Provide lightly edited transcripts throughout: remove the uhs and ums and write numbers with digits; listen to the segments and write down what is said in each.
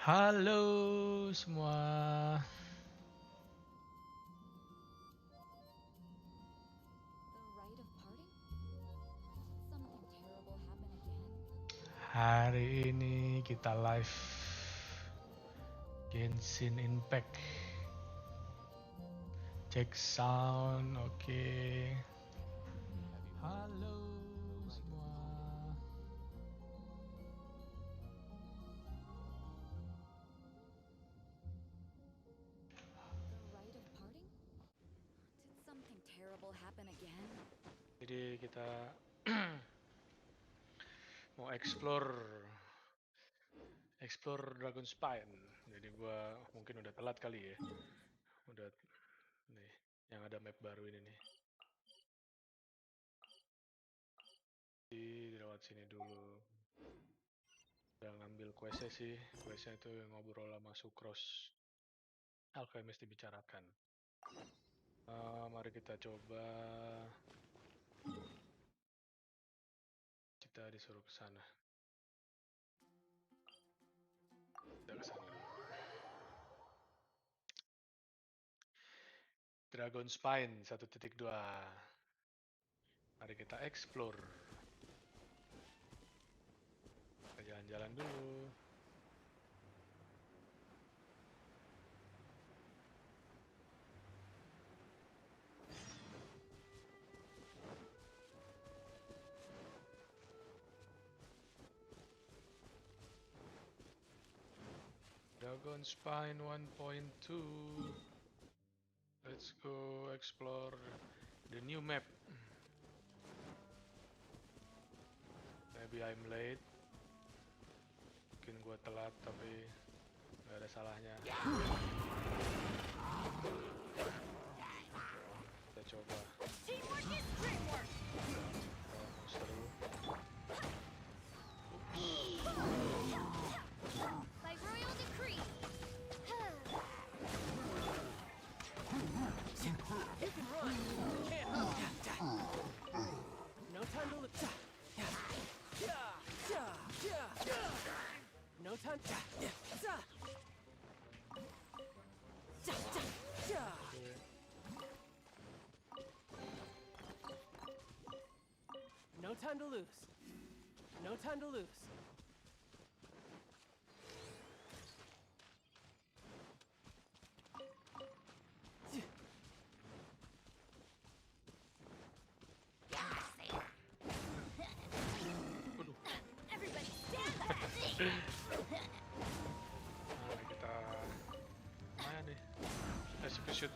Halo semua. Hari ini kita live Genshin Impact. Cek sound, oke. Halo semua. Jadi kita mau explore Dragonspine. Jadi gua mungkin udah telat kali ya. Udah nih yang ada map baru ini nih. Lewat sini dulu. Udah ngambil questnya sih. Questnya itu ngobrol sama Sucrose. Alchemist dibicarakan. Mari kita coba. Kita disuruh ke sana. Kita ke sana dulu. Dragonspine 1.2. Mari kita explore. Kita jalan-jalan dulu. Dragonspine 1.2. Let's go explore the new map. Maybe I'm late. Mungkin gua telat tapi nggak ada salahnya. Kita coba. Seru. No time to lose. No time to lose. Mari kita mana nih? Execute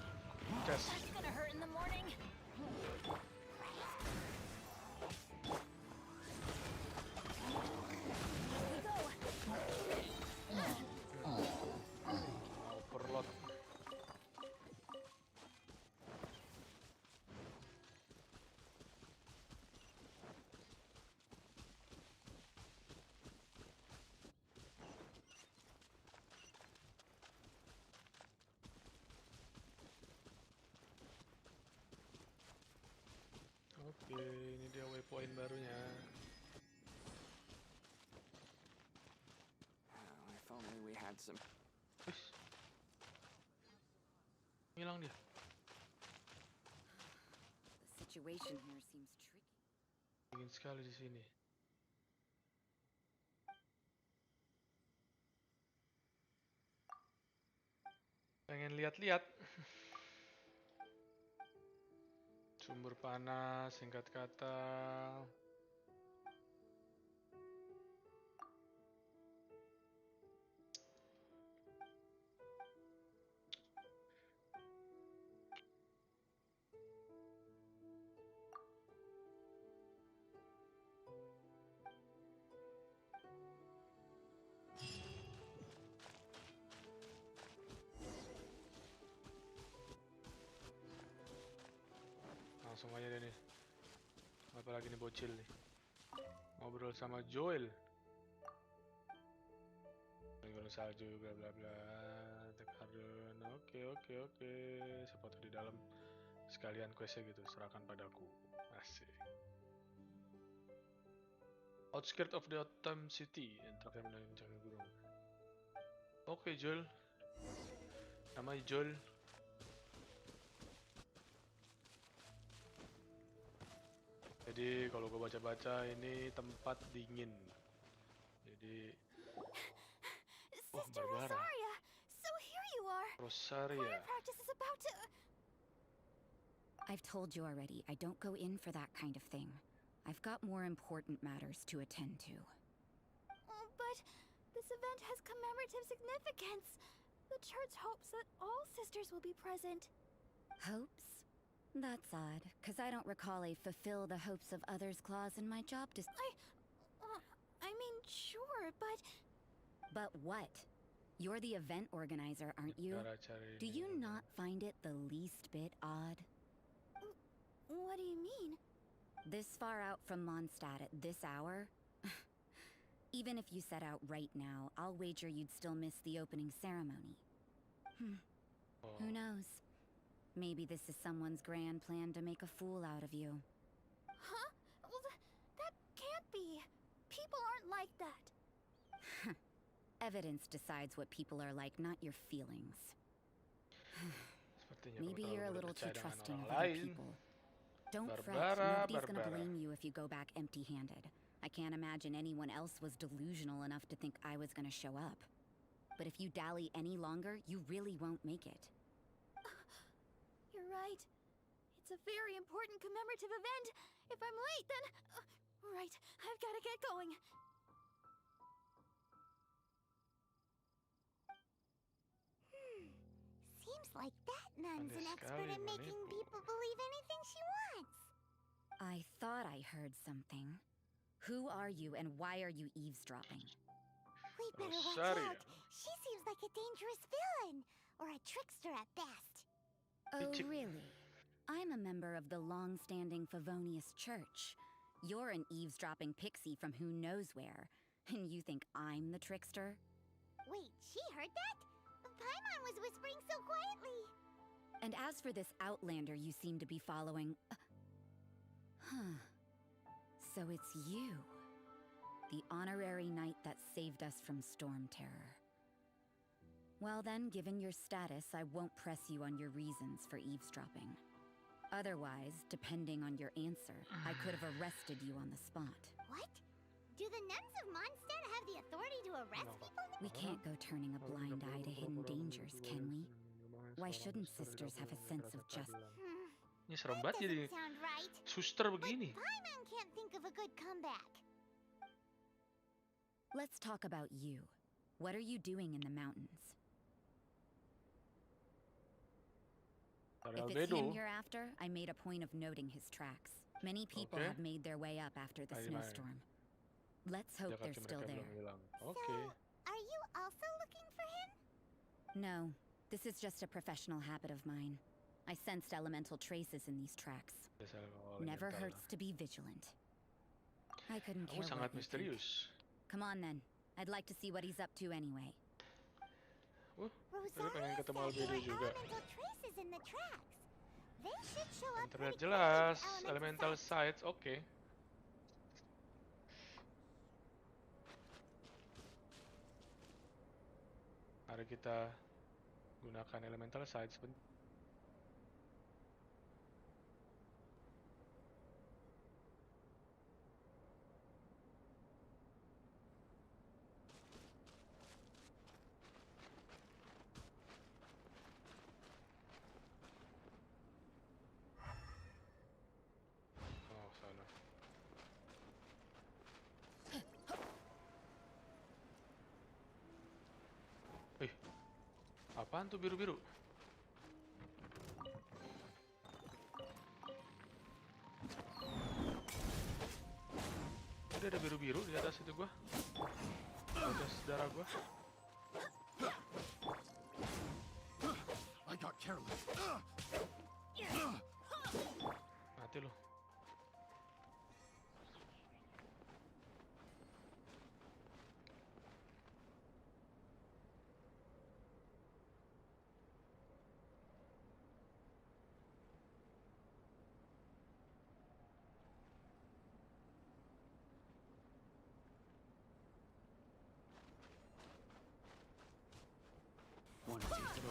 test. Overload. Oke, ini dia waypoint barunya. If only we had some. Hilang dia. The situation here seems tricky. Dingin sekali di sini. Pengen lihat-lihat. Sumber panas, singkat kata. Langsung aja deh nih. Apalagi nih bocil nih. Ngobrol sama Joel. Gunung salju bla bla bla. Tekardun. Oke. Siapa tuh di dalam sekalian questnya gitu. Serahkan padaku. Asik. Outskirts of the Autumn City. Terakhir menangin gunung. Oke, Joel. Namanya Joel. Jadi kalau gue baca-baca ini tempat dingin. Jadi Sister Barbara. Rosaria, so here you are. Rosaria. Choir practice is about to. I've told you already, I don't go in for that kind of thing. I've got more important matters to attend to. Oh, but this event has commemorative significance. The church hopes that all sisters will be present. Hopes? That's odd, because I don't recall a fulfill the hopes of others clause in my job I mean, sure, but But what? You're the event organizer, aren't you? Do you not find it the least bit odd? what do you mean? This far out from Mondstadt at this hour? Even if you set out right now, I'll wager you'd still miss the opening ceremony. Who knows? Maybe this is someone's grand plan to make a fool out of you. Huh? Well, that can't be. People aren't like that. Evidence decides what people are like, not your feelings. Sepertinya Maybe kalau you're a terlalu little too berpercaya dengan trusting orang of other lain. people. Don't fret, Barbara, nobody's gonna Barbara. blame you if you go back empty-handed. I can't imagine anyone else was delusional enough to think I was gonna show up. But if you dally any longer, you really won't make it. You're right. It's a very important commemorative event. If I'm late, then... right, I've got to get going. Seems like that nun's an Pandai expert sekali in making menipu. people believe anything she wants. I thought I heard something. Who are you and why are you eavesdropping? We better watch Rosaria. out. She seems like a dangerous villain, or a trickster at best. Oh, Chick- really? I'm a member of the long-standing Favonius Church. You're an eavesdropping pixie from who knows where. And you think I'm the trickster? Wait, she heard that? Paimon was whispering so quietly. And as for this outlander you seem to be following... So it's you. The honorary knight that saved us from storm terror. Well then, given your status, I won't press you on your reasons for eavesdropping. Otherwise, depending on your answer, I could have arrested you on the spot. What? Do the nuns of Mondstadt have the authority to arrest people? We can't go turning a blind eye to hidden dangers, can we? Why shouldn't sisters have a sense of justice? Ini serem That banget jadi doesn't sound right. suster But begini. Paimon can't think of a good comeback. Let's talk about you. What are you doing in the mountains? Dari If it's Albedo. him you're after, I made a point of noting his tracks. Many people Okay. have made their way up after the Ayo, snowstorm. Let's hope Jaga they're still mereka there. belum hilang. So, Oke. are you also looking for him? No, this is just a professional habit of mine. I sensed elemental traces in these tracks. Biasa kalau Never elemental. hurts to be vigilant. I couldn't Kamu care sangat what you think. misterius. Come on then. I'd like to see what he's up to anyway. Saya pengen Rosaria ketemu said Albedo there juga. were elemental traces in the tracks. They should show Dan up terlihat pretty jelas quickly with elemental sight. sights. Oke. Mari kita gunakan elemental sights. Oh, sana. Apaan tuh biru-biru? Ada biru-biru di atas itu gua. Di atas darah gua. I got careless. Mati lu.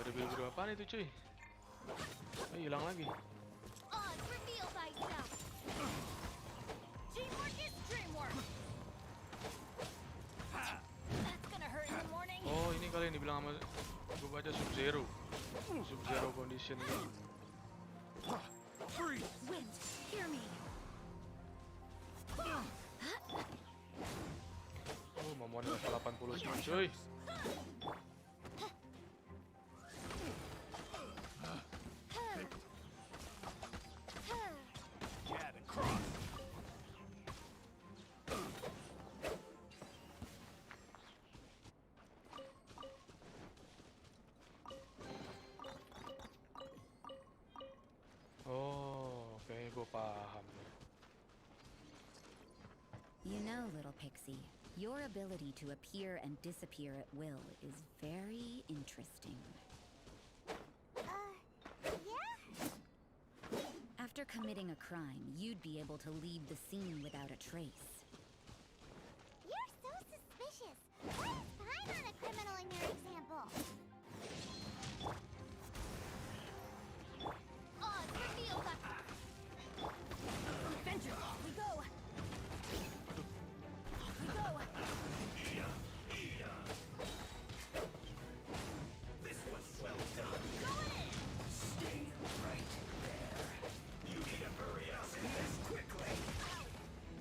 Ada biru-biru apaan itu cuy? Hilang lagi. Oz, reveal thyself. Teamwork is dreamwork. That's gonna hurt in the morning. Oh, ini kali yang dibilang sama gue baca Sub-Zero. Sub-Zero condition gitu. Wind, hear me. Oh, Momon level 80 semua cuy. Oh, kayaknya gue paham. You know, little pixie, your ability to appear and disappear at will is very interesting. Yeah? After committing a crime, you'd be able to leave the scene without a trace. You're so suspicious. Why is Paimon a criminal in your example? Oz, reveal thyself. Adventure, we go. We go.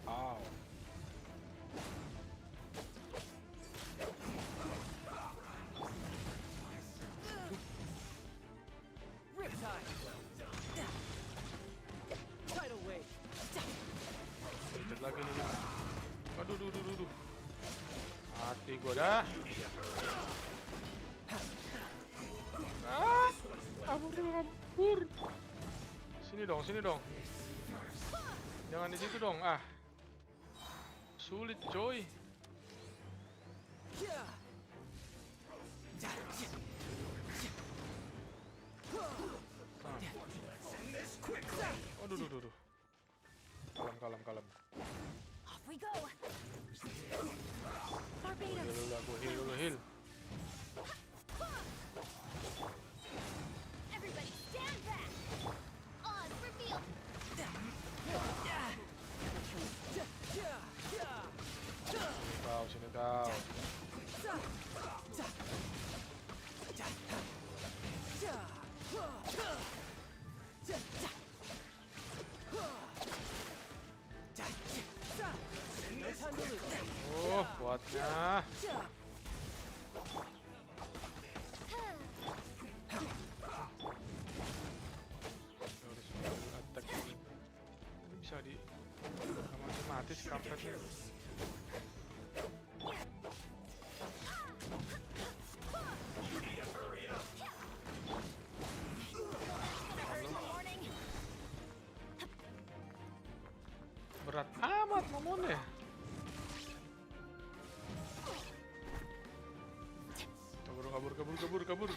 Ow. Riptide. Tidal wave. Lihat lagi nih. Aduh, duh. Mati gua dah. Kabur. Sini dong. Jangan di situ dong. Ah. Sulit, coy. Yeah. Aduh, duh. Kalem. Off we go. Barbados. Gua heal. Everybody stand back. Oz, reveal. Sini kau. Oh, kuatnya. Harus attack. Ini bisa di mati si kampretnya. Berat amat Momonnya. Kabur.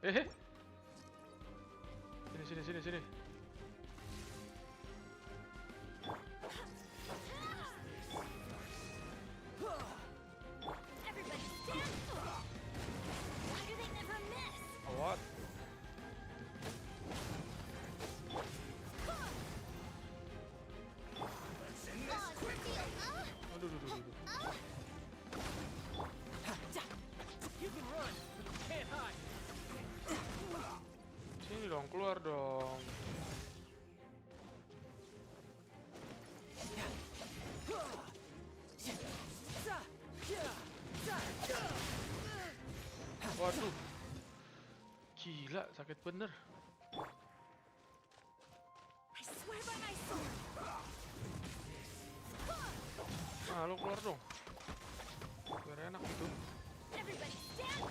Sini. Everybody stand. Why do they never miss? What? Oz, reveal. Aduh. You can run, but you can't hide. Sini dong, keluar dong. Waduh. Gila, sakit bener. I swear by my sword. Nah, lo keluar dong. Biar enak gitu. Everybody stand.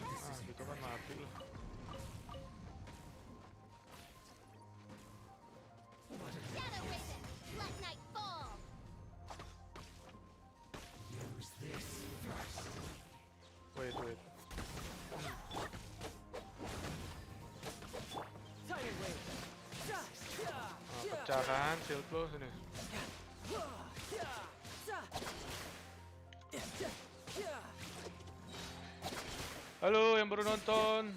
Ah, gitu kan mati lo. Shadow Raven, let night fall. Wait. Tidal wave. Nah, pecah kan shield lo sini. Halo yang baru nonton.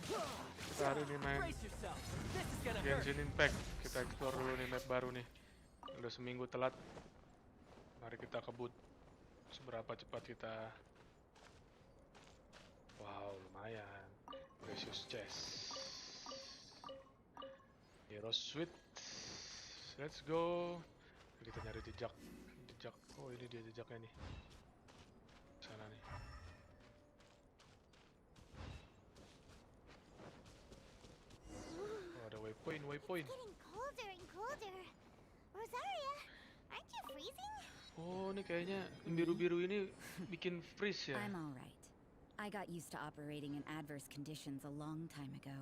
Hari ini main Brace yourself. This is gonna hurt. Genshin Impact. Kita explore dulu nih map baru nih. Udah seminggu telat. Mari kita kebut seberapa cepat kita. Wow, lumayan. Precious chest. Hero Suite. Let's go. Kita nyari jejak. Oh, ini dia jejaknya nih. Sana nih. Oh, ada waypoint. Getting colder and colder. Rosaria, aren't you freezing? Oh, ini kayaknya biru-biru ini bikin freeze ya. I'm alright. I got used to operating in adverse conditions a long time ago.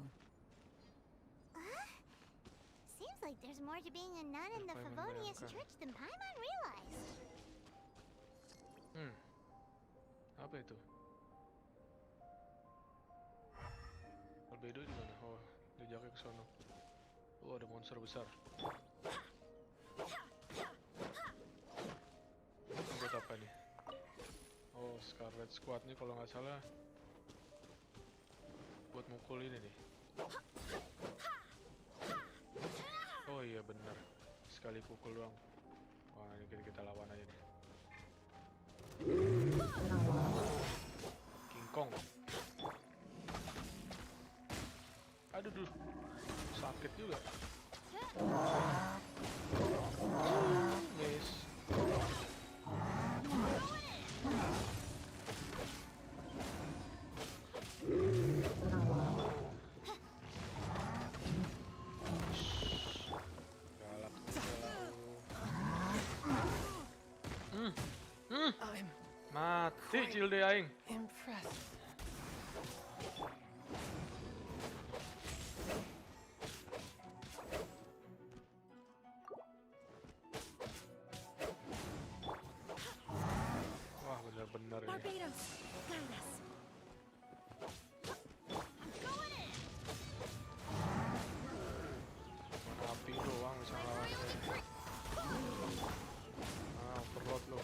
Seems like there's more to being a nun in the Favonius Church than Paimon realized. Apa itu? Albedo di mana? Oh, jejaknya ke sono. Oh, ada monster besar. Buat apa nih? Oh, Scarlet Squad nih kalau nggak salah buat mukul ini nih. Oh iya bener, sekali pukul doang. Wah, ini kita lawan aja nih. King Kong. Aduh, sakit juga. Miss. I'm Mati cilde aing. impressed. Wah, bener-bener ini. Barbados, guide us. Mana api doang bisa ngelawan ini. Ah, overload lo.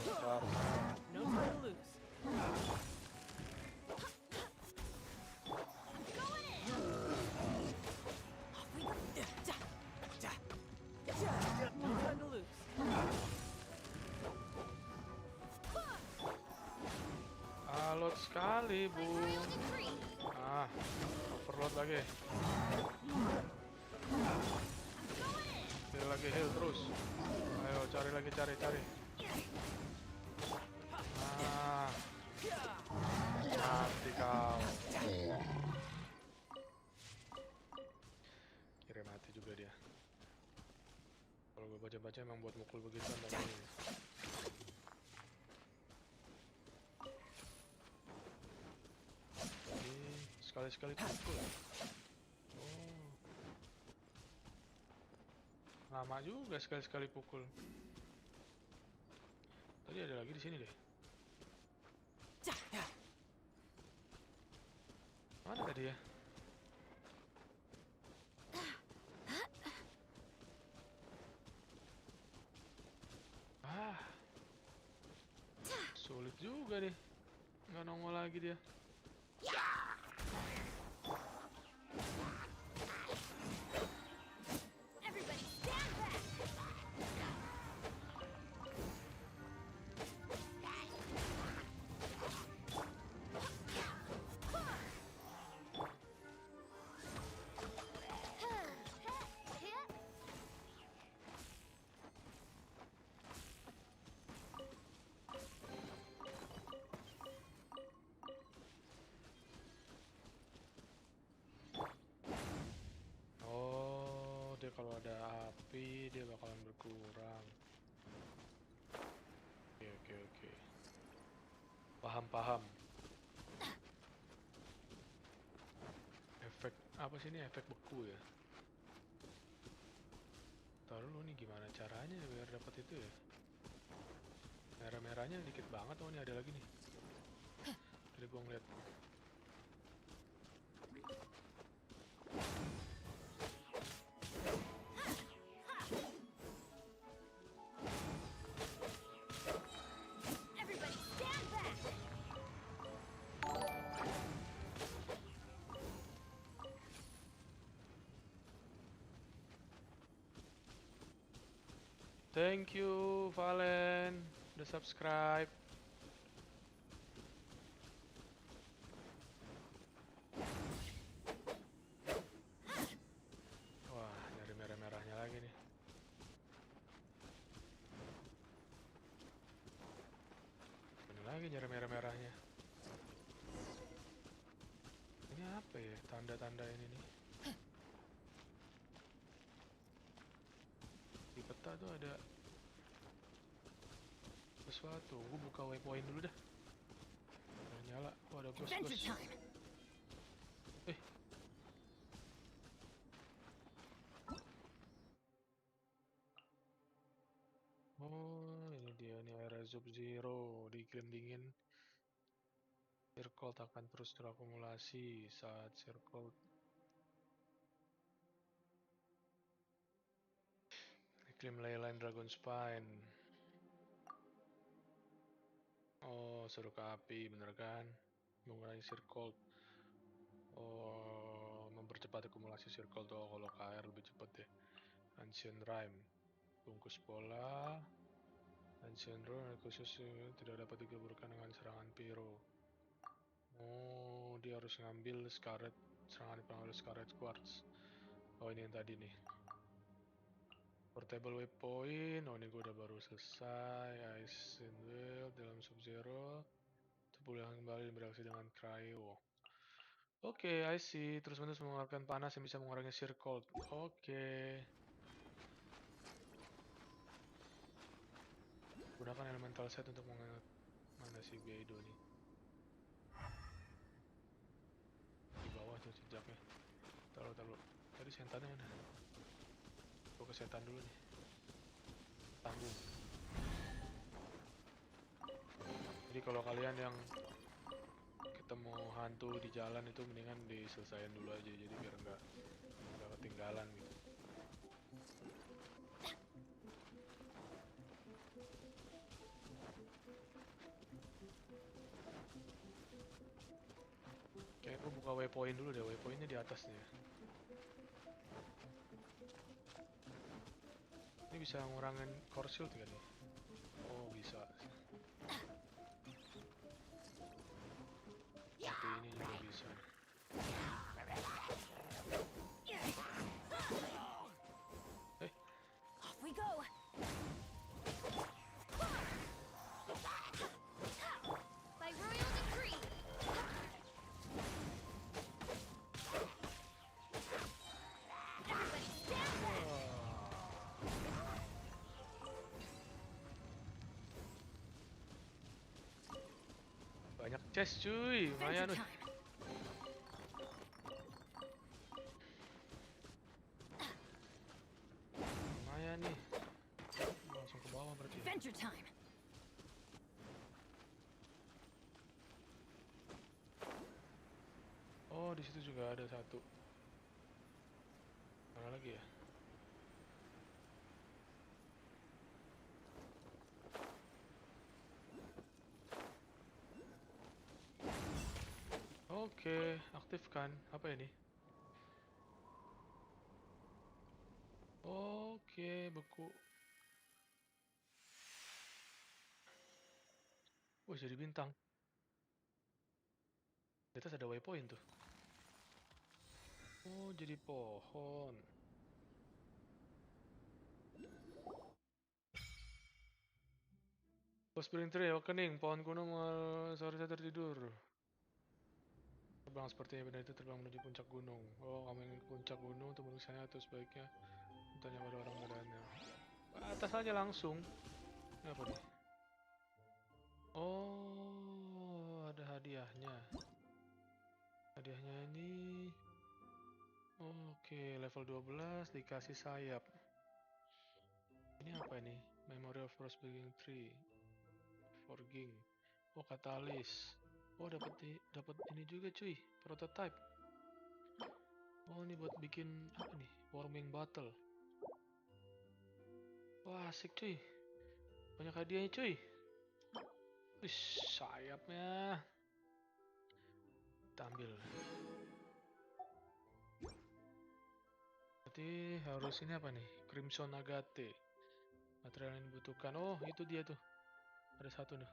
Bentar. No time to lose. No time to lose. Alot sekali, Bu. Ah, overload lagi. Heal lagi, heal terus. Ayo, cari lagi, cari. Ah, mati kau. Kira mati juga dia. Kalau gue baca-baca emang buat mukul begituan tapi ini. Sekali-sekali pukul. Oh. Lama juga sekali-sekali pukul. Tadi ada lagi di sini deh. Mana tadi ya? Ah. Sulit juga deh. Nggak nongol lagi dia. Everybody stand back! Oh, dia kalau ada api dia bakalan berkurang. Oke. Paham. Efek apa sih ini? Efek beku ya. Taruh lu nih gimana caranya biar dapat itu ya? Merah-merahnya dikit banget. Oh, ini ada lagi nih. Tadi gua ngeliat. Thank you Valen udah subscribe. Wah, nyari merah-merahnya lagi nih. Ini lagi nyari merah-merahnya. Ini apa ya tanda-tanda ini nih? Di peta tuh ada sesuatu. Gue buka waypoint dulu dah. Udah nyala. Oh, ada Adventure ghost-ghost. time. Oh, ini dia nih area Sub-Zero di iklim dingin. Circle akan terus terakumulasi saat circle iklim Leyline Dragonspine. Oh, seru ke api, bener kan? Mengurangi circle. Oh, mempercepat akumulasi circle tuh kalau ke air lebih cepat deh. Ancient Rhyme, bungkus bola. Ancient Rhyme khusus tidak dapat digabungkan dengan serangan Pyro. Oh, dia harus ngambil Scarlet, serangan dipengaruhi Scarlet Quartz. Oh, ini yang tadi nih. Portable waypoint. Oh, ini gue udah baru selesai. Ice and Wheel dalam Sub-Zero. Tubuh yang kembali bereaksi dengan cryo. Oke, I see. Terus-menerus mengeluarkan panas yang bisa mengurangi circle. Oke. Gunakan elemental set untuk mengangkat mana si Gaido nih. Di bawah tuh jejaknya. Taruh. Tadi setannya mana? Gue ke setan dulu nih. Tanggung. Jadi kalau kalian yang ketemu hantu di jalan itu mendingan diselesain dulu aja. Jadi biar nggak ketinggalan gitu. Kayak gue buka waypoint dulu deh, waypointnya di atas nih ya. Ini bisa ngurangin core shield kan nih? Oh bisa. Tapi ini juga bisa. Off we go. By royal decree. Everybody stand back. Banyak chest cuy, lumayan Adventure wih. time. Lumayan nih. Langsung ke bawah berarti. Adventure time. Oh, di situ juga ada satu. Mana lagi ya? Oke, aktifkan. Apa ini? Oke, beku. Wih, jadi bintang. Di atas ada waypoint tuh. Oh, jadi pohon. Spring Tree Awakening, pohon kuno seharusnya tertidur. Terbang sepertinya benda itu terbang menuju puncak gunung. Oh, kamu ingin ke puncak gunung untuk menulisnya atau sebaiknya bertanya pada orang badannya. Atas aja langsung. Ini apa nih? Oh, ada hadiahnya. Hadiahnya ini. Oke, level 12 dikasih sayap. Ini apa ini? Memory of Frost Begin Tree. Forging. Oh, katalis. Oh, dapat ini juga cuy, prototype. Oh, ini buat bikin apa nih? Warming battle. Wah, asik cuy. Banyak hadiahnya cuy. Wih, sayapnya. Kita ambil. Berarti harus ini apa nih? Crimson Agate. Material yang dibutuhkan. Oh, itu dia tuh. Ada satu nih.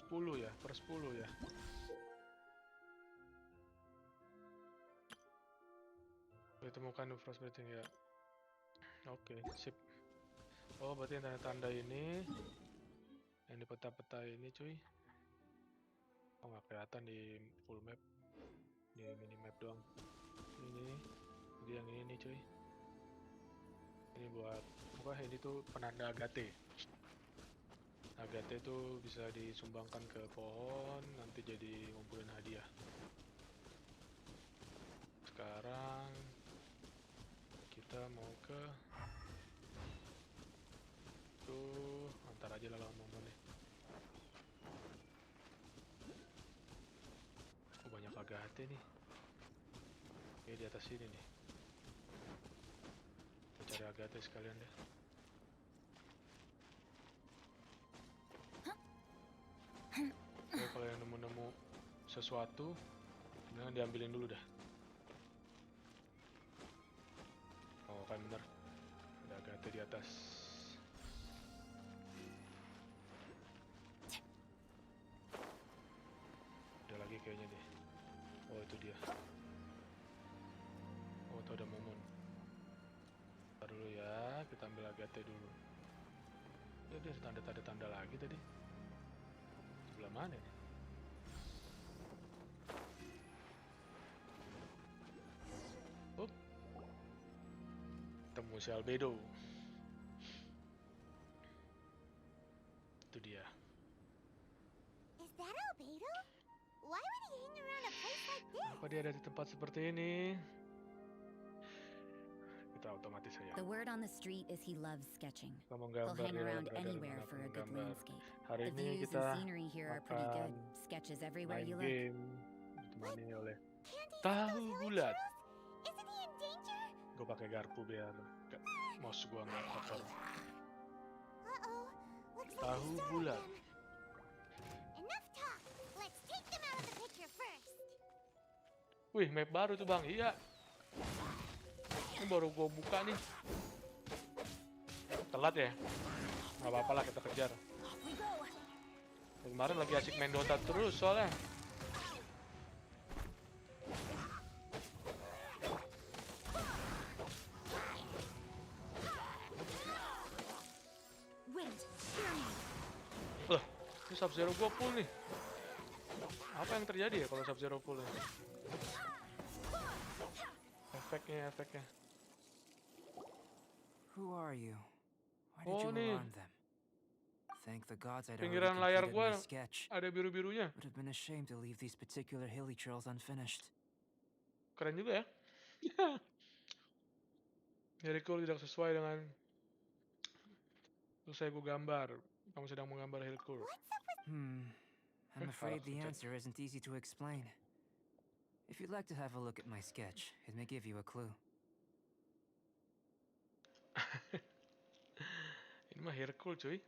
10 ya, per 10 ya. Ditemukan frostbite ya. Oke, sip. Oh, berarti tanda-tanda ini yang di peta-peta ini, cuy. Oh, nggak kelihatan di full map, di minimap doang. Ini, jadi yang ini cuy. Ini buat apa? Ini tuh penanda agate. Agate itu bisa disumbangkan ke pohon, nanti jadi ngumpulin hadiah. Sekarang kita mau ke tuh, antar aja lah ngomong nih. Oh, banyak agate nih. Oke, di atas sini nih. Kita cari agate sekalian deh. Oke, kalau yang nemu-nemu sesuatu, jangan diambilin dulu dah. Oh, kan bener. Ada agate di atas. Ada lagi kayaknya deh. Oh, itu dia. Oh, itu ada momon. Ntar dulu ya, kita ambil agate dulu. Ya, dia ada tanda-tanda lagi tadi. Sebelah mana nih? Oh, temu si albedo. Itu dia. Is that Albedo? Why would he hang around a place like this? Kenapa dia ada di tempat seperti ini? Kita otomatis saja. The word on the street is he loves sketching. He'll He'll hang around anywhere for a good landscape. Hari The ini views kita and scenery here are pretty good. Sketches everywhere main you look. game ditemani oleh Can't he tahu see those bulat. churros? Isn't he in danger? Gue pakai garpu biar mouse gua nggak kotor. Uh-oh. Looks like Tahu he startled bulat. them. Enough talk. Let's take them out of the picture first. Wih, map baru tuh bang. Iya. Ini baru gua buka nih. Telat ya? Nggak apa-apa lah, kita kejar. Kemarin lagi asik main Dota terus soalnya. Loh, ini Sub-Zero gua full nih. Apa yang terjadi ya kalau Sub-Zero full ini? Efeknya. Who are you? Why did Oh, you nih. alarm them? Thank the gods I'd already Pinggiran layar completed my gua sketch. ada biru-birunya. Would have been ashamed to leave these particular hilly trails unfinished. Keren juga ya. Very cool, tidak sesuai dengan selesai gue gambar. Kamu sedang menggambar Hilkur. I'm afraid the answer isn't easy to explain. If you'd like to have a look at my sketch, it may give you a clue. Ini mah Hilkur cuy.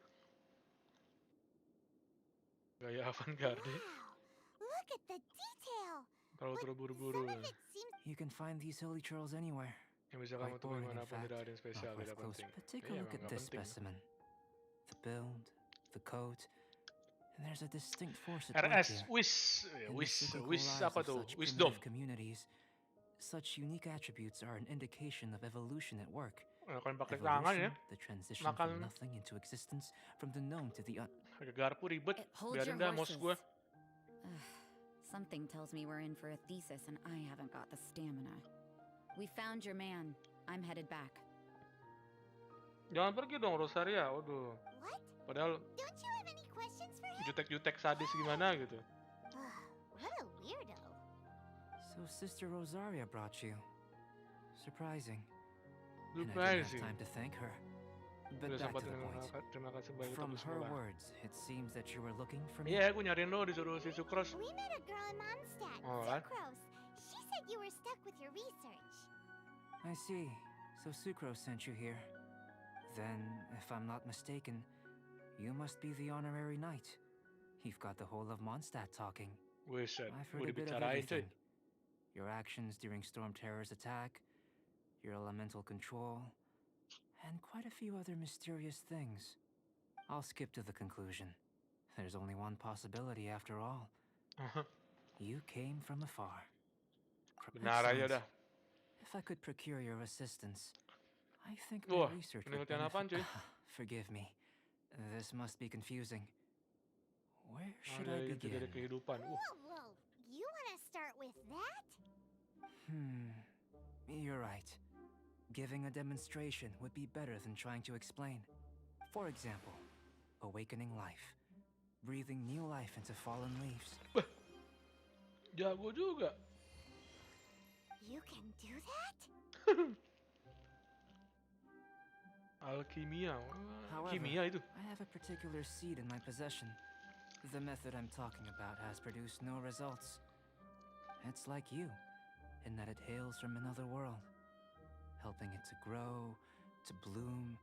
Gaya avant-garde. Wow. Look at the detail. Terlalu terburu-buru. Some of it seems You can find these hilly trails anywhere. Yang bisa kamu Quite temui boring, in manapun, fact. tidak ada yang spesial, Not tidak worth close, penting. but take a Iya, look emang at nggak this penting. specimen. The build, the coat, and there's a distinct force at work RS, here. In the wish cyclical wish lives apa of tuh? such Wisdom. primitive communities, such unique attributes are an indication of evolution at work. Kalian pakai tangan ya. Evolution, the transition Makan. from nothing into existence, from the known to the Pakai garpu ribet. Hold your Biarin dah mouse gue. horses. Something tells me we're in for a thesis and I haven't got the stamina. We found your man. I'm headed back. Jangan pergi dong Rosaria. Waduh. what? Padahal Don't you have any questions for him? jutek-jutek sadis gimana gitu. What a weirdo. So Sister Rosaria brought you. Surprising. And I didn't Surprising. have time to thank her. But Udah back sempat to the point. terima kasih banyak From untuk her sekolah. words, it seems that you were looking for me. Iya, aku nyariin lo disuruh si Sucrose. We met a girl in Mondstadt, Oh, what? Sucrose. She said you were stuck with your research. I see. So Sucrose sent you here. Then, if I'm not mistaken, you must be the honorary knight. You've got the whole of Mondstadt talking. Wiset, I've gue heard a bit of dibicarain cuy. everything. Your actions during Storm Terror's attack, your elemental control, and quite a few other mysterious things. I'll skip to the conclusion. There's only one possibility after all. You came from afar. Benar aja Excellent. dah. If I could procure your assistance, I think my Wah, research would penelitian apaan benefit. cuy? Forgive me. This must be confusing. Where should Ada I itu dari begin? kehidupan. Whoa, you wanna start with that? You're right. Giving a demonstration would be better than trying to explain. For example, awakening life. Breathing new life into fallen leaves. Jago juga. You can do that? Alkimia. However, Kimia itu. I have a particular seed in my possession. The method I'm talking about has produced no results. It's like you, in that it hails from another world. Helping it to grow, to bloom.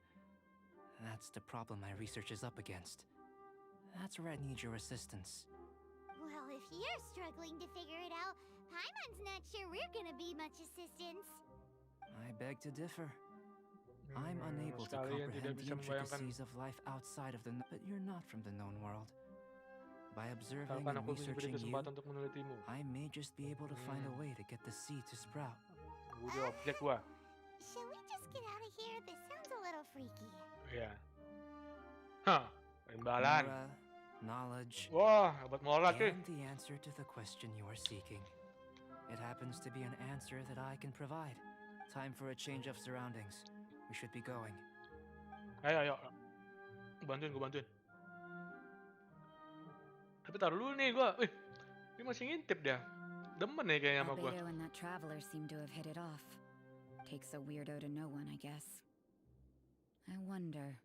That's the problem my research is up against. That's where I need your assistance. Well, if you're struggling to figure it out, Paimon's not sure we're gonna be much assistance. I beg to differ. I'm unable to Sekali yang tidak comprehend the bisa membayangkan. intricacies of life outside of the but you're not from the known world. By observing Kapan and aku diberi researching you, kesempatan untuk menelitimu? I may just be able to find a way to get the seed to sprout. Udah objek gua. Shall we just get out of here? This sounds a little freaky. Iya. Hah, imbalan. Mora, knowledge, Wah, obat moral cuy. and the answer to the question you are seeking. It happens to be an answer that I can provide. Time for a change of surroundings. We should be going. Ayo. Bantuin, gua bantuin. Tapi taruh dulu nih gua. Wih, dia masih ngintip dia. Demen nih kayaknya sama gua. Albedo and that traveler seem to have hit it off. Takes a weirdo to know one, I guess. I wonder,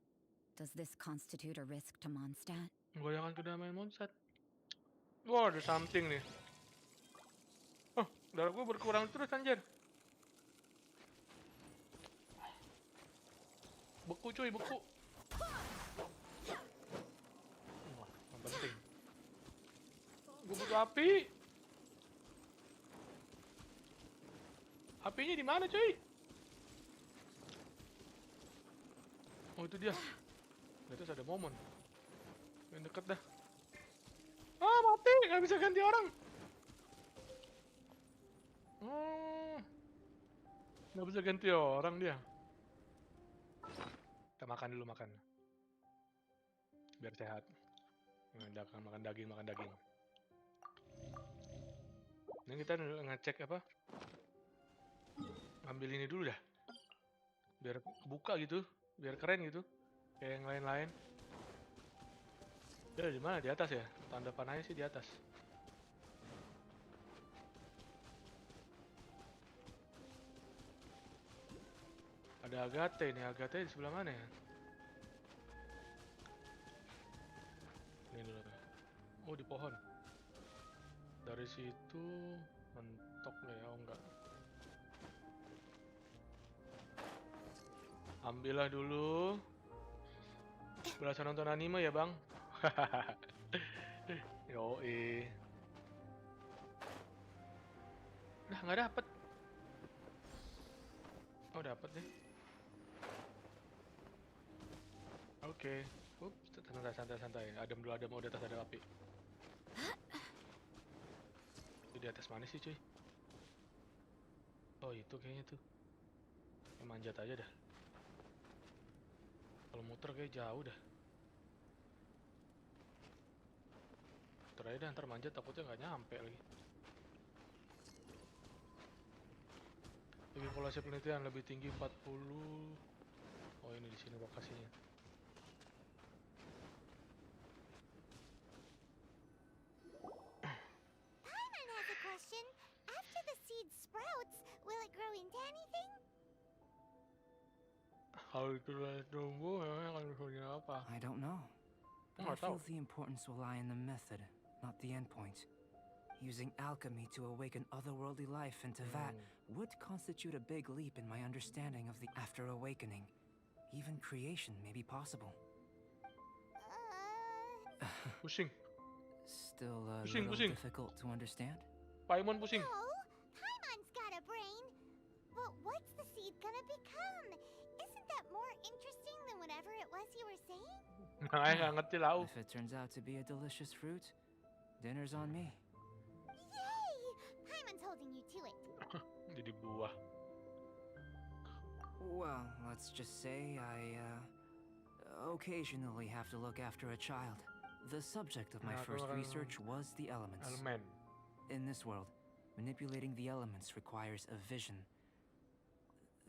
does this constitute a risk to Mondstadt? Goyangan kedamaian Mondstadt. Wah, ada something nih. Oh, darah gua berkurang terus anjir. Beku cuy, beku. Wah, yang penting. Gua butuh api. Apinya di mana cuy? Oh, itu dia. Di atas ada momen. Yang deket dah. Ah, mati, nggak bisa ganti orang. Nggak bisa ganti orang dia. Kita makan dulu, makan. Biar sehat. Makan daging. Ini kita ngecek apa? Ambil ini dulu dah. Biar buka gitu, biar keren gitu. Kayak yang lain-lain. Ya di mana? Di atas ya? Tanda panahnya sih di atas. Ada agate nih, agate di sebelah mana ya? Ini dulu. Oh, di pohon. Dari situ mentok nggak ya? Oh enggak. Ambillah dulu. Berasa nonton anime ya bang? Yoi. Nah, nggak dapet. Oh, dapet deh. Oke. Santai. Adem dulu, oh, di atas ada api. Itu di atas mana sih cuy? Oh, itu kayaknya tuh. Ya, manjat aja dah. Kalau muter kayak jauh dah. Muter aja dah, ntar manjat takutnya nggak nyampe lagi. Populasi penelitian lebih tinggi 40. Oh, ini di sini lokasinya. Paimon has a question. After the seed sprouts, will it grow into anything? Kalau itu tumbuh, memang akan berfungsi apa? I don't know. But I Nggak tahu. feel the importance will lie in the method, not the endpoint. Using alchemy to awaken otherworldly life into that would constitute a big leap in my understanding of the after awakening. Even creation may be possible. Pusing. Still a Pusing. little difficult to understand? Paimon pusing. No, Paimon's got a brain. But what's the seed gonna become? Isn't that more interesting than whatever it was you were saying? Ay, nggak ngerti lau. If it turns out to be a delicious fruit, dinner's on me. Yay! Paimon's holding you to it. Jadi buah. Well, let's just say I occasionally have to look after a child. The subject of my Nah, first aku akan research was the elements. Elemen. In this world, manipulating the elements requires a vision.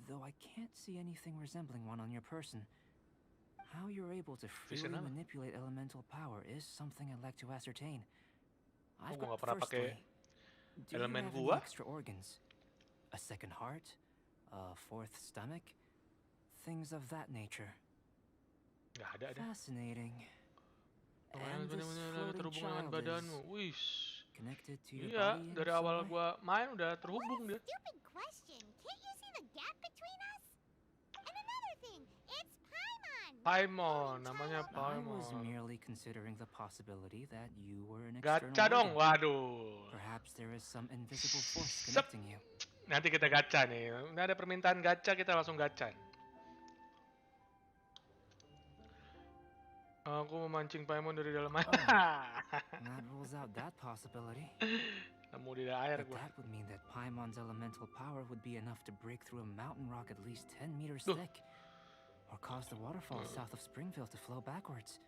Though I can't see anything resembling one on your person, how you're able to freely Vision apa? manipulate elemental power is something I'd like to ascertain. I've gua got nggak pernah pakai firstly, do you elemen have any gua. extra organs? A second heart? A fourth stomach? Things of that nature. Nggak ada. Fascinating. Lumayan And this bener-bener floating terhubung dengan child badanmu. is Wih. connected to your Iya, body in dari some awal way? gua main udah terhubung dia. Stupid question. Can't you see the gap between us? And another thing, it's Paimon. Paimon, namanya I was Paimon. merely considering the possibility that you were an external Gacha dong, organ. waduh. Perhaps there is some invisible force Sep. connecting you. Nanti kita gacha nih. Ini ada permintaan gacha, kita langsung gacha. Aku memancing Paimon dari dalam air. That rules out that possibility. Nemu di air But gua. that would mean that Paimon's elemental power would be enough to break through a mountain rock at least 10 meters Duh. thick, or cause the waterfall south of Springfield to flow backwards.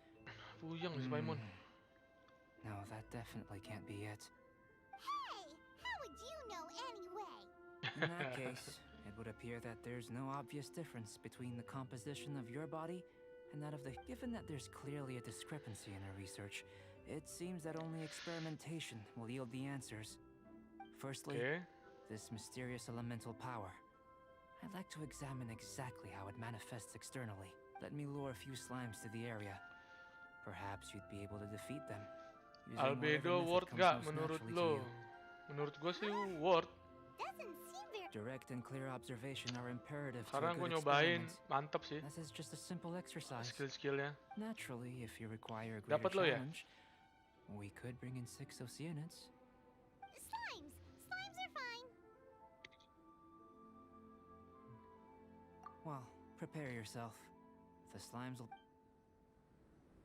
Puyeng si Paimon. No, that definitely can't be it. Hey, how would you know anyway? In that case, it would appear that there's no obvious difference between the composition of your body and that of the... Given that there's clearly a discrepancy in our research, it seems that only experimentation will yield the answers. Firstly, Oke. this mysterious elemental power. I'd like to examine exactly how it manifests externally. Let me lure a few slimes to the area. Perhaps you'd be able to defeat them. using Albedo whatever worth method gak comes most menurut naturally to lo? you. Menurut gua sih worth. Doesn't seem very... Direct and clear observation are imperative to a Sekarang gua good nyobain, experiment. mantep sih. This is just a simple exercise. Skill-skillnya. Naturally, if you require a Dapat greater lo ya? challenge, we could bring in 6 Oceanids. Slimes! Slimes are fine. Well, prepare yourself. The slimes will...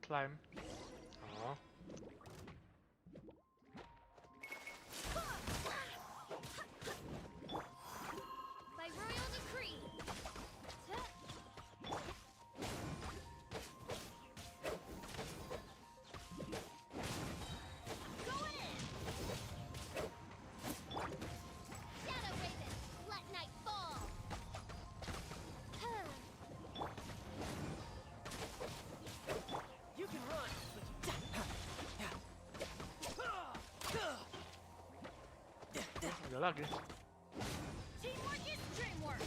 Slime. Oh. By royal decree. Going in. Shadow Raven, let night fall. You can run, Ada lagi. Teamwork is dreamwork.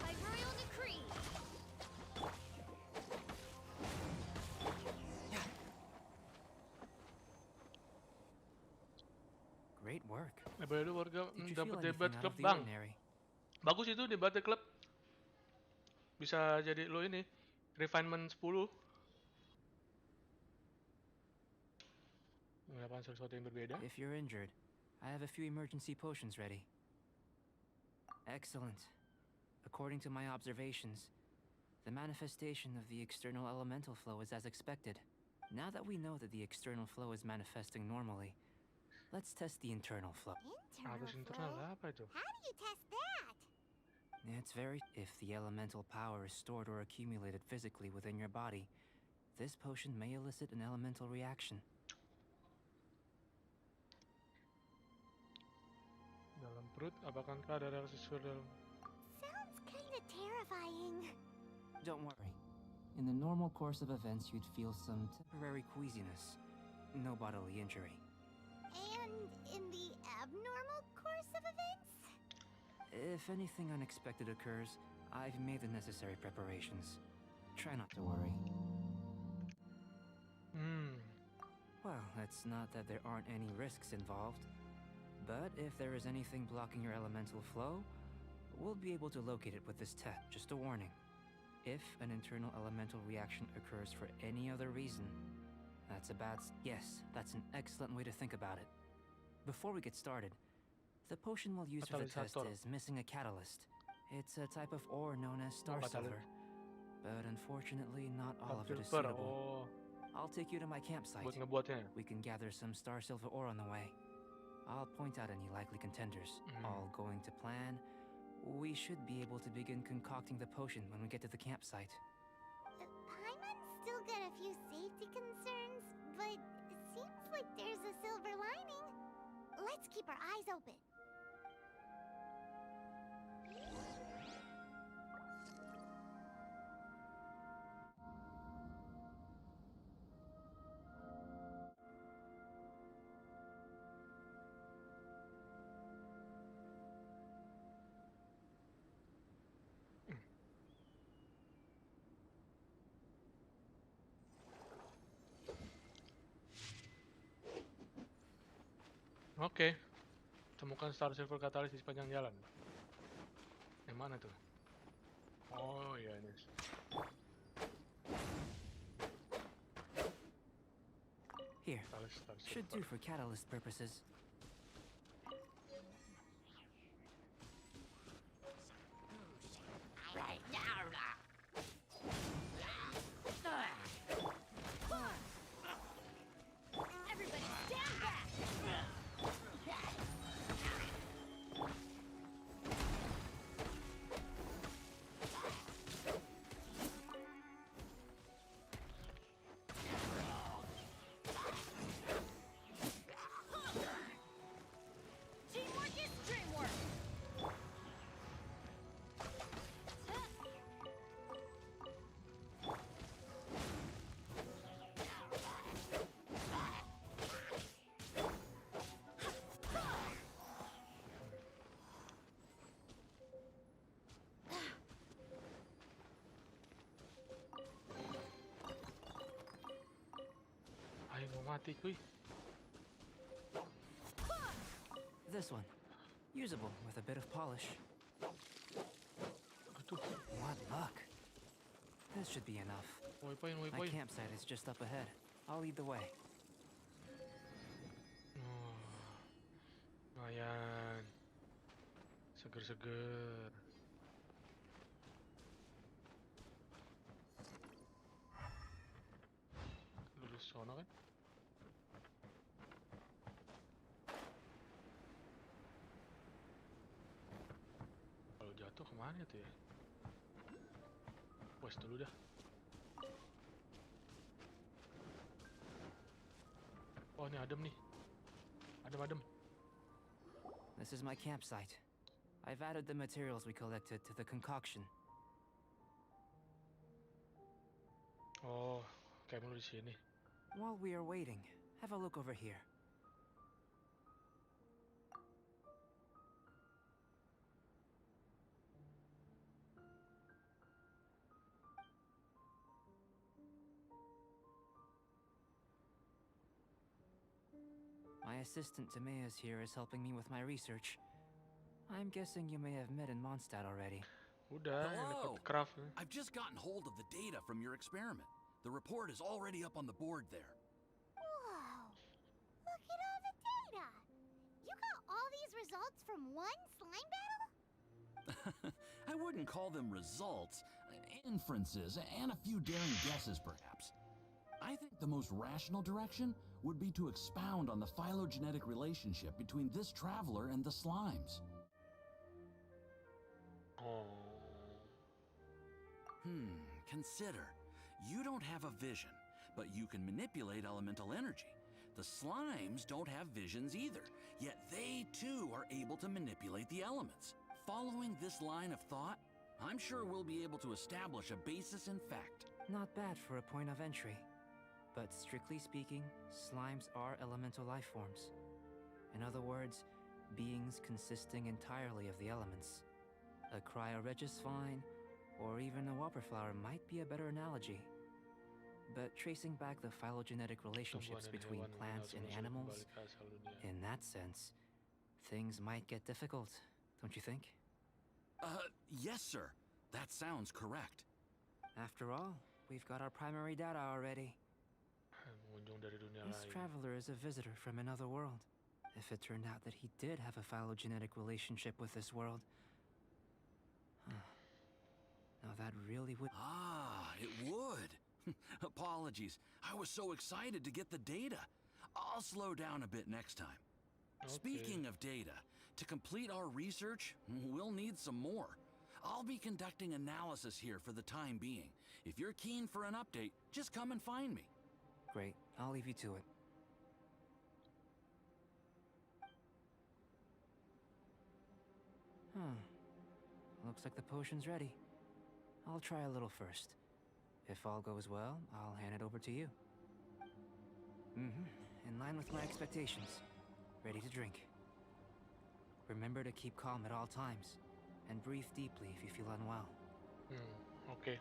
By royal decree. Great work. Albedo warga Did you dapat feel debat anything out klub of the bang. ordinary? Bagus itu debat klub. Bisa jadi lo ini refinement 10. Melakukan sesuatu yang berbeda. If you're injured, I have a few emergency potions ready. Excellent. According to my observations, the manifestation of the external elemental flow is as expected. Now that we know that the external flow is manifesting normally, let's test the internal flow. Arus internal flow? apa itu? How do you test that? It's very... If the elemental power is stored or accumulated physically within your body, this potion may elicit an elemental reaction. Dalam perut, apakah ada reaksi dalam? Sounds kinda terrifying. Don't worry. In the normal course of events, you'd feel some temporary queasiness. No bodily injury. And in the abnormal course of events? If anything unexpected occurs, I've made the necessary preparations. Try not to worry. Well, it's not that there aren't any risks involved. But if there is anything blocking your elemental flow, we'll be able to locate it with this test. Just a warning. If an internal elemental reaction occurs for any other reason, that's a bad... Yes, that's an excellent way to think about it. Before we get started, The potion we'll use for the test Katalisator. is missing a catalyst. It's a type of ore known as star silver, but unfortunately not all of it is Silver. suitable. Oh, I'll take you to my campsite. buat ngebuatnya. We can gather some star silver ore on the way. I'll point out any likely contenders. All going to plan, we should be able to begin concocting the potion when we get to the campsite. Paimon's still got a few safety concerns, but it seems like there's a silver lining. Let's keep our eyes open. Oke. Temukan star silver katalis di sepanjang jalan. Yang mana tuh? Oh iya ini. Here, Katalis star should do silver. for catalyst purposes. Everybody stand back! Teamwork is dreamwork! Ayo mau mati kuy. This one, usable with a bit of polish. Aduh. What luck. This should be enough. Woi My poin. campsite is just up ahead. I'll lead the way. Oh, lumayan. Seger-seger. Lulus sono kan? Kalau jatuh kemana tuh ya? Wes dulu dah. Oh ini adem nih. Adem. This is my campsite. I've added the materials we collected to the concoction. Oh, kayak lu di sini. While we are waiting, have a look over here. My assistant Timaeus here is helping me with my research. I'm guessing you may have met in Mondstadt already. Udah, yang Hello. dapat craft. I've just gotten hold of the data from your experiment. The report is already up on the board there. Whoa! Look at all the data! You got all these results from one slime battle? I wouldn't call them results, inferences, and a few daring guesses perhaps. I think the most rational direction would be to expound on the phylogenetic relationship between this traveler and the slimes. Oh. Consider, you don't have a vision, but you can manipulate elemental energy. The slimes don't have visions either, yet they too are able to manipulate the elements. Following this line of thought, I'm sure we'll be able to establish a basis in fact. Not bad for a point of entry. But strictly speaking, slimes are elemental life forms. In other words, beings consisting entirely of the elements. A cryoregisvine, or even a whopperflower might be a better analogy. But tracing back the phylogenetic relationships between plants and animals, in that sense, things might get difficult, don't you think? Yes, sir. That sounds correct. After all, we've got our primary data already. Mengunjung dari dunia This lain. traveler is a visitor from another world. if it turned out that he did have a phylogenetic relationship with this world. Now that really would... Ah, it would. Apologies. I was so excited to get the data. I'll slow down a bit next time. Okay. Speaking of data, to complete our research, we'll need some more. I'll be conducting analysis here for the time being. If you're keen for an update, just come and find me. Great, I'll leave you to it. Looks like the potion's ready. I'll try a little first. If all goes well, I'll hand it over to you. In line with my expectations. Ready to drink. Remember to keep calm at all times, and breathe deeply if you feel unwell. Oke.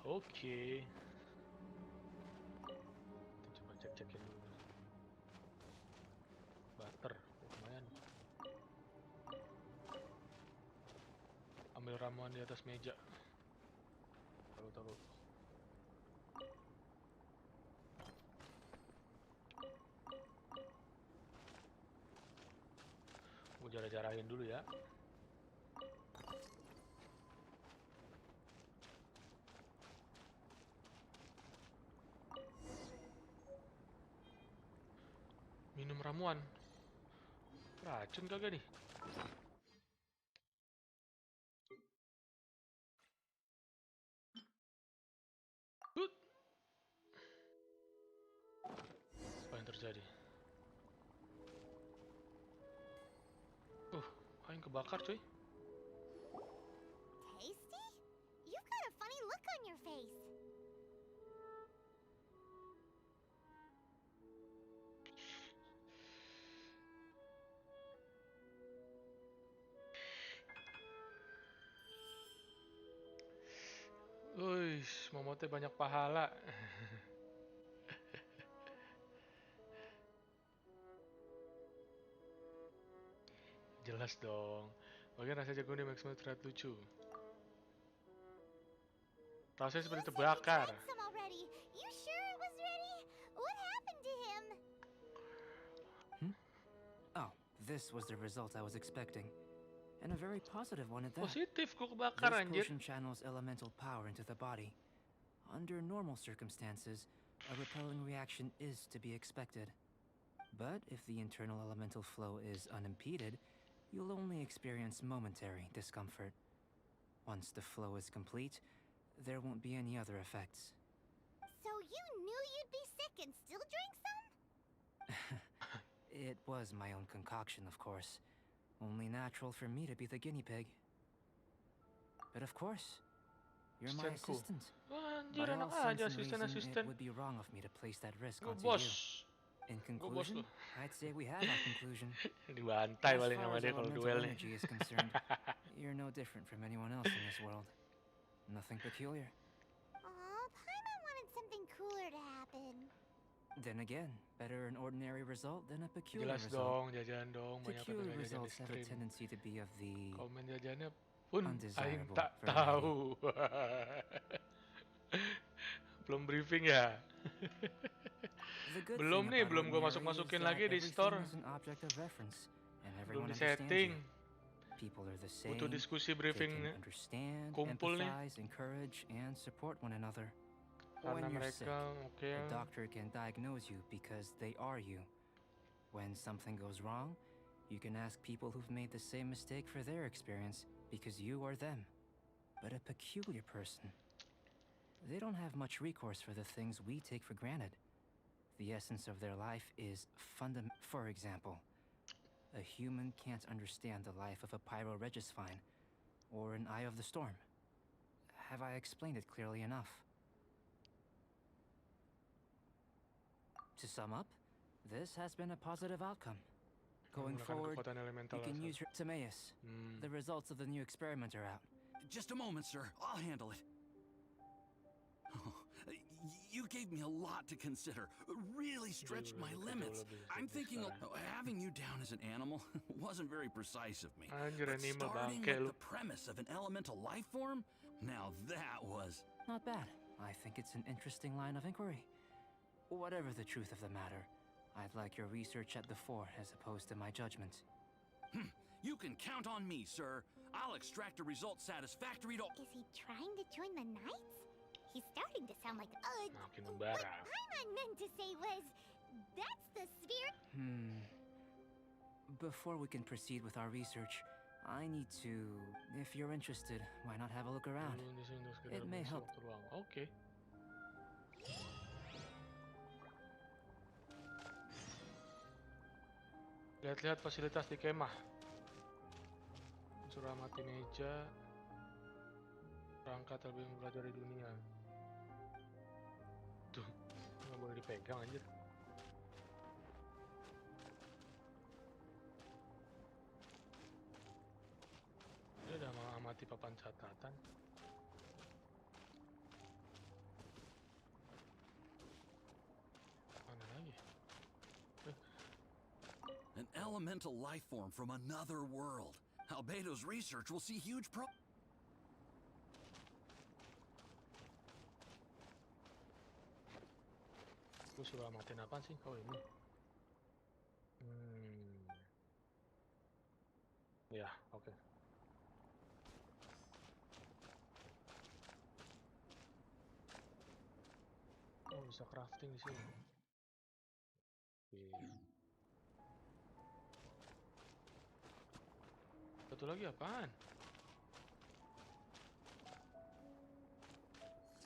Oke. Kita coba cek-cekin dulu. Butter, lumayan. Ambil ramuan di atas meja. Taruh. Gue jarah-jarahin dulu ya. Minum ramuan. Racun kagak nih? Apa yang terjadi? Yang kebakar cuy. Tasty? You've got a funny look on your face. Uish, Momote banyak pahala. Jelas dong. Bagian rasa jagung di maksimal terlihat lucu. Rasanya seperti terbakar. Some already. You sure it was ready? What happened to him? Oh, this was the result I was expecting. And a very positive one at that. Positif, kok kebakar This anjir. potion channels elemental power into the body. Under normal circumstances, a repelling reaction is to be expected. But if the internal elemental flow is unimpeded, you'll only experience momentary discomfort. Once the flow is complete, there won't be any other effects. So you knew you'd be sick and still drank some? It was my own concoction, of course. Only natural for me to be the guinea pig. But of course, you're my Asistenku. assistant. Anjir, By enak all aja sense and reason, asisten-asisten. it would be wrong of me to place that risk Gue onto bos. you. In Gue bos conclusion, lu. I'd say we have our conclusion. Dibantai As paling far sama as dia kalau elemental duel nih. energy is concerned, you're no different from anyone else in this world. Nothing peculiar. Aw, Paimon wanted something cooler to happen. Then again, better an ordinary result than a peculiar Jelas result. dong, jajan dong. Banyak Peculiar jajan di results have a stream. tendency to be of the Komen jajannya pun aing undesirable tak variety. tahu. Belum briefing ya. The good Belum thing nih, about belum gue ordinary masuk-masukin is lagi that di everything store. is an object of reference, and Belum everyone di understands setting. you. People are the Butuh same. diskusi They briefing can understand, kumpul nih. empathize, encourage, and support one another. Karena When you're sick, mereka oke. a doctor can diagnose you because they are you. When something goes wrong, you can ask people who've made the same mistake for their experience because you are them. But a peculiar person, they don't have much recourse for the things we take for granted. The essence of their life is For example, a human can't understand the life of a pyroregisfine or an Eye of the Storm. Have I explained it clearly enough? To sum up, this has been a positive outcome. Going Menggunakan forward, kekuatan elemental you can asal. use your Timaeus. The results of the new experiment are out. Just a moment, sir. I'll handle it. Oh, you gave me a lot to consider. Really stretched my limits. I'm thinking having you down as an animal wasn't very precise of me. Anjir, But anime starting bangke with lu. the premise of an elemental life form, now that was... Not bad. I think it's an interesting line of inquiry. Whatever the truth of the matter, I'd like your research at the fore as opposed to my judgment. You can count on me, sir. I'll extract a result satisfactory to... Is he trying to join the Knights? He's starting to sound like, Makin what membara. Paimon meant to say was, that's the spirit. Before we can proceed with our research, I need to... If you're interested, why not have a look around? It may help. Oke. Lihat-lihat fasilitas di kemah. Unsur amati meja. Perangkat lebih mempelajari dunia. Tuh, nggak boleh dipegang anjir. Dia udah mengamati papan catatan. Mana lagi? An elemental life form from another world. Albedo's research will see huge Gue suruh amatin apaan sih? Oh ini. Ya, oke. Oh, bisa crafting di sini. Oke. Satu lagi apaan?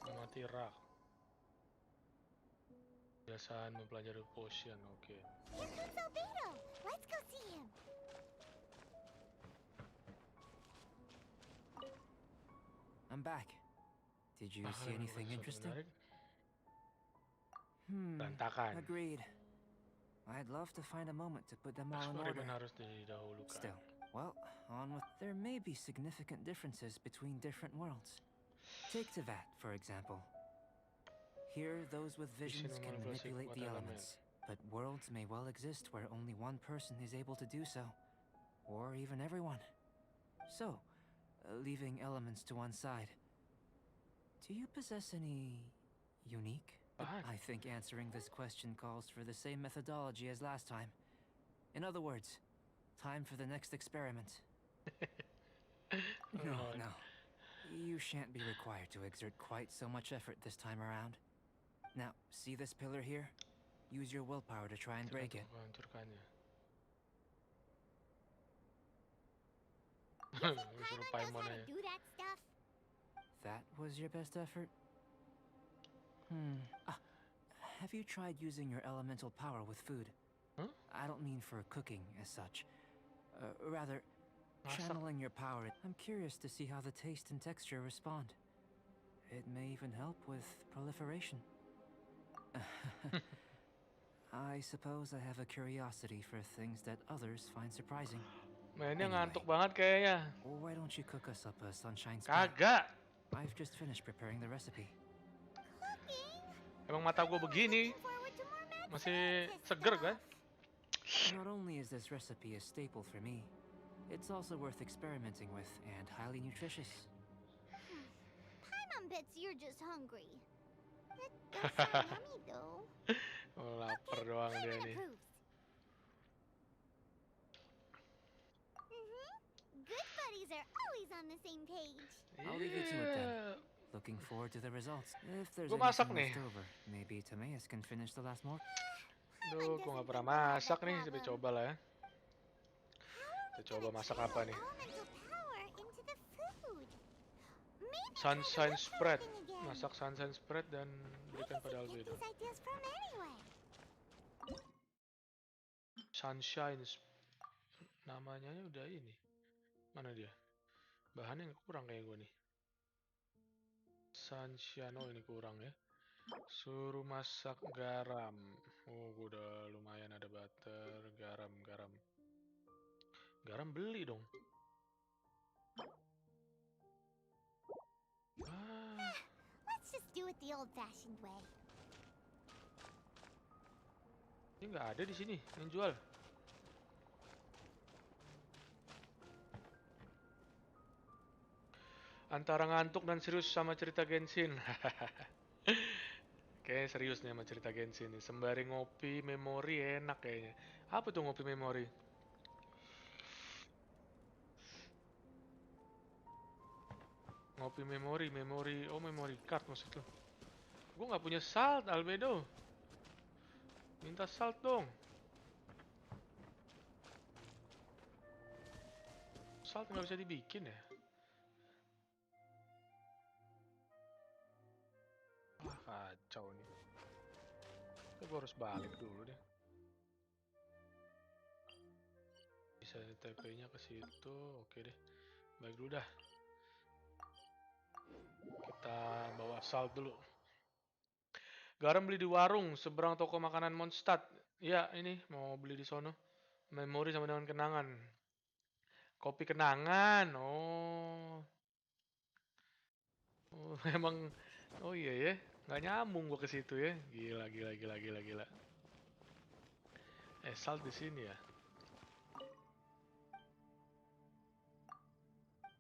Amati rak. Kebiasaan mempelajari potion, oke. Here comes Albedo. Let's go see him. I'm back. Did you see anything interesting? Berantakan. Agreed. I'd love to find a moment to put them all in order. Eksperimen harus didahulukan. Still, well, on with... There may be significant differences between different worlds. Take Tevat, for example. Here, those with visions can manipulate the elements, but worlds may well exist where only one person is able to do so, or even everyone. So, leaving elements to one side, do you possess any unique? I think answering this question calls for the same methodology as last time. In other words, time for the next experiment. No. You shan't be required to exert quite so much effort this time around. Now, see this pillar here? Use your willpower to try and break it. Paimon knows how to do that stuff. That was your best effort? Have you tried using your elemental power with food? Huh? I don't mean for cooking as such. Rather, channeling your power. I'm curious to see how the taste and texture respond. It may even help with proliferation. I suppose I have a curiosity for things that others find surprising. Mainnya Anyway, ngantuk banget kayaknya. Why don't you cook us up a sunshine spot? Kagak. I've just finished preparing the recipe. Emang mata gue begini. Masih seger kan? Not only is this recipe a staple for me, it's also worth experimenting with and highly nutritious. Paimon bets you're just hungry. It does sound yummy though. Oh, lapar doang dia Paimon nih. approves. Good buddies are always on the same page. I'll leave it to it then. Looking forward to the results. If there's Gua masak anything nih. left over, maybe Timaeus can finish the last more. Duh, gue gak pernah masak nih. Tapi coba lah ya. Kita coba masak apa nih? Sunshine spread. Masak sunshine spread dan berikan pada Albedo. Sunshine namanya udah ini. Mana dia? Bahannya kurang kayak gue nih. Sunshine, oh ini kurang ya. Suruh masak garam. Oh, gue udah lumayan ada butter, garam. Garam beli dong. Let's just do it the old-fashioned way. Ini nggak ada di sini yang jual. Antara ngantuk dan serius sama cerita Genshin. Kayaknya serius nih sama cerita Genshin nih. Sembari ngopi memori enak kayaknya. Apa tuh ngopi memori? Ngopi memori. Oh, memory card maksud lu. Gue nggak punya salt, Albedo. Minta salt dong. Salt nggak bisa dibikin ya? Ah, kacau nih. Gue harus balik dulu deh. Bisa TP-nya ke situ. Oke deh. Balik dulu dah. Kita bawa salt dulu. Garam beli di warung seberang toko makanan Mondstadt. Ya, ini mau beli di sono. Memori sama dengan kenangan. Kopi kenangan. Oh. Oh, emang. Oh iya ya. Nggak nyambung gua ke situ ya. Gila. Salt di sini ya.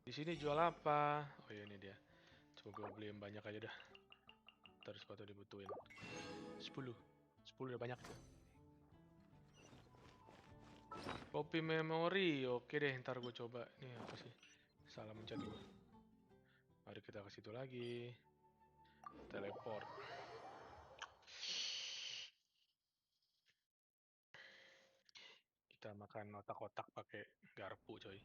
Di sini jual apa? Oh iya, ini dia. Coba gue beli yang banyak aja dah. Terus sepatu dibutuhin. 10 udah banyak tuh. Kopi memori. Oke deh, ntar gue coba. Ini apa sih? Salah mencet gue. Mari kita ke situ lagi. Teleport. Kita makan otak-otak pakai garpu, coy.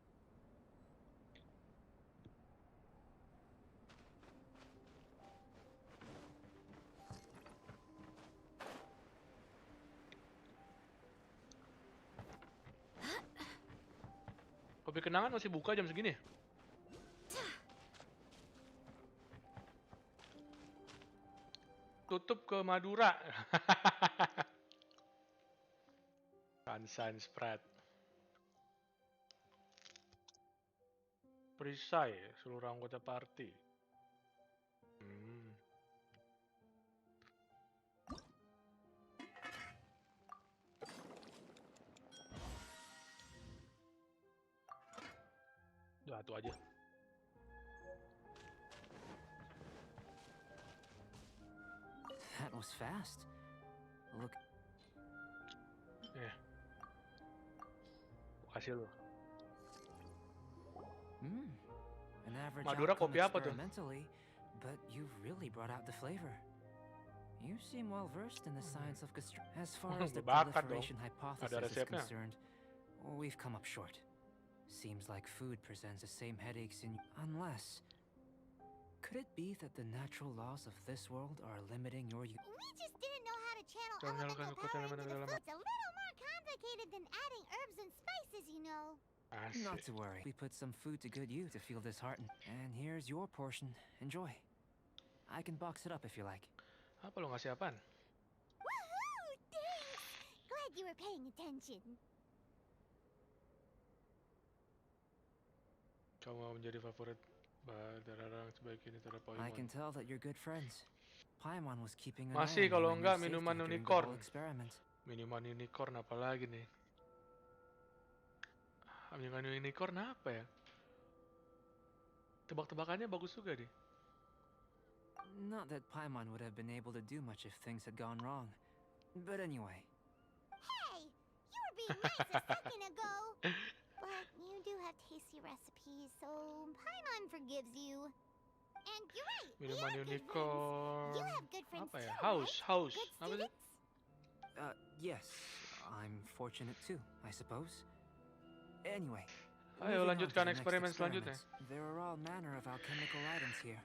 Kopi kenangan masih buka jam segini? Tutup ke Madura. Sunshine spread. Perisai seluruh anggota party. Udah, itu aja. That was fast. Look. Kasih lu. An average Madura outcome kopi apa tuh? experimentally, but you've really brought out the flavor. You seem well versed in the science of as far as the proliferation hypothesis is concerned. We've come up short. Seems like food presents the same headaches in unless. Could it be that the natural laws of this world are limiting your We just didn't know how to channel elemental power into the food. It's a little more complicated than adding herbs and spices, you know. Not to worry. We put some food to good use to feel disheartened. And here's your portion. Enjoy. I can box it up if you like. Apa lo ngasih apaan? Woohoo! Thanks! Glad you were paying attention. Kamu mau menjadi favorit orang sebaik ini terhadap Paimon. I can tell that you're good friends. Paimon was keeping an Masih eye on kalau you and enggak your safety minuman during the unicorn. whole experiment. Minuman unicorn apa lagi nih? Minuman unicorn apa ya? Tebak-tebakannya bagus juga deh. Not that Paimon would have been able to do much if things had gone wrong. But anyway. Hey! You were being nice a second ago! But you do have tasty recipes, so Paimon forgives you. And you're right, we Minuman are good unicorn. friends. You have good friends Apa ya? too, House. right? Good Apa sih? students? Yes. I'm fortunate too, I suppose. Anyway. Ayo moving on to lanjutkan the next eksperimen selanjutnya. experiments. There are all manner of alchemical items here.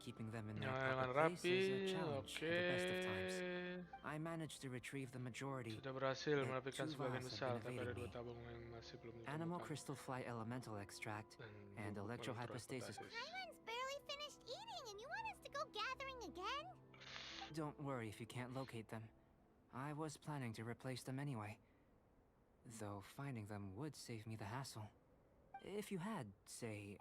Keeping them in their Jangan proper place rapi. is a challenge at the best of times. Oke. I managed to retrieve the majority. Sudah berhasil Yet merapikan two sebagian vials besar, have been tapi ada evading 2 me. tabung yang masih belum Animal ditemukan. crystal fly elemental extract and bubuk electrohypostasis. Paimon's barely finished eating, and you want us to go gathering again? Don't worry if you can't locate them. I was planning to replace them anyway. Though finding them would save me the hassle. If you had, say,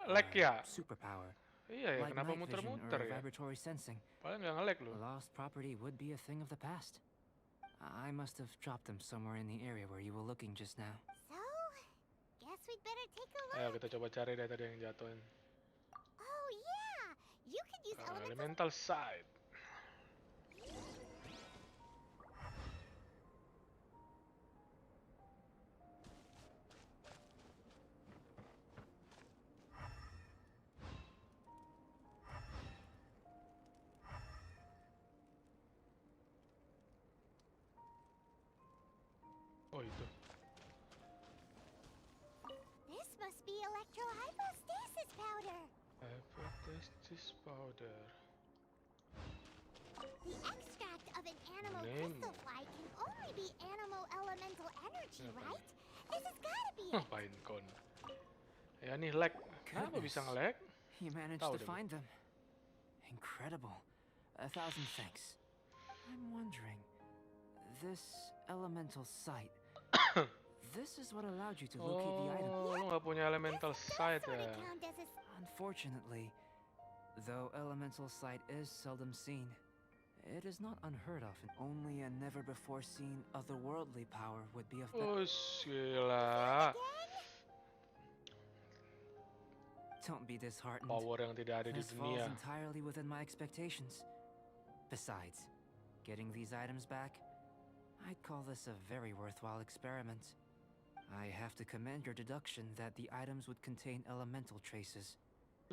superpower, Iya ya, like kenapa night vision muter-muter or ya? vibratory sensing, Paling nggak nge-lag lu. lost property would be a thing of the past. I must have dropped them somewhere in the area where you were looking just now. So, guess we'd better take a look. Ayo kita coba cari deh tadi yang jatuhin. Oh yeah, you could use Elemental side. electrohypostasis powder. Hypothesis powder. The extract of an animal Name. crystal fly can only be animal elemental energy, right? This has gotta be it. Ngapain kon? Ya nih lag. Kenapa bisa Goodness. nge-lag? You managed Tahu to deh. find them. Incredible. 1,000 thanks. I'm wondering, this elemental sight, this is what allowed you to locate the item. Oh, lu nggak punya elemental sight Sort ya? of count as a Unfortunately, though elemental sight is seldom seen, it is not unheard of, and only a never-before-seen otherworldly power would be of Oh, gila. Don't be disheartened. Power yang tidak ada di This falls dunia. entirely within my expectations. Besides, getting these items back, I'd call this a very worthwhile experiment. I have to commend your deduction that the items would contain elemental traces.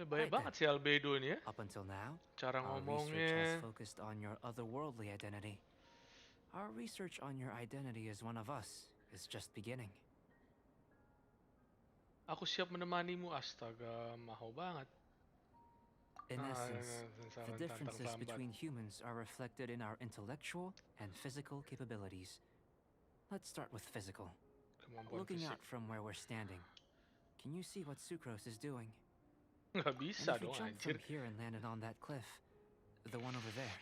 Ya, baik Right banget sih Albedo ini ya. Up until now, Cara our research ngomongnya. has focused on your otherworldly identity. Our research on your identity as one of us is just beginning. Aku siap menemanimu. Astaga, mahal banget. In Ah, essence, salah, the tantang differences lambat. between humans are reflected in our intellectual and physical capabilities. Let's start with physical. Kemampuan Looking fisik. out from where we're standing, can you see what Sucrose is doing? Nggak And bisa if you dong jumped anjir. from here and landed on that cliff, the one over there,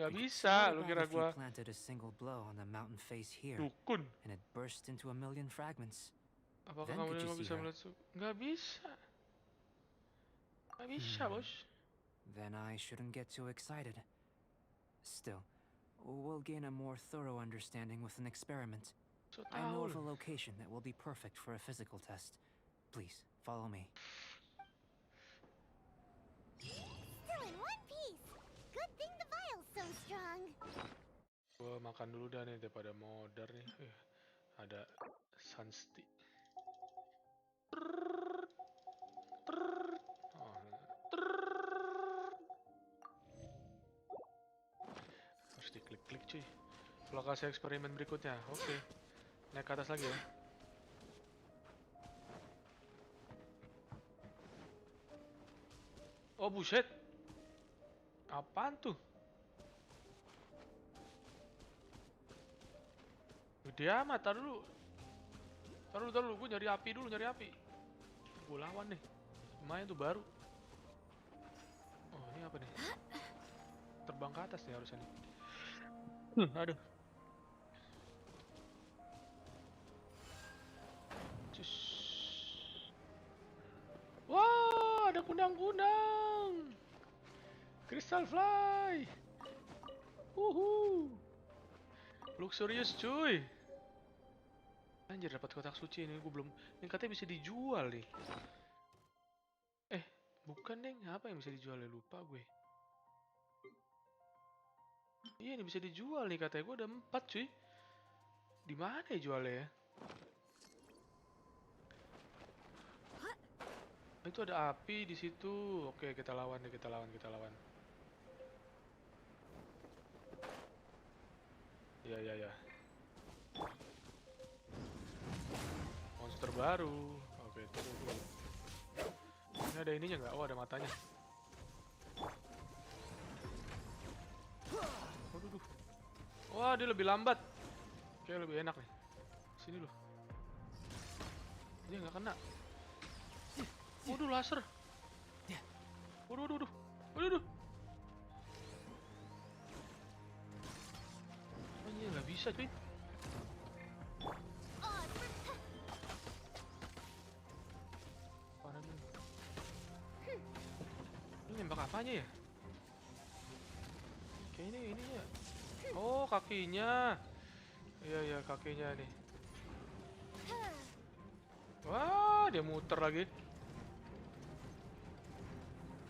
Nggak what bisa. Lu about kira if you gua planted a single blow on the mountain face here dukun? and it burst into a million fragments? Apakah Then kamu could you nggak see bisa her? melihat Nggak bisa. Nggak bisa, bos. Then I shouldn't get too excited. Still, we'll gain a more thorough understanding with an experiment. So I know tahu of a lu. location that will be perfect for a physical test. Please, follow me. still in one piece. Good thing the vial's so strong. Gua makan dulu dah nih daripada modar nih. Ada sunstick. Harus diklik-klik cuy. Lokasi eksperimen berikutnya. Oke. Naik ke atas lagi ya. Oh buset. Apaan tuh? Gede amat, taruh dulu. Taruh dulu, gue nyari api dulu, nyari api. Gue lawan nih. Lumayan tuh baru. Oh ini apa nih? Terbang ke atas nih harusnya nih. Aduh. Cus. Wah, ada kundang-kundang. Crystal fly. Luxurious cuy. Anjir dapat kotak suci ini gue belum. Ini katanya bisa dijual nih. Bukan deng, apa yang bisa dijual ya lupa gue. Iya ini bisa dijual nih katanya, gue ada 4 cuy. Di mana ya jualnya ya? Itu ada api di situ. Oke, kita lawan deh, kita lawan. Ya. Monster baru. Oke, tunggu. Ini ada ininya nggak? Oh, ada matanya. Waduh. Wah, dia lebih lambat. Oke, lebih enak nih. Sini loh. Dia nggak kena. Waduh, laser. Waduh. Oh, ini nggak bisa, cuy. Parah nih. Ini nembak apanya ya? Kayaknya ini ya. Oh, kakinya. Iya, kakinya nih. Wah, dia muter lagi.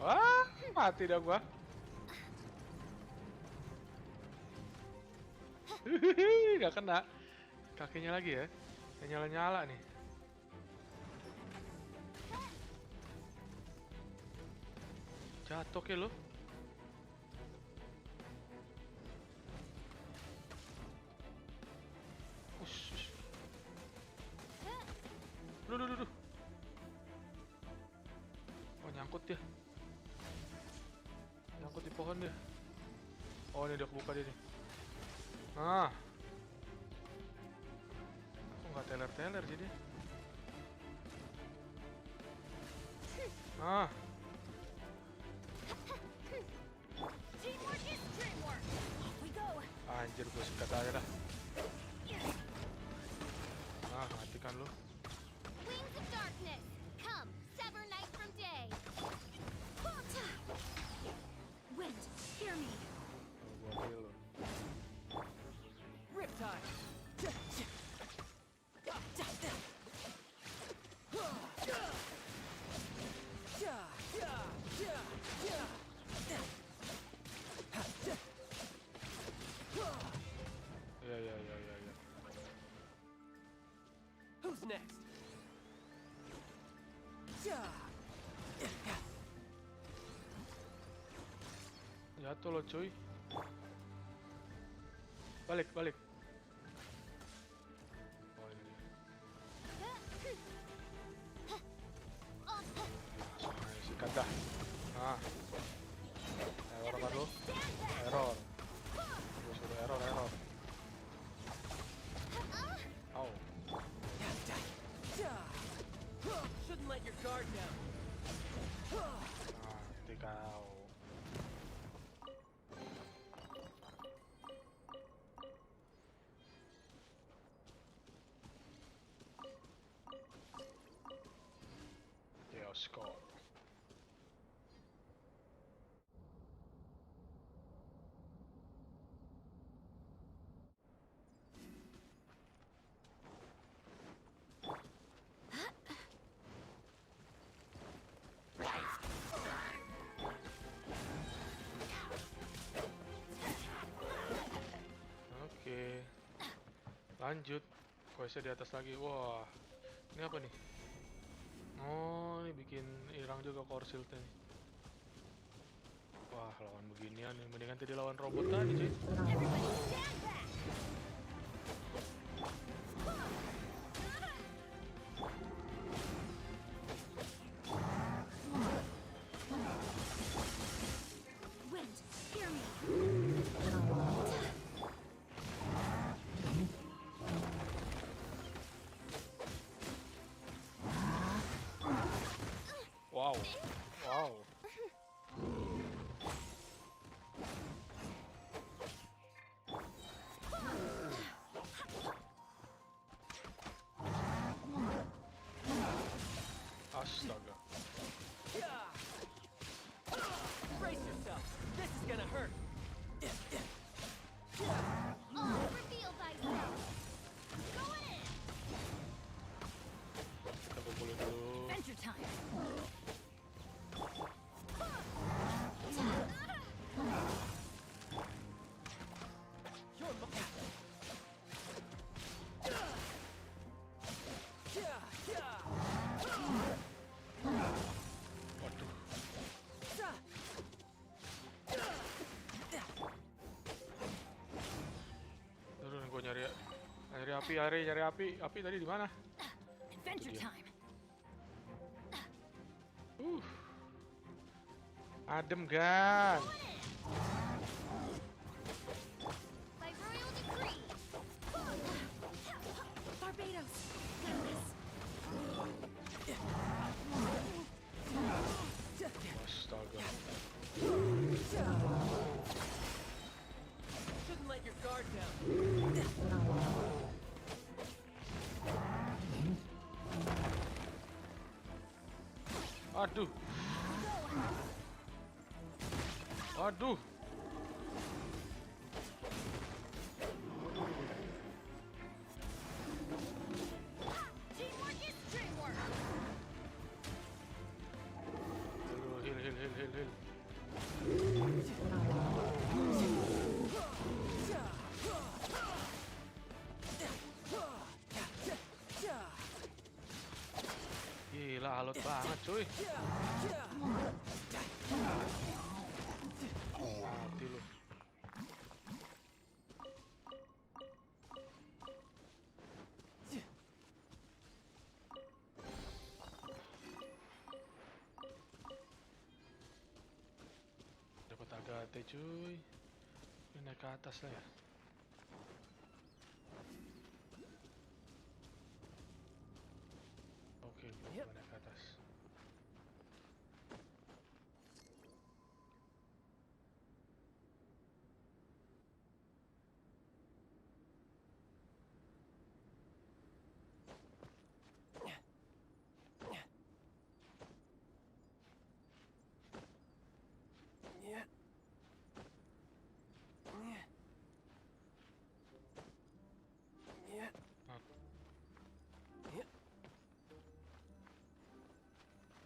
Wah, mati dah gua. Gak kena. Kakinya lagi ya. Yang nyala-nyala nih. Jatuh ya lo. Duh. dia. Nyangkut di pohon dia. Oh, ini dia kebuka dia nih. Ah. Kok nggak teler-teler sih dia? Ah. Teamwork is dreamwork. Off we go. Anjir, gue sikat aja dah. Ah, matikan lu. Wings of darkness, come, sever night from day. Wind, hear me. Oh, gua kill lu. Riptide. Ya. Who's next? Jatuh lo cuy. Balik. Oh, ini. Sikat dah. Ah. Error kan lu? Error. Gua suruh error. Au. Shouldn't let your guard down. Mati kau. Score. Oke. Lanjut. Questnya di atas lagi. Wah. Ini apa nih? Oh, ini bikin irang juga core shield-nya nih. Wah, lawan beginian nih. Mendingan tadi lawan robot tadi, cuy. Wind, hear me. Wow. Astaga. Brace yourself. This is gonna hurt. Reveal thyself. Go in. Kita kumpulin dulu. Adventure time. Waduh. Aduh, gue nyari api. Api tadi di mana? Adventure Iya. time. Adem kan? By royal decree. Barbados. Got this. Astaga. Shouldn't let your guard down. Aduh. Teamwork is dreamwork. Aduh, heal. Gila, alot banget cuy. Mati lu. santai cuy. Ini naik ke atas lah ya. Oke, gue naik ke atas.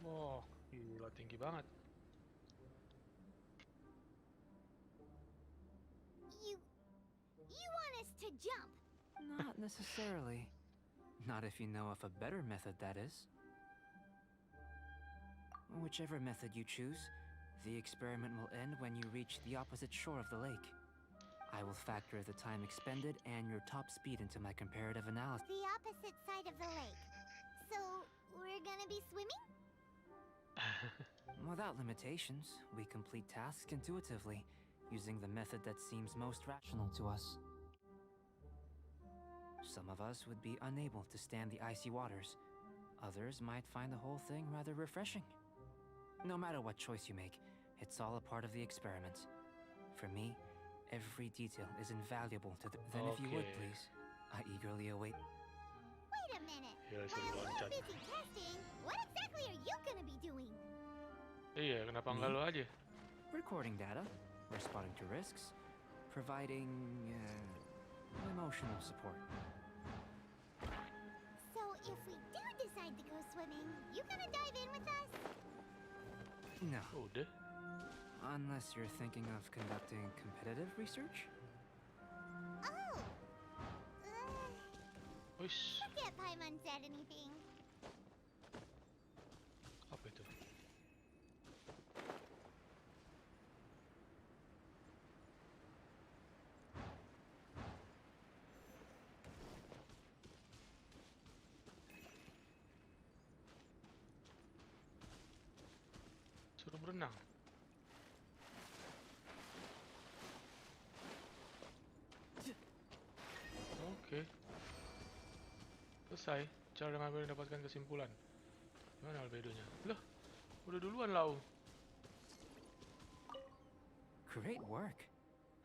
Wah, gila tinggi banget. You want us to jump? Not necessarily. Not if you know of a better method, that is. Whichever method you choose, the experiment will end when you reach the opposite shore of the lake. I will factor the time expended and your top speed into my comparative analysis. The opposite side of the lake. So, we're gonna be swimming? Without limitations, we complete tasks intuitively, using the method that seems most rational to us. Some of us would be unable to stand the icy waters. Others might find the whole thing rather refreshing. No matter what choice you make, it's all a part of the experiment. For me, every detail is invaluable to the... Then if you would, please, I eagerly await... Wait a minute. Ya, While we're busy testing, what exactly are you gonna be doing? Iya, kenapa enggak lo aja? Recording data, responding to risks, providing emotional support. So if we do decide to go swimming, you gonna dive in with us? No, Udah. unless you're thinking of conducting competitive research. Oh! Wish. Forget Paimon said anything. Apa itu? Suruh berenang. Oke. Selesai. Cara mengambil mendapatkan kesimpulan. Mana albedonya? Loh, udah duluan lau. Great work.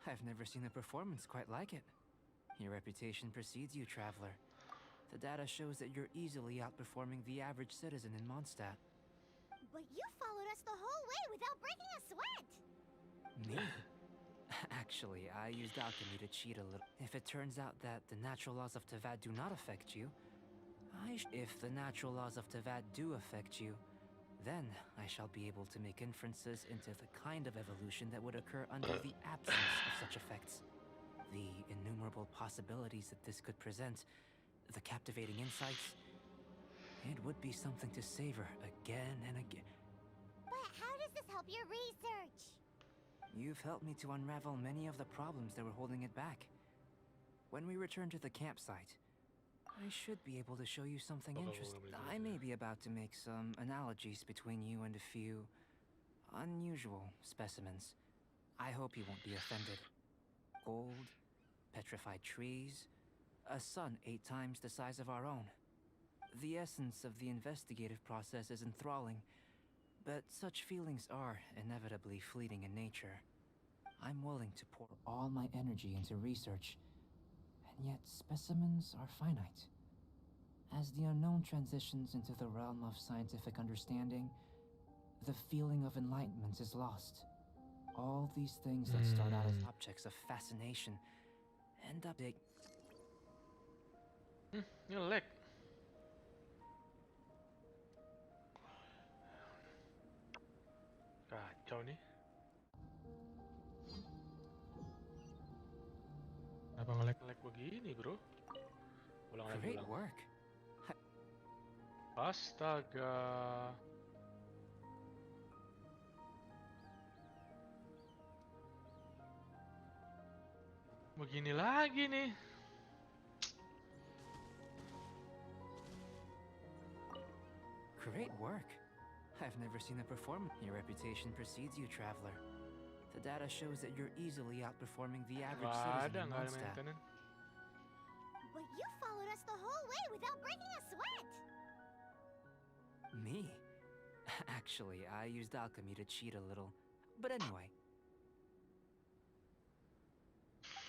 I've never seen a performance quite like it. Your reputation precedes you, traveler. The data shows that you're easily outperforming the average citizen in Mondstadt. But you followed us the whole way without breaking a sweat! Me? Actually, I used alchemy to cheat a little. If it turns out that the natural laws of Tavad do not affect you, if the natural laws of Tavad do affect you, then I shall be able to make inferences into the kind of evolution that would occur under the absence of such effects. The innumerable possibilities that this could present, the captivating insights, it would be something to savor again and again. But how does this help your research? You've helped me to unravel many of the problems that were holding it back. When we return to the campsite, I should be able to show you something interesting. I may be about to make some analogies between you and a few unusual specimens. I hope you won't be offended. Gold, petrified trees, a sun 8 times the size of our own. The essence of the investigative process is enthralling, but such feelings are inevitably fleeting in nature. I'm willing to pour all my energy into research, and yet specimens are finite. As the unknown transitions into the realm of scientific understanding, the feeling of enlightenment is lost. All these things that start out as objects of fascination end up big. Ngelek. Kacau nih. Kenapa ngelek-ngelek begini, bro? Ulang lagi, Great ulang. work. Astaga. Begini lagi nih. Great work. I've never seen a performance. Your reputation precedes you, traveler. The data shows that you're easily outperforming the average Nggak citizen ada, in nggak ada Mondstadt. maintenance. But you followed us the whole way without breaking a sweat. Me? Actually, I used alchemy to cheat a little. But anyway.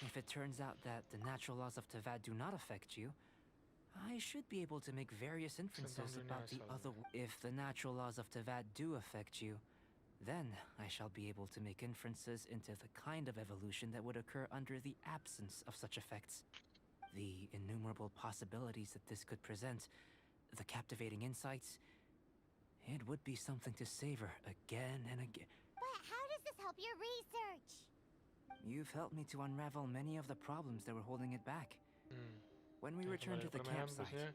If it turns out that the natural laws of Tevat do not affect you, I should be able to make various inferences about the other. If the natural laws of Tevat do affect you, then I shall be able to make inferences into the kind of evolution that would occur under the absence of such effects. The innumerable possibilities that this could present, the captivating insights, it would be something to savor again and again. But how does this help your research? You've helped me to unravel many of the problems that were holding it back. When we return to the campsite,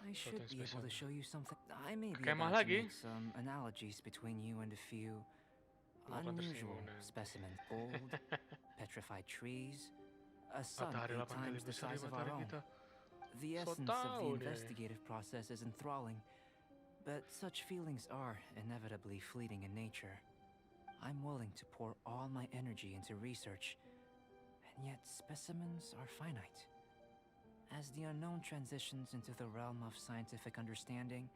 I should be able to show you something. I may be about to make some analogies between you and a few unusual specimens. Old, petrified trees, a sun 8 times the size of our own. The essence of the investigative process is enthralling, but such feelings are inevitably fleeting in nature. I'm willing to pour all my energy into research, and yet specimens are finite. As the unknown transitions into the realm of scientific understanding,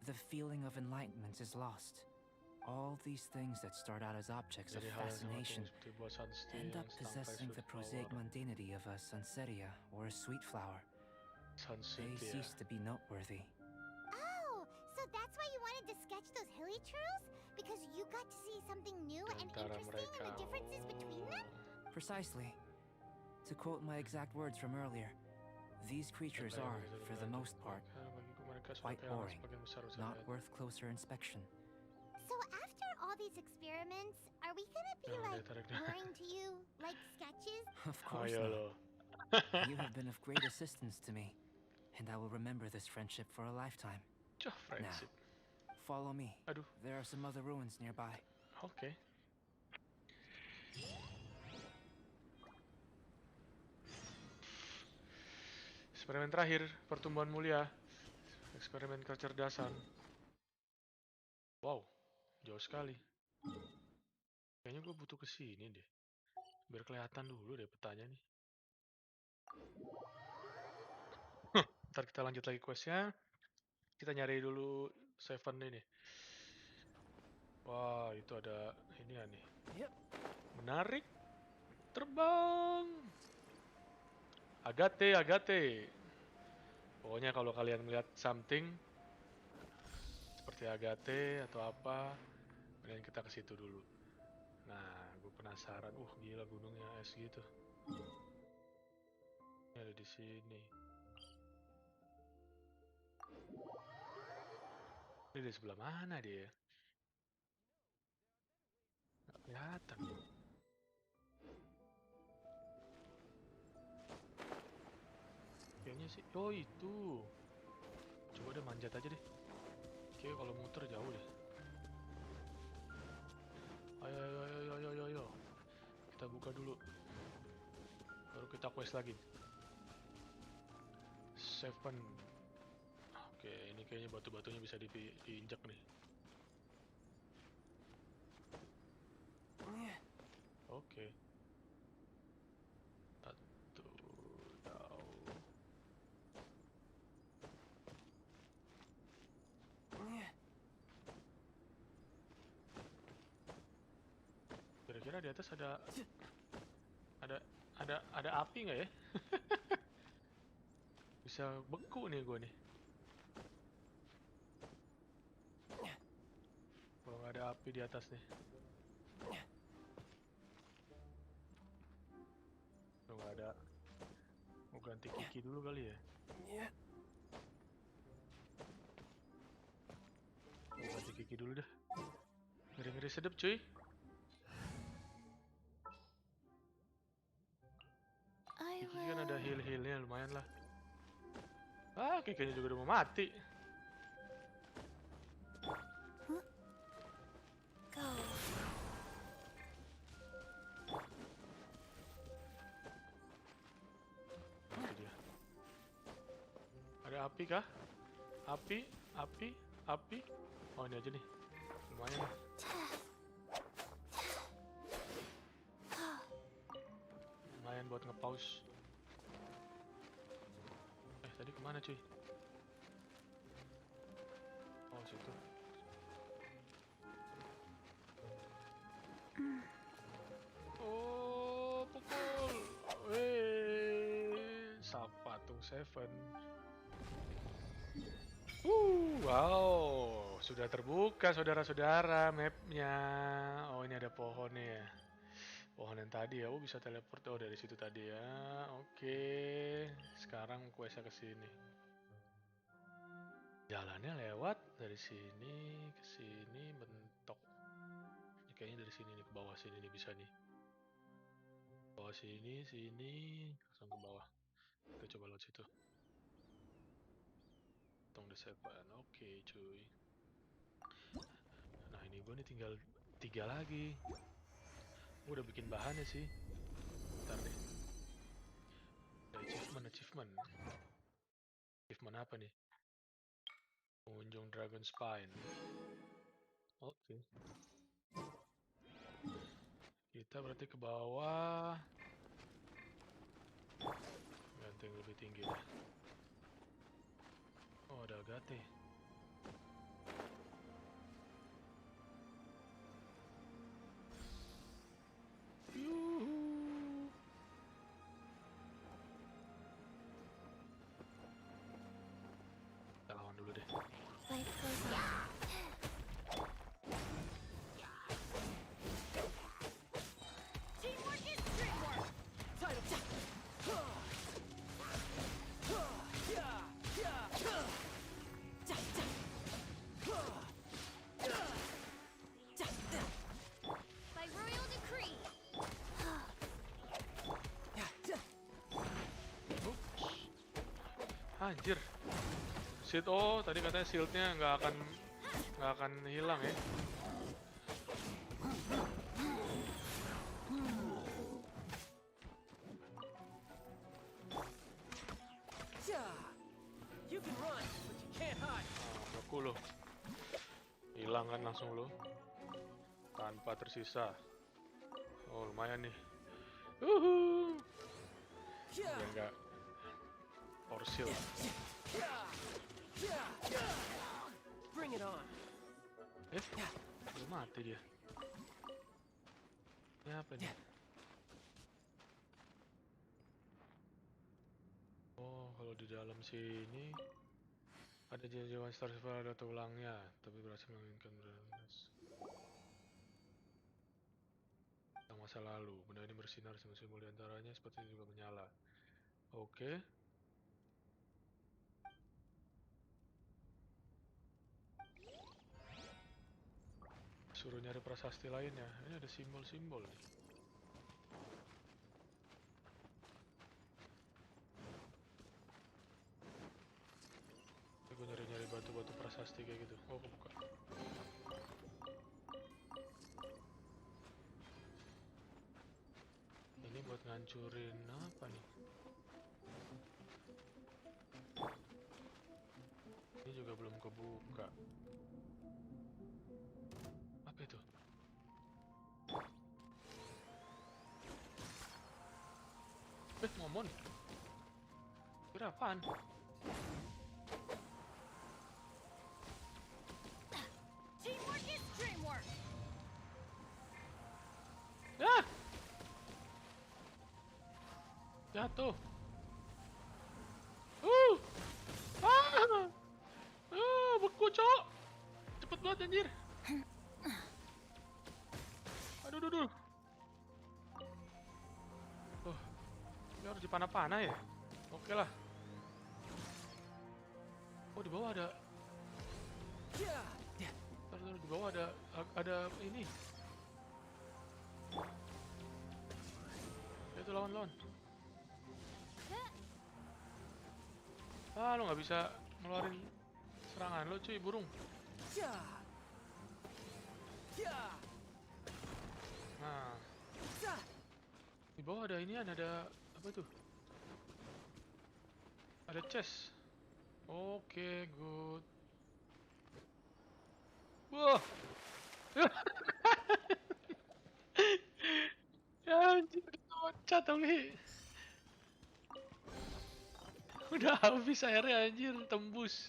the feeling of enlightenment is lost. All these things that start out as objects of fascination end up possessing the prosaic mundanity of a Sunsetia or a sweet flower. They cease to be noteworthy. Oh, so that's why you wanted to sketch those hilly churls? Because you got to see something new and interesting in the differences between them? Precisely. To quote my exact words from earlier, these creatures are, for the most part, quite boring, not worth closer inspection. So after all these experiments, are we gonna be like boring to you, like sketches? Of course not. You have been of great assistance to me, and I will remember this friendship for a lifetime. Now, follow me. There are some other ruins nearby. Oke. Eksperimen terakhir, pertumbuhan mulia. Eksperimen kecerdasan. Wow, jauh sekali. Kayaknya gue butuh kesini deh. Biar kelihatan dulu deh petanya nih. Ntar kita lanjut lagi questnya. Kita nyari dulu Seven ini. Wah, itu ada ini ya nih. Menarik. Terbang. Agate, Agate. Pokoknya kalau kalian melihat something seperti Agate atau apa, kemudian kita ke situ dulu. Nah, gue penasaran. Gila gunungnya es gitu. Ini ada di sini. Ini di sebelah mana dia? Nggak kelihatan. Kayaknya sih. Oh itu. Coba deh manjat aja deh. Kayaknya kalau muter jauh deh. Ayo. Kita buka dulu. Baru kita quest lagi. Seven. Oke, ini kayaknya batu-batunya bisa diinjak nih. Oke. Satu jauh. Kira-kira di atas ada api nggak ya? Bisa beku nih gue nih. Kalau nggak ada api di atas nih. Kalau nggak ada, mau ganti kiki dulu kali ya. Mau ganti kiki dulu dah. Ngeri-ngeri sedep cuy. Kiki kan ada heal-healnya lumayan lah. Kikinya juga udah mau mati. Go. Itu dia. Ada api kah? Api. Oh ini aja nih. Lumayan lah. lumayan buat nge-pause. Tadi kemana cuy? Oh situ. Oh pukul. Sapatung 7. Wow, sudah terbuka saudara-saudara mapnya. Oh ini ada pohon nih ya. Pohon yang tadi ya, bisa teleport. Oh dari situ tadi ya. Oke, sekarang questnya ke sini. Jalannya lewat dari sini ke sini mentok. Ini kayaknya dari sini nih ke bawah sini nih bisa nih. Bawah sini, langsung ke bawah. Kita coba lewat situ. Tong the 7. Oke, cuy. Nah ini gue nih tinggal 3 lagi. Gue udah bikin bahannya sih. Bentar deh. Achievement. Achievement apa nih? Pengunjung Dragonspine. Oke. Kita berarti ke bawah. Ganti yang lebih tinggi deh. Oh ada Agate. Kita lawan dulu deh. Life goes on. Teamwork is dreamwork. Title. By royal decree. Anjir. Shield, oh tadi katanya shieldnya nggak akan hilang ya. You can run, but you can't hide. Aku lo. Hilang kan langsung lo. Tanpa tersisa. Oh lumayan nih. Biar nggak PROCIE. Bring it on. Udah mati dia. Ini apa nih? Oh, kalau di dalam sini ada jajawan Star Silver, ada tulangnya, tapi berhasil menginginkan tentang masa lalu. Benda ini bersinar, simbol di antaranya seperti juga menyala. Oke. Suruh nyari prasasti lainnya. Ini ada simbol-simbol nih. Gue nyari-nyari batu-batu prasasti kayak gitu. Oh, kebuka. Ini buat ngancurin apa nih? Ini juga belum kebuka. Apa itu? Ngomong. Kira apaan? Teamwork is dreamwork. Ah! Jatuh. Beku, cok. Cepet banget anjir. Aduh. Ini harus dipana-pana ya? Oke lah. Oh, di bawah ada. Taruh di bawah ada ini. Itu lawan. Lo nggak bisa ngeluarin serangan lo cuy, burung. Nah, di bawah ada ini, ada apa tuh? Ada chest. Oke, good. Wah. Ya anjir, loncat dong nih. Udah habis airnya anjir, tembus.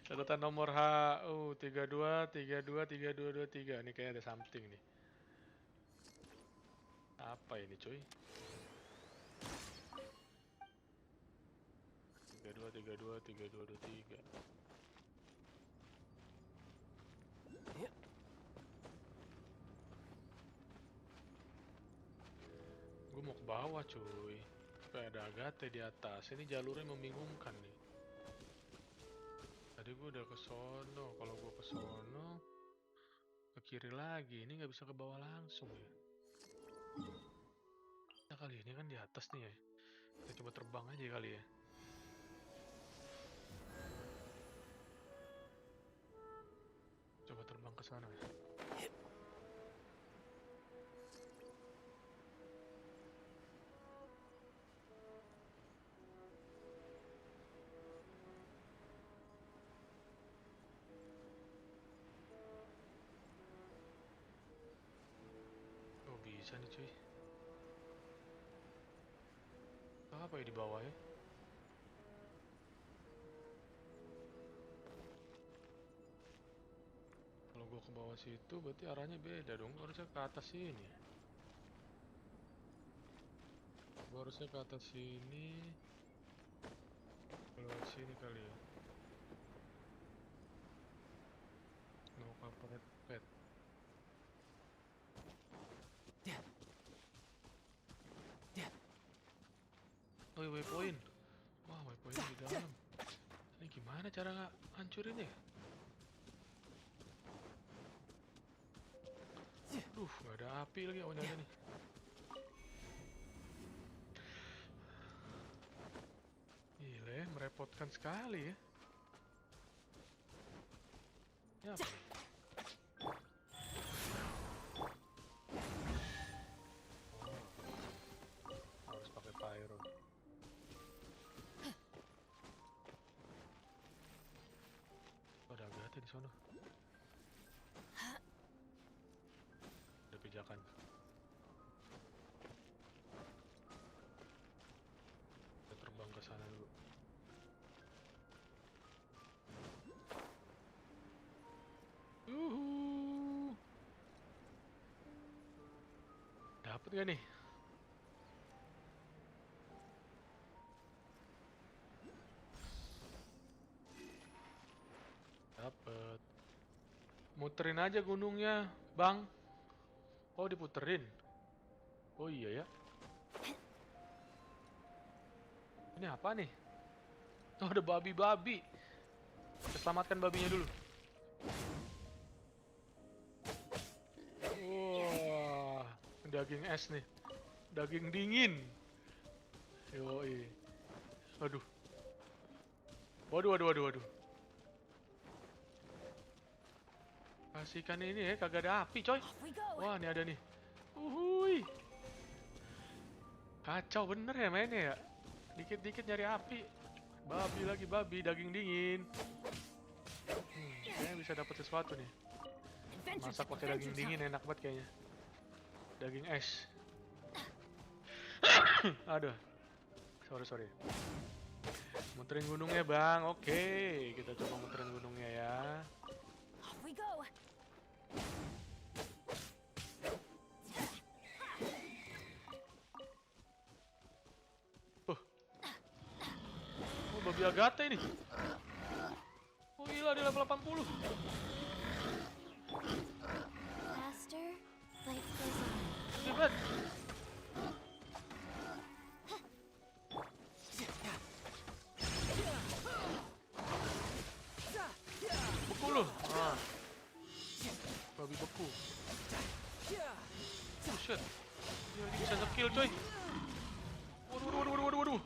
Catatan nomor HU 32323223. Ini kayak ada something nih. Apa ini cuy? 32323223. Gue mau ke bawah cuy. Kayak ada agate di atas. Ini jalurnya membingungkan nih. Tadi gue udah ke sono. Kalau gue ke sono, ke kiri lagi. Ini nggak bisa ke bawah langsung ya. Nah kali ini kan di atas nih ya. Kita coba terbang aja kali ya. Coba terbang ke sana ya. Oh bisa nih cuy. Apa ya di bawah ya? Kalau gua ke bawah situ berarti arahnya beda dong. Harusnya ke atas sini. Gua harusnya ke atas sini. Lewat sini kali ya. No corporate pet. Oh, waypoint. Wah, waypoint di dalam. Ini gimana cara hancurin ya? Duh, nggak ada api lagi. Oh, ini ada nih. Gila ya, merepotkan sekali ya. Ya apa nih? Oh, harus pakai pyro. Oh, ada agate di sana. Ada pijakan. Kita terbang ke sana dulu. Dapet gak nih? Dapet. Muterin aja gunungnya, Bang. Oh, diputerin. Oh iya ya. Ini apa nih? Oh, ada babi-babi. Kita selamatkan babinya dulu. Wah, daging es nih. Daging dingin. Yoi. Aduh. Waduh. Kasihkan ini ya, kagak ada api coy. Wah, ini ada nih. Uhuy. Kacau bener ya mainnya ya. Dikit-dikit nyari api. Babi lagi, babi, daging dingin. Kayaknya bisa dapat sesuatu nih. Masak pakai daging dingin enak banget kayaknya. Daging es. Aduh. Sorry. Muterin gunungnya, Bang. Oke, kita coba muterin gunungnya ya. Off we go. Oh, babi agate ini. Oh gila, dia level 80. Faster, life goes on. Hebat. Beku lu. Ah. Babi beku. Oh shit. Dia bisa nge-kill coy. Waduh.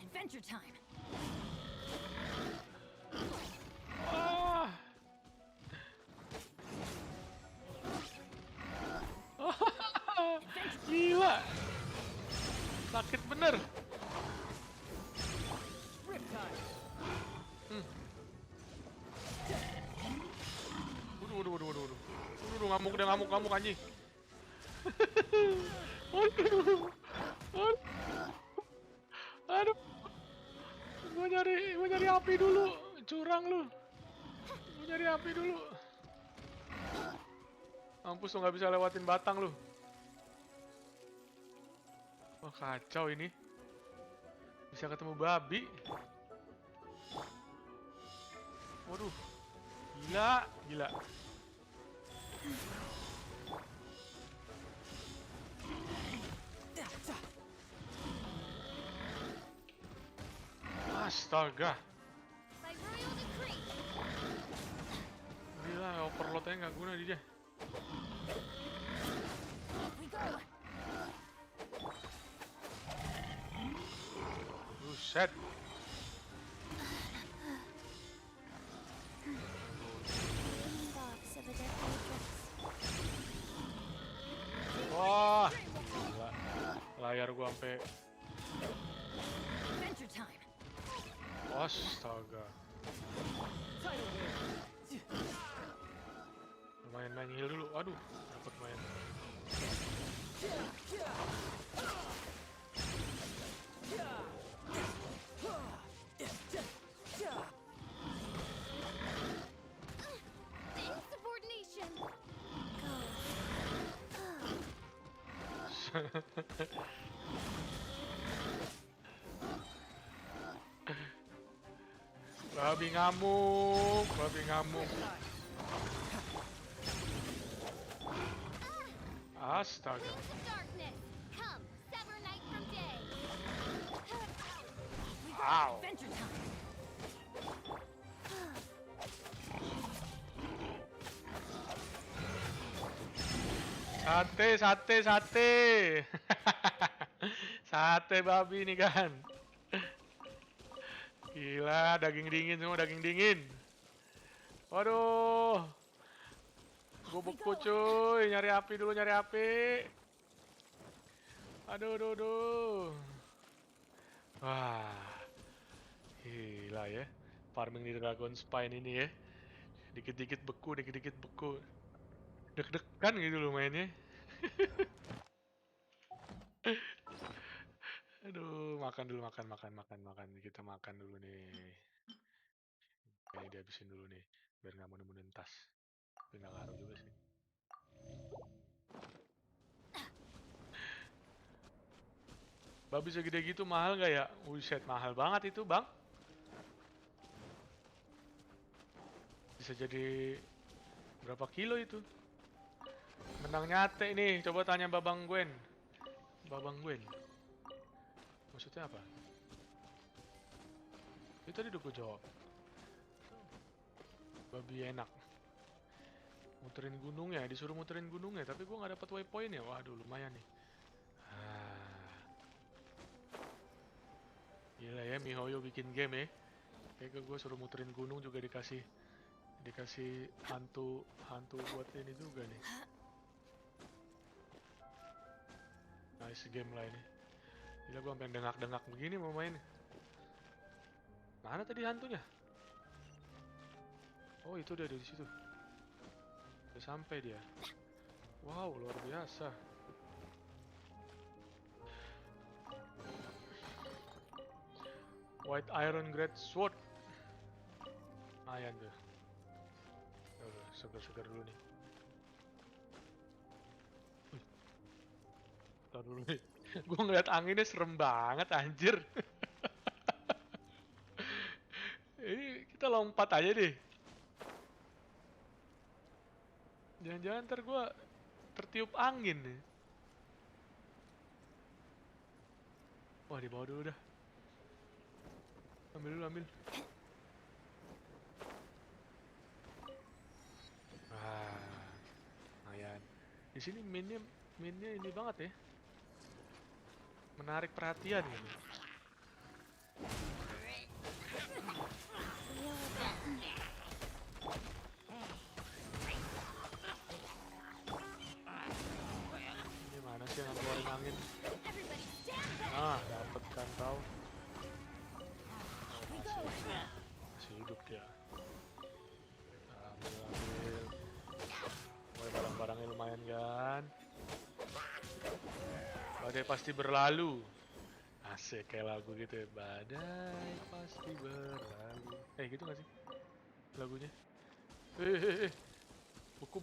Adventure time. Ah. Gila. Sakit bener. Riptide. Waduh. ngamuk deh, ngamuk anjing. Aduh. Aduh. Gua nyari api dulu. Curang lu. Gua nyari api dulu. Mampus lu, nggak bisa lewatin batang lu. Wah, kacau ini. Bisa ketemu babi. Waduh. Gila. Astaga. By royal decree. Gila, overload-nya nggak guna di dia. We go. Buset. Box of a decorated dress. Wah. Gila. Layar gua sampai. Adventure time. Astaga. Tidal wave. Main heal dulu. Aduh, dapat main. Insubordination. Go. Babi ngamuk. Astaga. Roots of darkness. Come, sever night from day. Ow. Adventure time. Sate. Sate babi nih kan. Gila, daging dingin. Waduh. Gue beku cuy, nyari api dulu. Aduh. Wah. Gila ya. Farming di Dragonspine ini ya. Dikit-dikit beku. Deg-degan gitu loh mainnya. Aduh, makan dulu. Kita makan dulu nih. Kayaknya dihabisin dulu nih, biar nggak mau nemuin tas. Tapi nggak ngaruh juga sih. Babi segede gitu mahal nggak ya? Buset, mahal banget itu bang. Bisa jadi berapa kilo itu? Menang nyate nih, coba tanya Babang Gwen. Maksudnya apa? Itu tadi udah gue jawab. Babi enak. Disuruh muterin gunungnya, tapi gue nggak dapat waypoint ya. Waduh, lumayan nih. Gila ya, MiHoYo bikin game ya. Kayak gue suruh muterin gunung juga dikasih hantu buat ini juga nih. Nice game lah ini. Gila, gue sampai dengak-dengak begini mau main. Mana tadi hantunya? Oh, itu dia di situ. Udah sampai dia. Wow, luar biasa. White Iron Great Sword. Lumayan tuh. Seger-seger dulu nih. Tar dulu nih. Gue ngeliat anginnya serem banget anjir. Ini kita lompat aja deh. Jangan-jangan ntar gue tertiup angin nih. Wah, di bawah dulu dah. Ambil. Lumayan. Di sini mainnya ini banget ya. Menarik perhatian gitu. Ini mana sih yang keluarin angin? Dapet kan kau. Masih hidup dia. Ambil. Barang-barang teman-teman. Badai pasti berlalu. Asik kayak lagu gitu ya. Badai pasti berlalu. Gitu gak sih lagunya? Buku.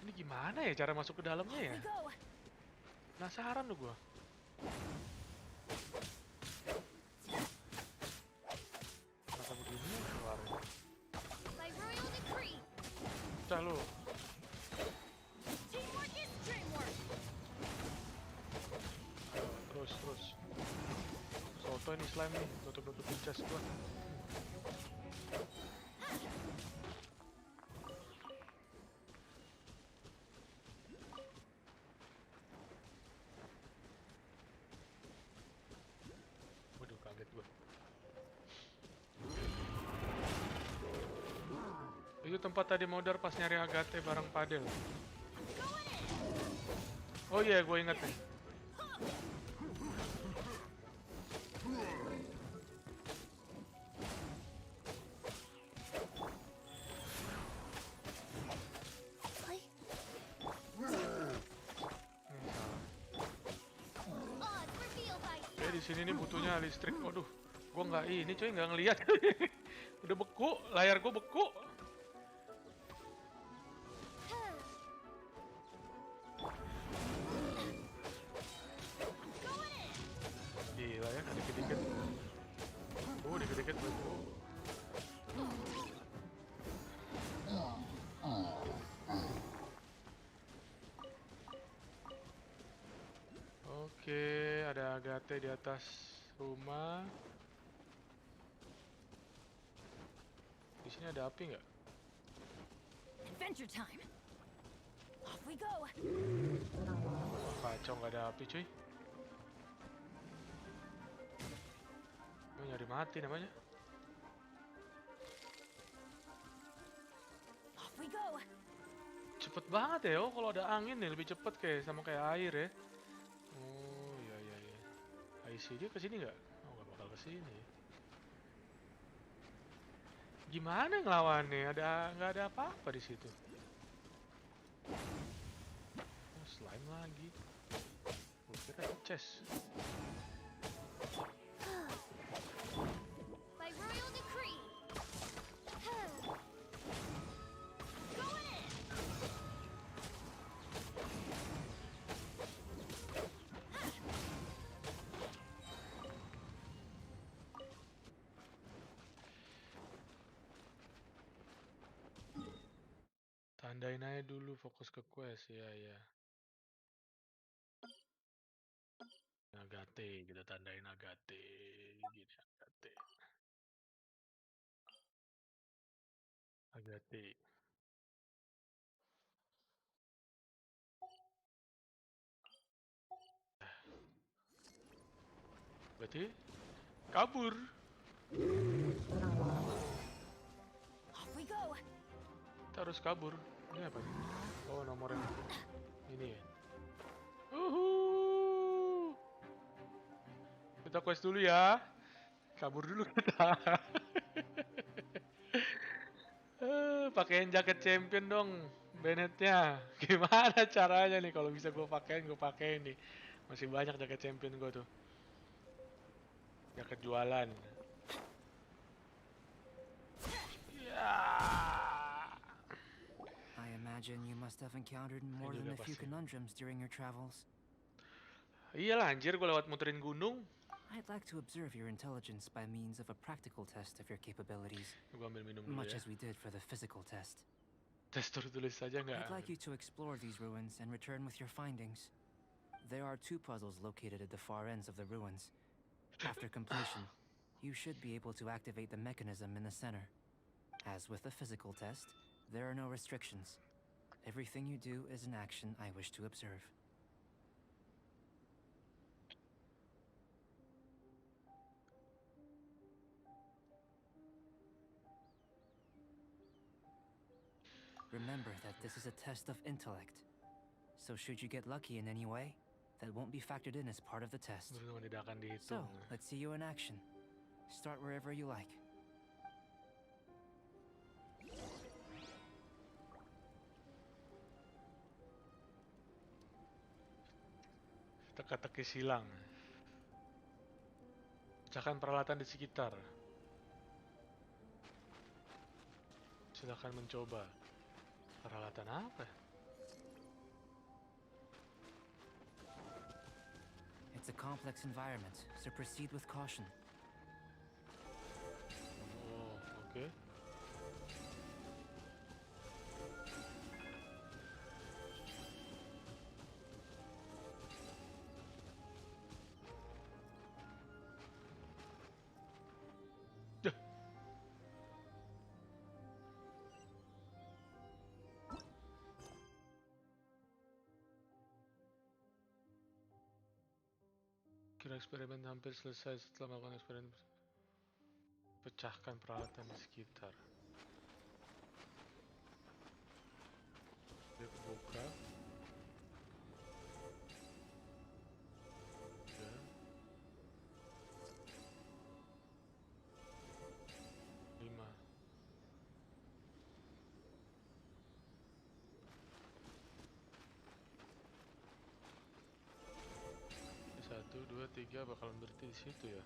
Ini gimana ya cara masuk ke dalamnya ya? Penasaran loh gua. Kenapa begini keluarnya? By royal decree, Pecah lo. teamwork is dreamwork. Terus. Soto ini slime nih, nutup-nutupin chest gua. Waduh, kaget gua. Itu tempat tadi modar pas nyari Agate bareng Padel. Oh iya, gua inget nih. Odds revealed by Di sini nih butuhnya listrik. Waduh, gua nggak ngelihat. Udah beku, layar gua beku. Gila ya, dikit-dikit. Dikit-dikit beku. Oke, ada Agate di atas rumah. Di sini ada api nggak? adventure time. Off we go. Kacau, nggak ada api cuy. Nyari mati namanya. Off we go. Cepet banget ya, kalau ada angin nih lebih cepet sama kayak air ya. Oh iya. IC dia kesini nggak? Oh, nggak bakal kesini. Gimana ngelawannya? Nggak ada apa-apa di situ. Oh, slime lagi. Gue kira chest. By royal decree. Go in. Tandain aja dulu, fokus ke quest ya. Agate, kita tandain Agate. Gini Agate. Berarti kabur. Off we go. Kita harus kabur. Ini apa? Oh, nomornya. Ini ya. Kita quest dulu ya. Kabur dulu kita. Pakein jaket champion dong, Bennett-nya. Gimana caranya nih kalau bisa gue pakein nih. Masih banyak jaket champion gue tuh. Jaket jualan. Ya. I imagine you must have encountered more than a few conundrums during your travels. Iyalah anjir, gue lewat muterin gunung. I'd like to observe your intelligence by means of a practical test of your capabilities, Gua ambil minum dulu much ya. as we did for the physical test. Tes tulis saja nggak? I'd like you to explore these ruins and return with your findings. There are 2 puzzles located at the far ends of the ruins. After completion, you should be able to activate the mechanism in the center. As with the physical test, there are no restrictions. Everything you do is an action I wish to observe. Remember that this is a test of intellect. So should you get lucky in any way, that won't be factored in as part of the test. So, let's see you in action. Start wherever you like. Teka-teki silang. Pecahkan peralatan di sekitar. Silakan mencoba. Peralatan apa? It's a complex environment, so proceed with caution. Oh, oke. Dah. Kira eksperimen hampir selesai. Setelah melakukan eksperimen, pecahkan peralatan di sekitar. Dia kebuka. Ya. Lima. Satu, dua, tiga bakalan berhenti di situ ya.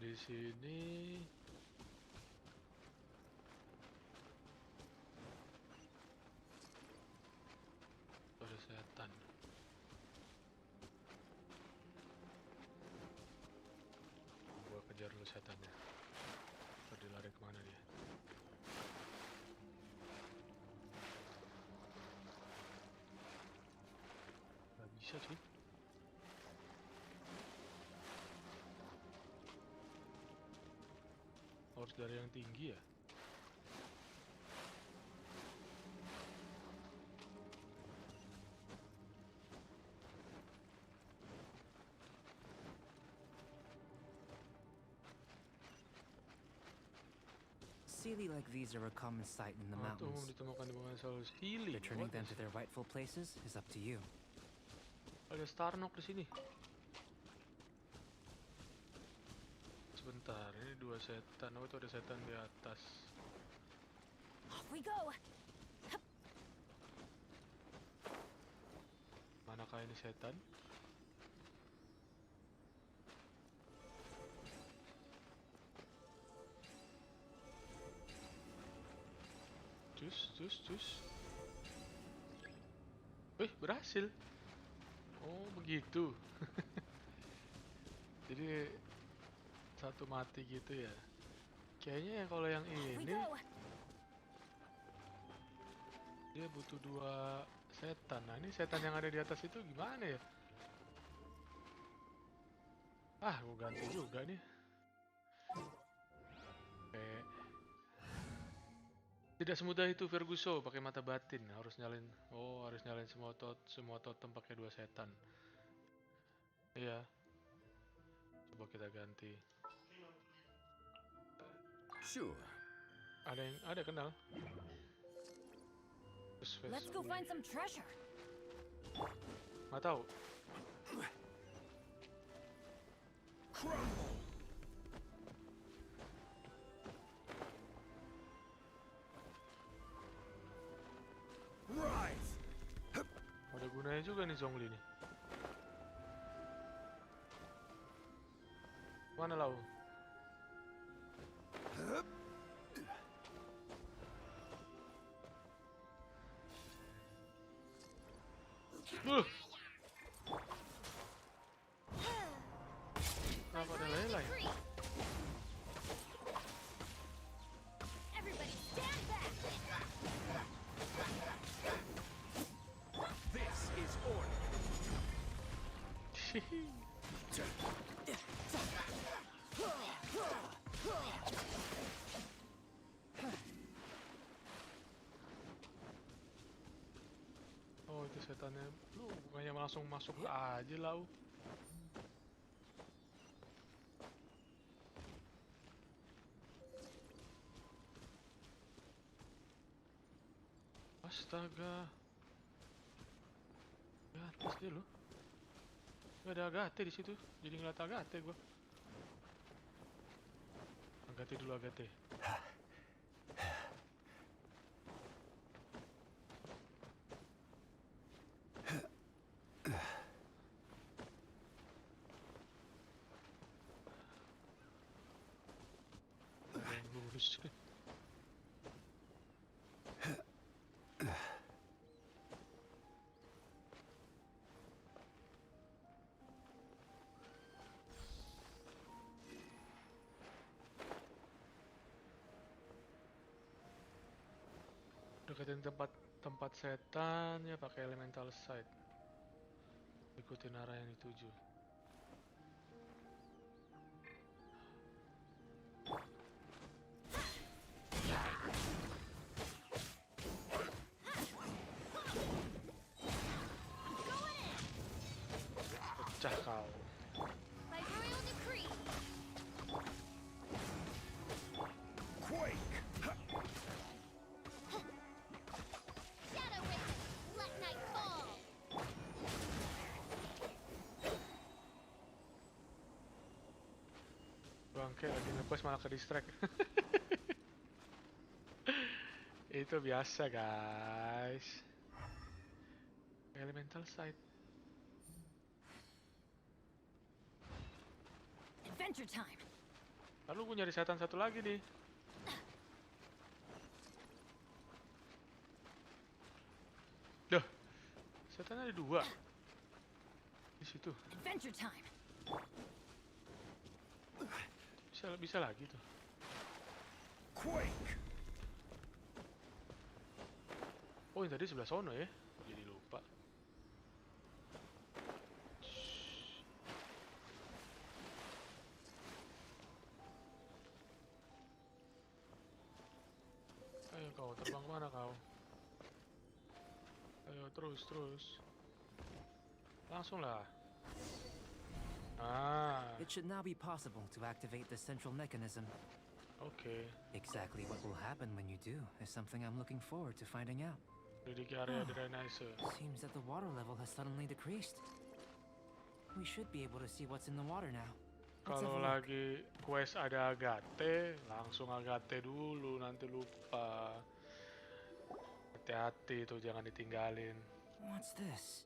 Di sini ada setan. Gua kejar dulu setannya. Tadi lari kemana dia? Gak bisa sih. Harus dari yang tinggi ya. Sealy like these are a common sight in the Atau mountains. ditemukan di bawah selalu Steely. Returning them to their rightful places is up to you. Ada Starnock di sini. Sebentar, ini dua setan. Oh, itu ada setan di atas. Off we go! Manakah ini setan? Cus. Berhasil. Oh, begitu. Jadi satu mati gitu ya. Kayaknya kalau yang We ini go! dia butuh dua setan. Nah, ini setan yang ada di atas itu gimana ya? Ah, gua ganti juga nih. Oke. Tidak semudah itu Ferguson pakai mata batin. Harus nyalin semua totem pakai dua setan. Iya. Coba kita ganti. Sure. Ada kenal. Let's go find some treasure! Nggak tahu. Rise! Ada gunanya juga nih Zhongli nih. Mana lau? Kenapa ada lelai? Everybody stand back! This is order. Oh, itu setannya. Lu bukannya langsung masuk aja lau. Astaga. Di atas dia loh. Gak ada Agate di situ. Jadi ngeliat Agate gua. Agate dulu, Agate. Ada yang lurus. Deketin tempat setan ya pakai elemental sight. Ikutin arah yang dituju. Pecah kau. By royal decree. Quake! Shadow Raven, let night fall. Bangke lagi ngepost malah ke distract. Itu biasa guys. Elemental sight. Adventure time. Lalu gue nyari setan satu lagi nih. Duh, setan ada 2 di situ. Adventure time. Bisa lagi tuh. Quake! Oh, yang tadi sebelah sono ya. Jadi lupa. Ayo kau, terbang mana kau? Ayo terus. Langsung lah. Ah, It should now be possible to activate the central mechanism. oke. Exactly what will happen when you do is something I'm looking forward to finding out. Lidiki area drainase. Seems that the water level has suddenly decreased. We should be able to see what's in the water now. Let's have a Kalau look. lagi quest ada Agate, langsung Agate dulu, nanti lupa. Hati-hati tuh, jangan ditinggalin. What's this?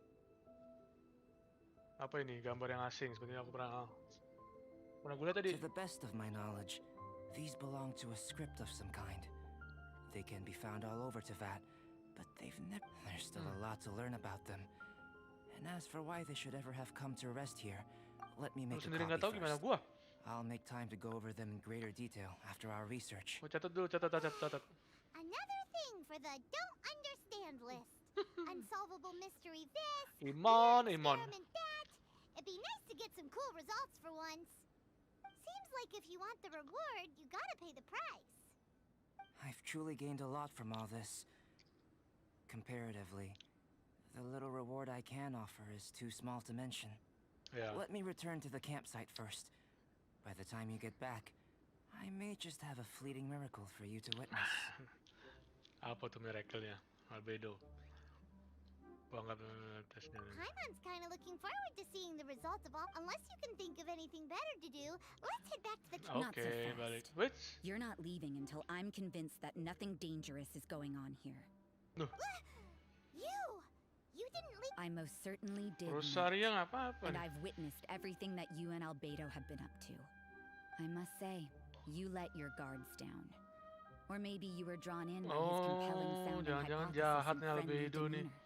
Apa ini? Gambar yang asing, sepertinya aku pernah gue lihat tadi. To the best of my knowledge, these belong to a script of some kind. They can be found all over Teyvat, but there's still a lot to learn about them. And as for why they should ever have come to rest here, let me Lu make a sendiri copy nggak tahu gimana first. gua. I'll make time to go over them in greater detail after our research. Gua catat dulu, catat. Another thing for the don't understand list. Unsolvable mystery this. Imon. Experiment that. It'd be nice to get some cool results for once. Seems like if you want the reward, you gotta pay the price. I've truly gained a lot from all this. Comparatively, the little reward I can offer is too small to mention. Ya. Let me return to the campsite first. By the time you get back, I may just have a fleeting miracle for you to witness. Apa tuh miracle-nya? Albedo. Gua nggak tesnya. Paimon's kinda looking forward to seeing the results of all. Unless you can think of anything better to do, let's head back to the Not so Oke, fast. balik. Which? You're not leaving until I'm convinced that nothing dangerous is going on here. You didn't leave. I most certainly did not. Rosaria nggak apa-apa And nih. I've witnessed everything that you and Albedo have been up to. I must say, you let your guards down. Or maybe you were drawn in by his compelling Oh, sounding jangan-jangan hypothesis jahat and nih friendly Albedo nih. demeanor.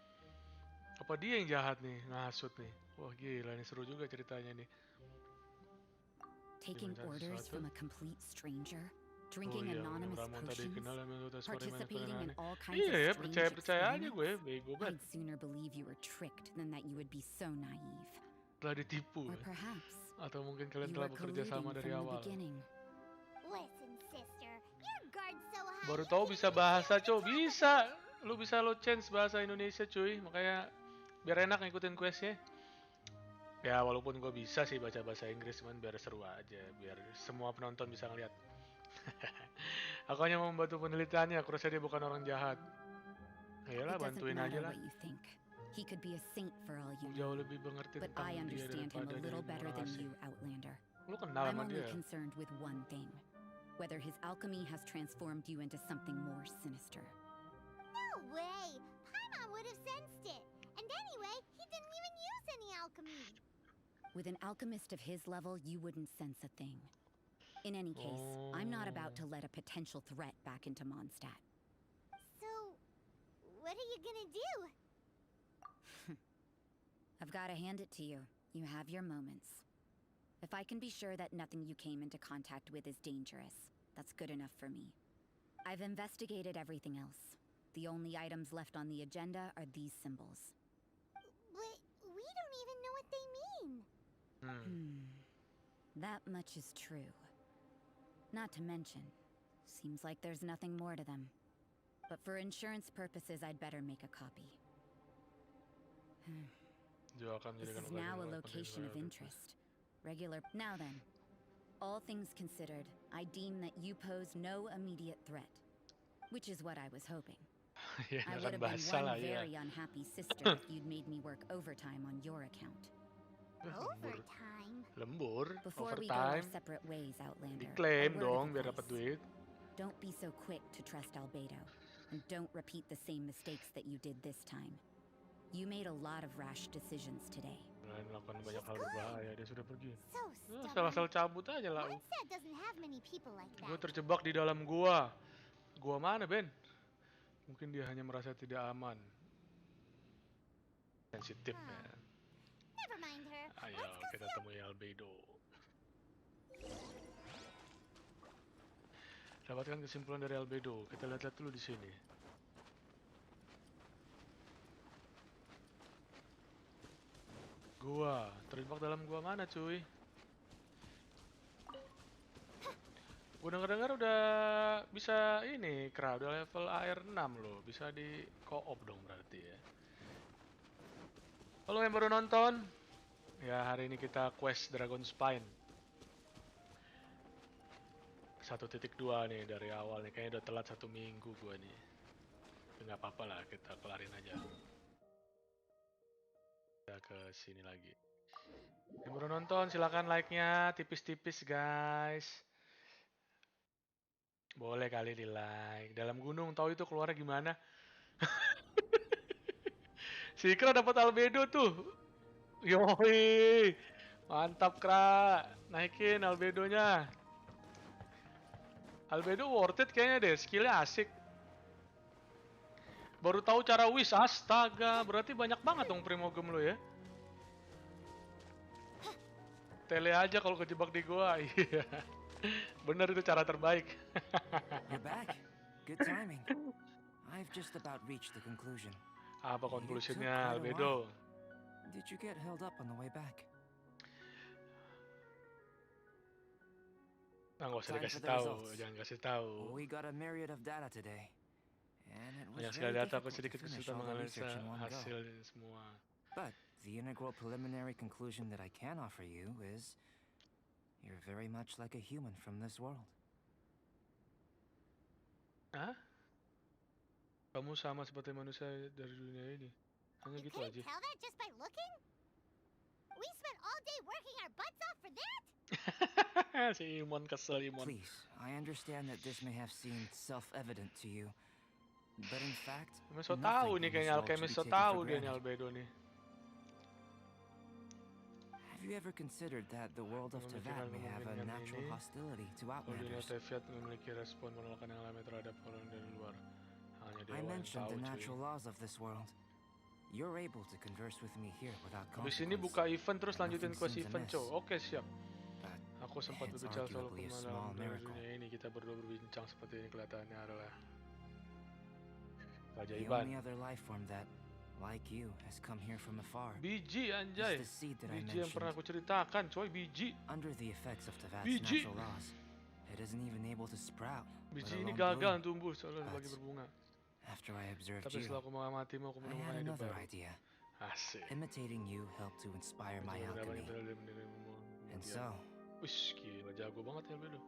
Apa dia yang jahat nih, ngasut nih? Wah gila, ini seru juga ceritanya nih. Taking Gimana orders sesuatu? from a complete stranger, Oh drinking iya, anonymous Ramon tadi potions, kenal sama Dota participating in aneh. all kinds Iya ya, of strange percaya aja experiments. gue, bego banget. I'd sooner believe you were tricked than that you would be so naive. Telah ditipu Or ya. perhaps Atau mungkin kalian you telah were bekerja colluding sama from dari the awal. beginning. Listen, sister. Your guard's so high. Baru you tahu can't bisa even bahasa hear cow, what you're bisa. Lu bisa lo change bahasa Indonesia cuy, makanya biar enak ngikutin questnya. Ya walaupun gue bisa sih baca bahasa Inggris, cuman biar seru aja, biar semua penonton bisa ngeliat. Aku hanya membantu penelitiannya, aku rasa dia bukan orang jahat. Ayolah, It doesn't bantuin aja matter lah. what you think. He could be a saint for all you Jauh know. lebih mengerti But tentang I dia understand him daripada a little dirimu better orang than asing. you, Outlander. Lu kenal I'm sama only dia? concerned with one thing. whether his alchemy has transformed you into something more sinister. No way! Paimon would have sensed it. And anyway, he didn't even use any alchemy. With an alchemist of his level, you wouldn't sense a thing. In any case, I'm not about to let a potential threat back into Mondstadt. So, what are you gonna do? I've got to hand it to you. You have your moments. If I can be sure that nothing you came into contact with is dangerous, that's good enough for me. I've investigated everything else. The only items left on the agenda are these symbols. But we don't even know what they mean. That much is true. Not to mention, seems like there's nothing more to them. But for insurance purposes, I'd better make a copy. This is now a location of interest. Now then, all things considered, I deem that you pose no immediate threat. Which is what I was hoping. I would have been one very unhappy sister if you'd made me work overtime on your account. Overtime? Lembur, Before we go our overtime. separate ways, Outlander, Diklaim a word dong of biar dapat advice. duit. Don't be so quick to trust Albedo, and don't repeat the same mistakes that you did this time. You made a lot of rash decisions today. Melakukan banyak hal berbahaya, dia sudah pergi. So Salah-salah stubborn. cabut aja lah. Mondstadt doesn't have many people like Gue that. terjebak di dalam gua. Gua mana, Ben? Mungkin dia hanya merasa tidak aman. Sensitif ya. Never mind her. Ayo Let's go kita see temui Albedo. Dapatkan kesimpulan dari Albedo. Kita lihat-lihat dulu di sini. Gua terjebak dalam gua mana, cuy? Gua dengar-dengar udah bisa ini, udah level AR6 loh. Bisa di co-op dong berarti ya. Halo yang baru nonton. Ya, hari ini kita quest Dragonspine 1.2 nih dari awal nih. Kayaknya udah telat 1 minggu gua nih. Tapi nggak apa-apa lah, kita kelarin aja. Kita ke sini lagi. Yang baru nonton silahkan like-nya tipis-tipis guys. Boleh kali di like. Dalam gunung tahu itu keluarnya gimana? Si Ikra dapat albedo tuh. Yoi. Mantap Kra. Naikin albedonya. Albedo worth it kayaknya deh. Skillnya asik. Baru tahu cara wish. Astaga. Berarti banyak banget dong primogem lo ya. Tele aja kalau kejebak di gua. Iya. Bener itu cara terbaik. You're back. Good timing. I've just about reached the conclusion. Apa You conclusionnya took quite a Albedo? Did you get held up on the way back? Nah, nggak usah Time dikasih for the tahu, results. jangan kasih tahu. We got a myriad of data today. And it was Banyak very sekali data, aku difficult to sedikit finish kesulitan all the menganalisa research in one go. hasil semua. But the integral preliminary conclusion that I can offer you is you're very much like a human from this world. Hah? Kamu sama seperti manusia dari dunia ini. Hanya You gitu couldn't aja. tell that just by looking? We spent all day working our butts off for that? Si Imon kesel Imon. Please, I understand that this may have seemed self-evident to you, but in fact, Emang so tahu nothing nih in this kayaknya world should alkemis be so taken tahu for dia nih granted. Albedo nih. Have you ever considered that the world of Tevat may have a natural hostility to Kalau dunia Outlanders? Teviat memiliki respon penolakan yang alami terhadap orang dari luar. Hanya dewa I yang mentioned tahu the cuy. natural laws of this world. You're able to converse with me here without Habis ini consequence. buka event terus and lanjutin nothing quest seems event amiss. cow. Oke siap. But Aku sempat it's berbicara soal arguably a small pemahaman dari miracle. dunia ini. Kita berdua berbincang seperti ini kelihatannya adalah The keajaiban. only other life form that, like you, has come here from afar Biji is anjay. the seed that I Biji yang pernah mentioned. aku ceritakan coy, biji. Under the effects of Tevat's Biji. natural laws, it isn't even able to sprout, Biji let ini alone gagal bloom. tumbuh soalnya But lagi berbunga. After I observed Tapi you, setelah aku mengamatimu, aku I menemukan had ide another baru. idea. Asik. Imitating you helped to inspire my alchemy. And so, Wih, gila jago banget ya Albedo.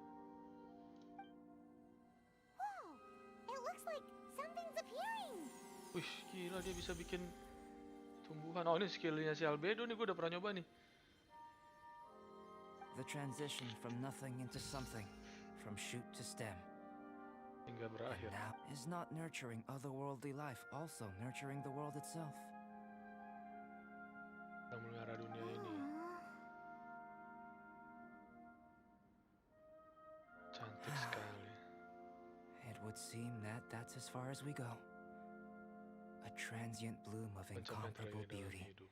Whoa! It looks like something's appearing! Wih, gila dia bisa bikin tumbuhan. Oh, ini skillnya si Albedo nih, gue udah pernah nyoba nih. the transition from nothing into something from shoot to stem. Hingga And berakhir. now, is not nurturing otherworldly life also nurturing the world itself? Kita melihara dunia ini. Cantik sekali. It would seem that that's as far as we go. A transient bloom of Pencapaian incomparable terlebih dalam beauty. hidup.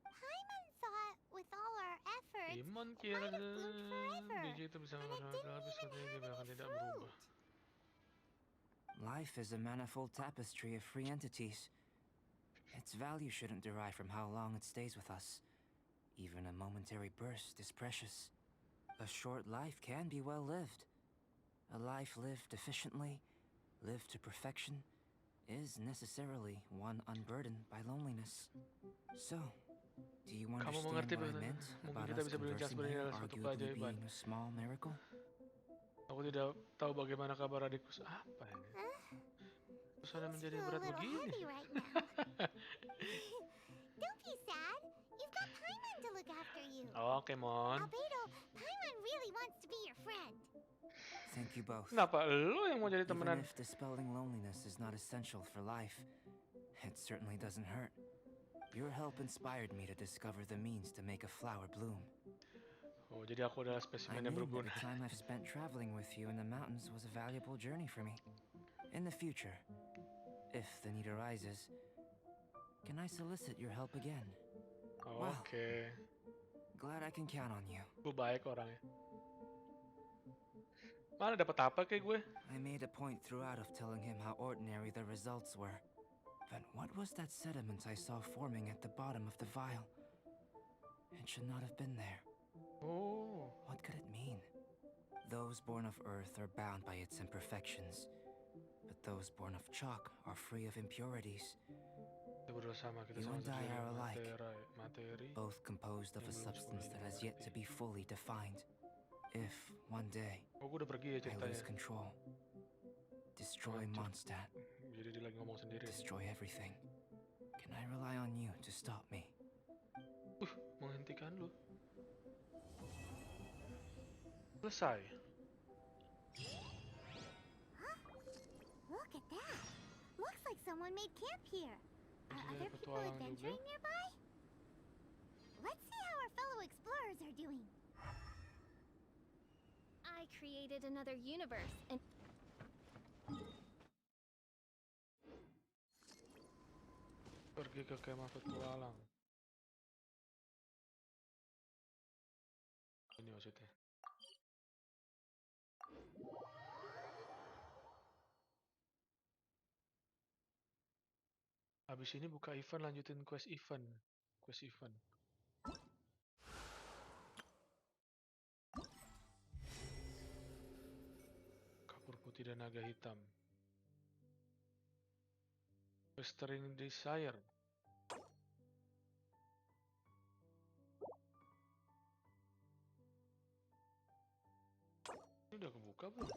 Paimon thought with all our efforts, Iman it kira might have bloomed forever, biji itu bisa and it mengatakan didn't tapi even sepertinya have dia akan any tidak fruit. berubah. Life is a manifold tapestry of free entities. Its value shouldn't derive from how long it stays with us. Even a momentary burst is precious. A short life can be well lived. A life lived efficiently, lived to perfection, is necessarily one unburdened by loneliness. So, do you Kamu understand mengerti what I bahwa meant mungkin about kita us bisa berbincang conversing sebenarnya here adalah suatu arguably keajaiban. being a small miracle? Aku tidak tahu bagaimana kabar adikku. Apa ini? Terus ada Things menjadi feel a berat little begini. heavy right now. Don't be sad. You've got Paimon to look after you. Oke, Mon. Albedo, Paimon really wants to be your friend. Thank you both. Kenapa lo yang mau jadi Even temenan? if dispelling loneliness is not essential for life, it certainly doesn't hurt. Your help inspired me to discover the means to make a flower bloom. Oh, jadi aku adalah I spesimen yang mean that berguna. the time I've spent traveling with you in the mountains was a valuable journey for me. In the future, if the need arises, can I solicit your help again? Oke. Glad I can count on you. Gue baik orangnya. Mana dapat apa kayak gue? I made a point throughout of telling him how ordinary the results were. But what was that sediment I saw forming at the bottom of the vial? It should not have been there. Oh. What could it mean? Those born of earth are bound by its imperfections, but those born of chalk are free of impurities, Kita berdua sama, kita You sama and I saja are alike. materi. both composed of a Yang belum substance sepenuhnya that has yet to be fully defined. If, one day, Oh, gue udah pergi ya I lose ceritanya. control, destroy Anjir. Mondstadt, Jadi dia lagi ngomong sendiri. destroy everything, can I rely on you to stop me? Menghentikan lu. Selesai. Look at that. Looks like someone made camp here. Are Jadi other ada people petualang adventuring juga. nearby? Let's see how our fellow explorers are doing. I created another universe, and Pergi ke kemah petualang. Ini maksudnya. Habis ini buka event, lanjutin quest event. Quest event. Kapur putih dan naga hitam. Pestering Desire. Ini udah kebuka belum?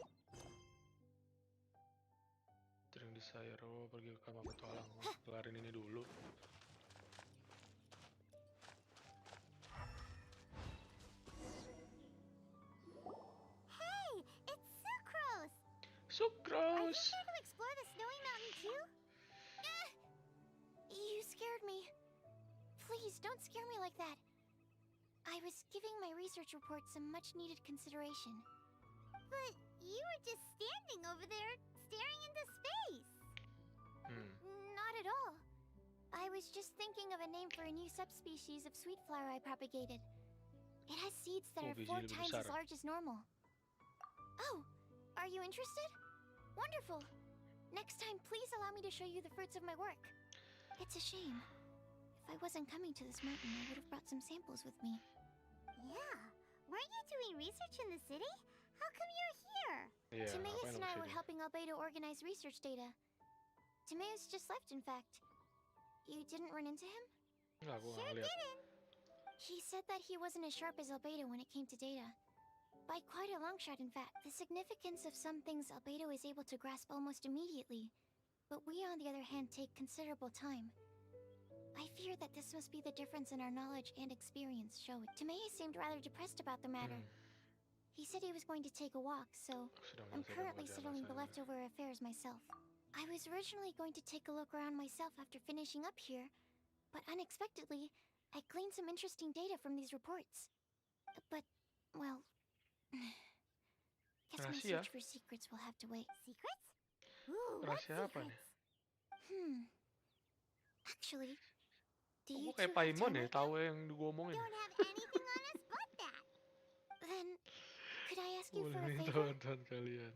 Pestering Desire. Oh, pergi ke kamar petualang. Kelarin ini dulu. Hey, it's Sucrose! Are you Sucrose! here to explore the snowy mountain too? You scared me. Please, don't scare me like that. I was giving my research report some much-needed consideration. But you were just standing over there, staring into space. Not at all. I was just thinking of a name for a new subspecies of sweet flower I propagated. It has seeds that Oh, are biji 4 lebih times besar. as large as normal. Oh, are you interested? Wonderful. Next time, please allow me to show you the fruits of my work. It's a shame. If I wasn't coming to this mountain, I would have brought some samples with me. Yeah. Weren't you doing research in the city? How come you're here? Iya, Timaeus ngapain and lo I kesini? were helping Albedo organize research data. Timaeus just left, in fact. You didn't run into him? Enggak, gue Sure nggak lihat. didn't. He said that he wasn't as sharp as Albedo when it came to data. By quite a long shot, in fact. The significance of some things Albedo is able to grasp almost immediately. But we, on the other hand, take considerable time. I fear that this must be the difference in our knowledge and experience showing. Timaeus seemed rather depressed about the matter. He said he was going to take a walk, so Sedang I'm menyelesaikan currently pekerjaan settling the saya. leftover affairs myself. I was originally going to take a look around myself after finishing up here, but unexpectedly, I gleaned some interesting data from these reports. But, well, guess my Rahasia? search for secrets will have to wait. Secrets? Ooh, what Rahasia apa nih? secrets? Actually, do Kok you gue kayak two have Paimon time ya, right now? tahu yang gue omongin. Don't have anything on us but that. Then, could I ask you Boleh for a minta favor? bantuan kalian.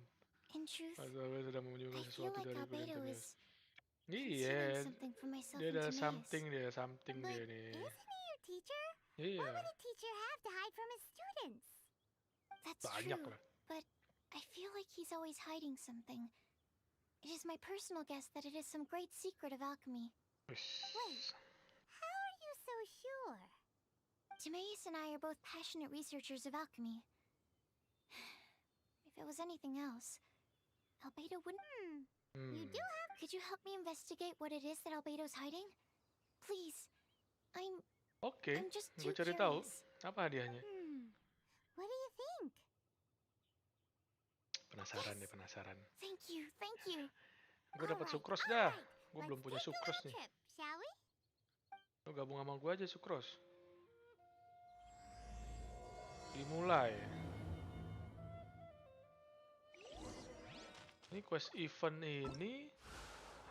In truth, Saya sedang menyembunyikan I feel sesuatu like dari Albedo Gudang is Iya, concealing something from myself dia and ada Timaeus. something But dia nih. isn't he your teacher? Iya, What would a teacher have to hide from his students? That's banyak true, lah. but I feel like he's always hiding something. It is my personal guess that it is some great secret of alchemy. Wis. Wait, how are you so sure? Timaeus and I are both passionate researchers of alchemy. If it was anything else, Albedo wouldn't... You do have... Could you help me investigate what it is that Albedo's hiding? Please. Oke, I'm just gue too cari tahu. curious. Apa hadiahnya? What do you think? Penasaran Yes. deh, penasaran. Thank you, thank you. Gue dapat Alright, sukros dah. alright. Gue belum Let's punya take a sukros little nih. trip, shall we? Lo gabung sama gue aja sukros. Dimulai. Ini quest event ini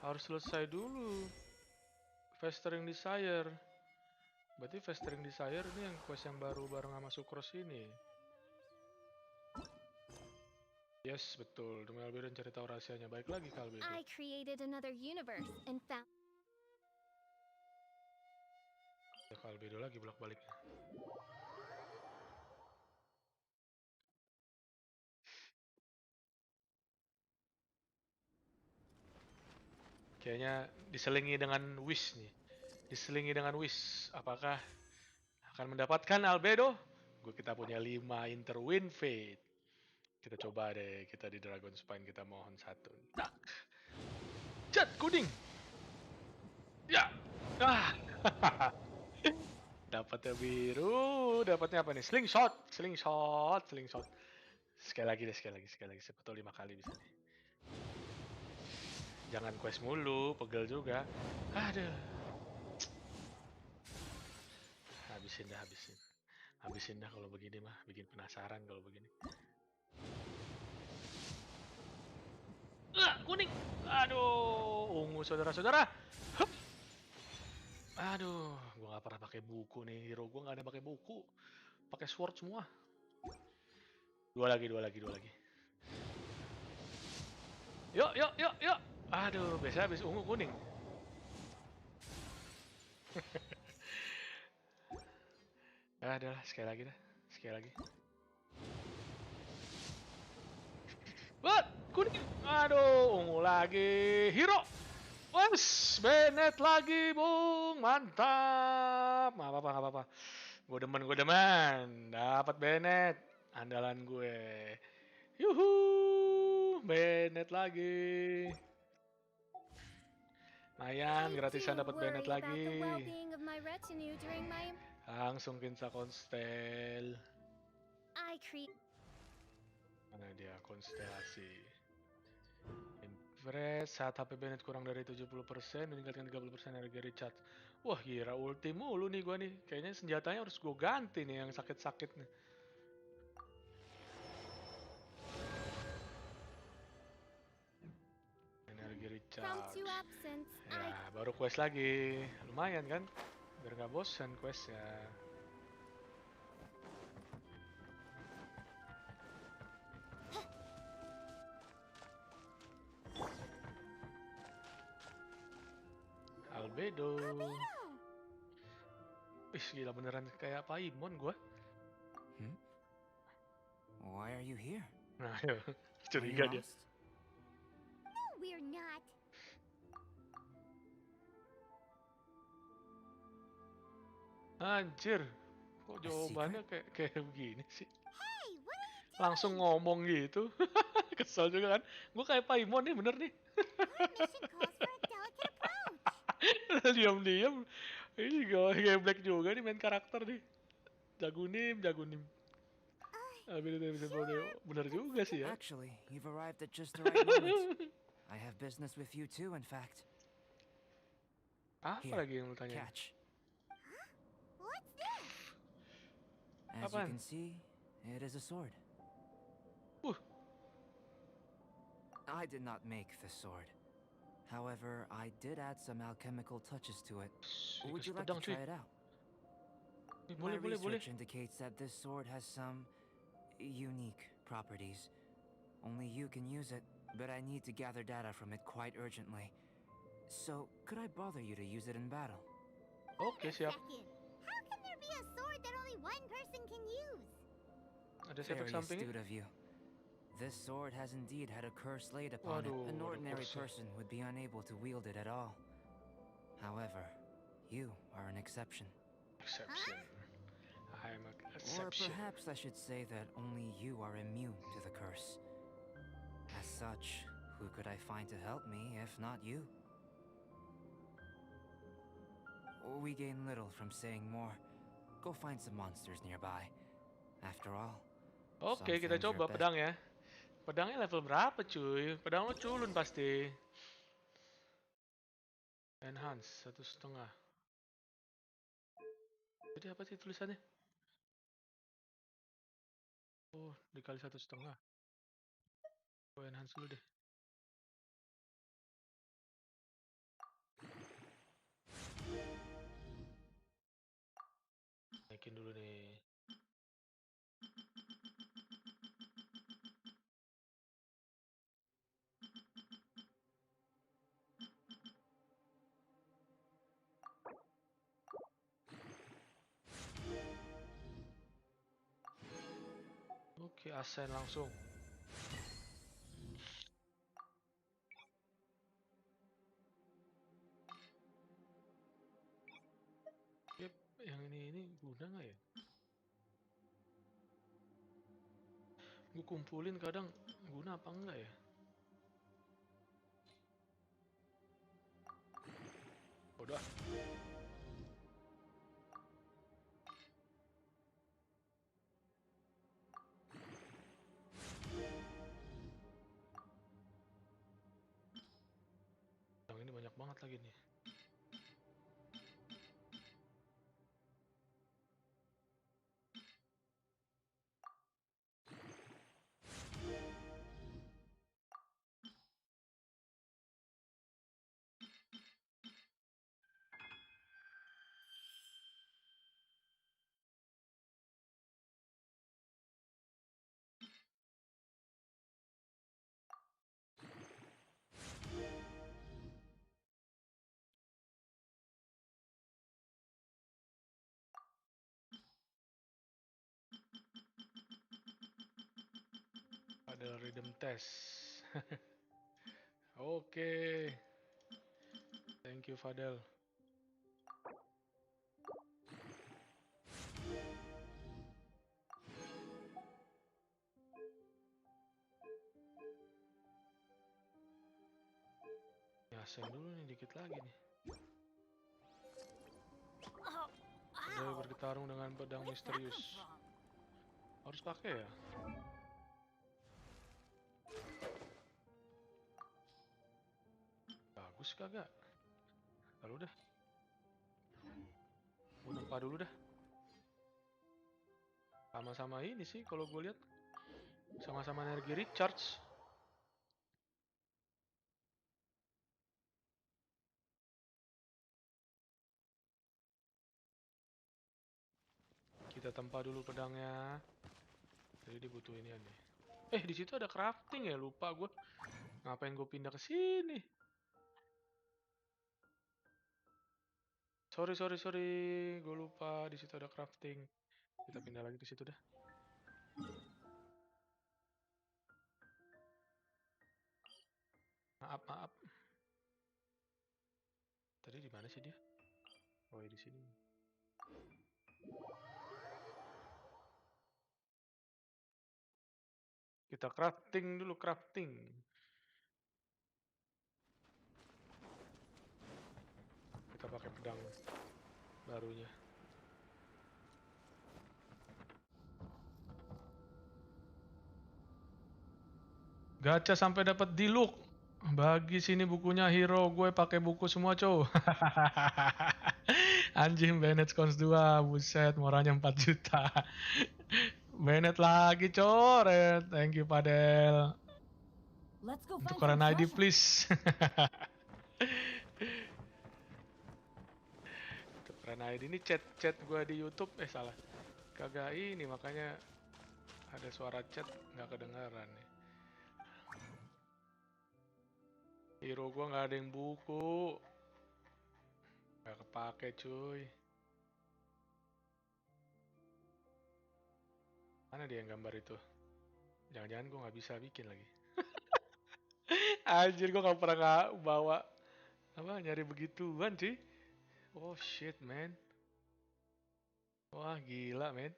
harus selesai dulu. Festering Desire. Berarti Festering Desire ini yang quest yang baru bareng sama sukros ini. Yes, betul. Demi Albedo cari tahu rahasianya. Baik lagi ke Albedo. I created another universe and found... Ya ke Albedo lagi bolak-baliknya. Kayaknya diselingi dengan wish nih. Diselingi dengan wish. Apakah akan mendapatkan Albedo? Kita punya 5 Interwind Fate. Kita coba deh, kita di Dragonspine kita mohon satu. Tak. Cat kuning. Ya. Ah. Dapatnya biru, dapatnya apa nih? Slingshot. Sekali lagi. Siapa tahu 5 kali bisa nih. Jangan quest mulu, pegel juga. Aduh. Habisin dah kalau begini mah, bikin penasaran kalau begini. Kuning. Aduh, ungu saudara-saudara. Hup. Aduh, gua nggak pernah pakai buku nih, hero gua nggak ada pakai buku. Pakai sword semua. Dua lagi. Yuk. Aduh, biasa habis ungu kuning. Adalah sekali lagi. What? Kuning. Aduh, ungu lagi. Hero. Wes, Bennett lagi, Bung. Mantap. Nggak apa-apa. Gue demen. Dapat Bennett. Andalan gue. Yuhu. Bennett lagi. Mayan, gratisan dapat Bennett lagi. Langsung Kinsa Konstel. Mana dia konstelasi? Impress, saat HP Bennett kurang dari 70%, meningkatkan 30% energi recharge. Wah gila, ulti mulu nih gua nih. Kayaknya senjatanya harus gua ganti nih yang sakit-sakit nih. Energi recharge. Ya, baru quest lagi. Lumayan kan? Biar nggak bosan questnya. Albedo. Ih, gila beneran kayak Paimon gua. Why are you here? Nah, ayo. Are you Curiga dia. lost? No, we're not. Anjir. Kok jawabannya kayak begini sih? Hey, what are you doing? Langsung ngomong gitu. Kesel juga kan. Gue kayak Paimon nih, bener nih. Our mission calls for a delicate approach. Diam-diam. Ini gue kayak Black juga nih main karakter nih. Jagunim. Ability bisa bodoh. Bener juga sih ya. Actually, you've arrived at just the right moment. I have business with you too, in fact. Apa Here, lagi yang lu tanyain? catch. What's this? As you Apaan? can see, it is a sword. Uh, I did not make the sword. However, I did add some alchemical touches to it. Would dikasih you like to pedang cuy. try it out? Boleh, My boleh, boleh. research indicates that this sword has some unique properties. Only you can use it, but I need to gather data from it quite urgently. So, could I bother you to use it in battle? Oke, siap. Second, how can there be a sword that only one person can use? Ada efek Very sampingnya? astute of you. This sword has indeed had a curse laid upon it. An Waduh, ada ordinary kursi. person would be unable to wield it at all. However, you are an exception. Exception. I'm an Or exception. perhaps I should say that only you are immune to the curse. As such, who could I find to help me if not you? We gain little from saying more. Go find some monsters nearby. After all, Oke, some kita things are coba best. pedang ya. Pedangnya level berapa cuy? Pedang lo culun pasti. Enhance 1,5. Jadi apa sih tulisannya? Oh, dikali 1,5. Oh, enhance dulu deh. Naikin dulu nih. Oke, assign langsung. Yep, yang ini guna nggak ya? Gue kumpulin kadang guna apa enggak ya? Udah. Yang ini banyak banget lagi nih. Ada rhythm test. Oke. Thank you, Fadel. Nyasen dulu nih dikit lagi nih. Oh, Ada bertarung dengan pedang misterius. Harus pakai ya? Bagus kagak? Lalu dah. Gue nempa dulu dah. Sama-sama ini sih kalau gue lihat. Sama-sama energi recharge. Kita tempa dulu pedangnya. Jadi dibutuh ini nih. Di situ ada crafting ya, lupa gue. Ngapain gue pindah ke sini? Sorry. Gue lupa di situ ada crafting. Kita pindah lagi ke situ dah. Maaf. Tadi di mana sih dia? Oh, di sini. Kita crafting dulu, crafting. Kita pakai pedang barunya. Gacha sampai dapat diluk. Bagi sini bukunya hero, gue pakai buku semua cow. Anjing Bennett Cons 2, buset moralnya 4 juta. Bennett lagi coret. Thank you Padel. Let's go find Tukeran some ID treasure. please. Tukeran ID ini chat gue di YouTube salah. Kagak ini makanya ada suara chat nggak kedengaran nih. Hero gua nggak ada yang buku, nggak kepake cuy. Mana dia yang gambar itu? Jangan-jangan gua nggak bisa bikin lagi. Anjir gua nggak pernah bawa apa nyari begituan cuy. Oh shit man. Wah gila man.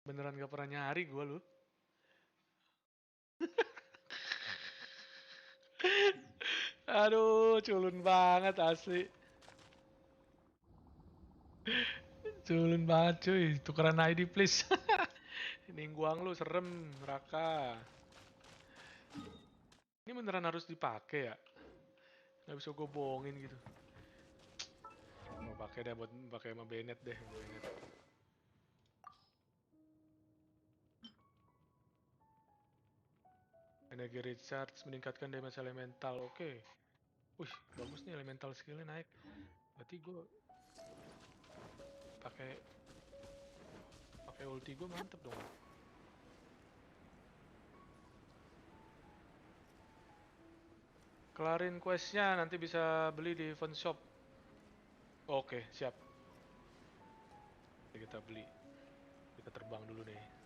Beneran gak pernah nyari gua lu. Aduh, culun banget asli. Culun banget cuy, tukeran ID please. Ningguang lu serem, Raka. Ini beneran harus dipakai ya? Nggak bisa gue bohongin gitu. Mau pakai deh buat pakai sama Bennett deh, Bennett. Energi recharge meningkatkan damage elemental. Oke. Wih, bagus nih elemental skillnya naik. Berarti gue pakai ulti gue mantep dong. Kelarin questnya nanti bisa beli di event shop. Oke, siap. Jadi kita beli. Kita terbang dulu nih.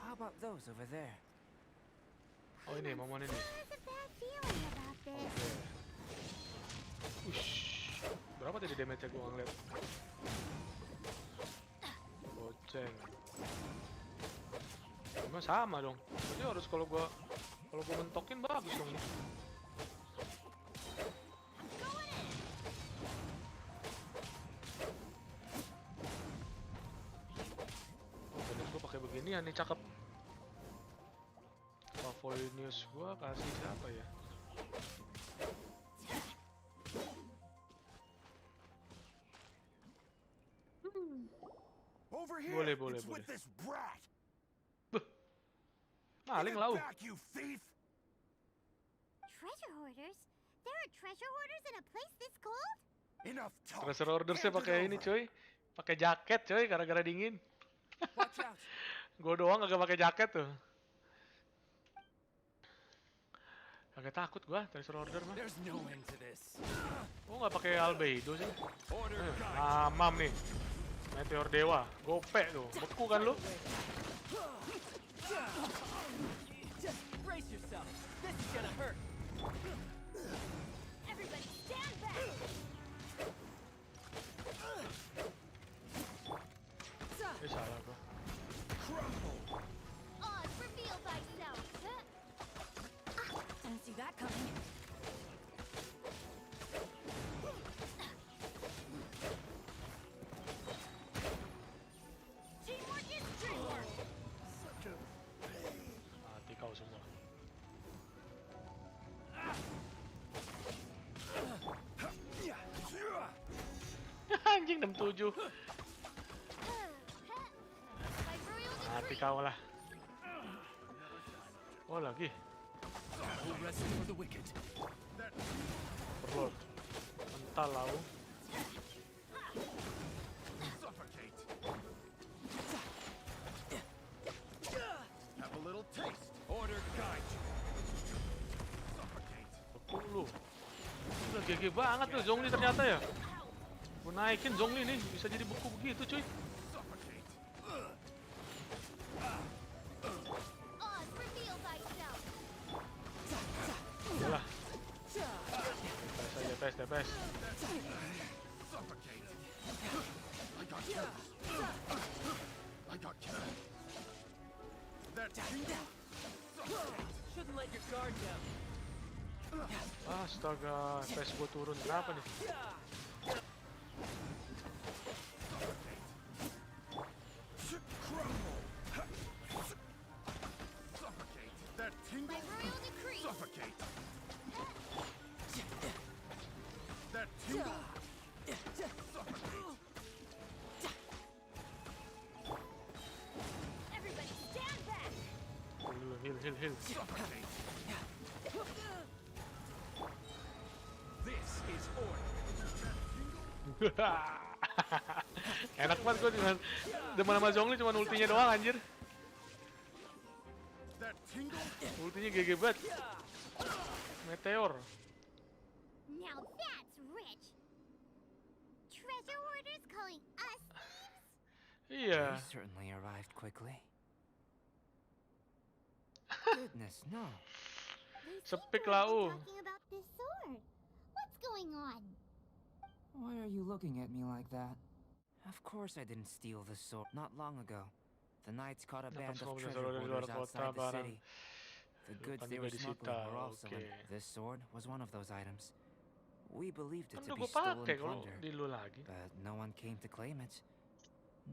How about those over there? Oh ini, momon ini. There's a bad feeling about this. Oke. Ush. Berapa tadi damage-nya gue ngeliat? Goceng. Cuma sama dong. Jadi harus kalau gua mentokin bagus dong nih. Oh, bener gua pakai beginian nih cakep. Pavoinius gua kasih siapa ya? Over here. Boleh, boleh, It's boleh. with this brat. Maling Give it lau. back, you thief. Treasure hoarders? There are treasure hoarders in a place this cold? Enough talk. Treasure ordersnya Hand it pakai ini over. coy. Pakai jaket coy gara-gara dingin. Watch out! Gua doang kagak pakai jaket tuh. Kagak takut gua treasure order mah. There's no end to this. Oh nggak pakai albedo sih. Order guide. Mamam nih. Meteor dewa, gope tuh. Beku kan lu? Just brace yourself. This is gonna hurt. Everybody stand back! Salah gua. Oz, reveal thyself! Didn't see that coming. Teamwork is teamwork! Mati kau semua. Anjing 67. Mati kau lah. Oh lagi. No rest for the wicked. Perlu. Mental lau. Suffocate. Have a little taste. Order guide you. Suffocate. Beku lu. Udah GG banget tuh Zhongli ternyata ya. Gua naikin Zhongli nih bisa jadi beku begitu cuy. Suffocate. Oz, reveal thyself! Udah. TPS. Suffocate. I got killed. I got killed. That's Astaga, FPS gue turun. Kenapa nih? Suffocate. That tingle. Suffocate. That tingle. Suffocate. Everybody stand back! Heal. Suffocate. This is order. Enak banget gue dengan demen sama Zhongli, cuman ultinya doang anjir. That tingle. Ultinya GG banget. Meteor. Now that's rich. Treasure hoarders calling us thieves? Iya. They certainly arrived quickly. Goodness, no. These Sepik people lah, have been oh. talking about this sword. What's going on? Why are you looking at me like that? Of course I didn't steal the sword. Not long ago, the knights caught a band of treasure hoarders outside the city. The goods they were smuggling were also in. This sword was one of those items. We believed it Kan to udah be gue stolen pakai kalau plunder, di lu lagi. but no one came to claim it.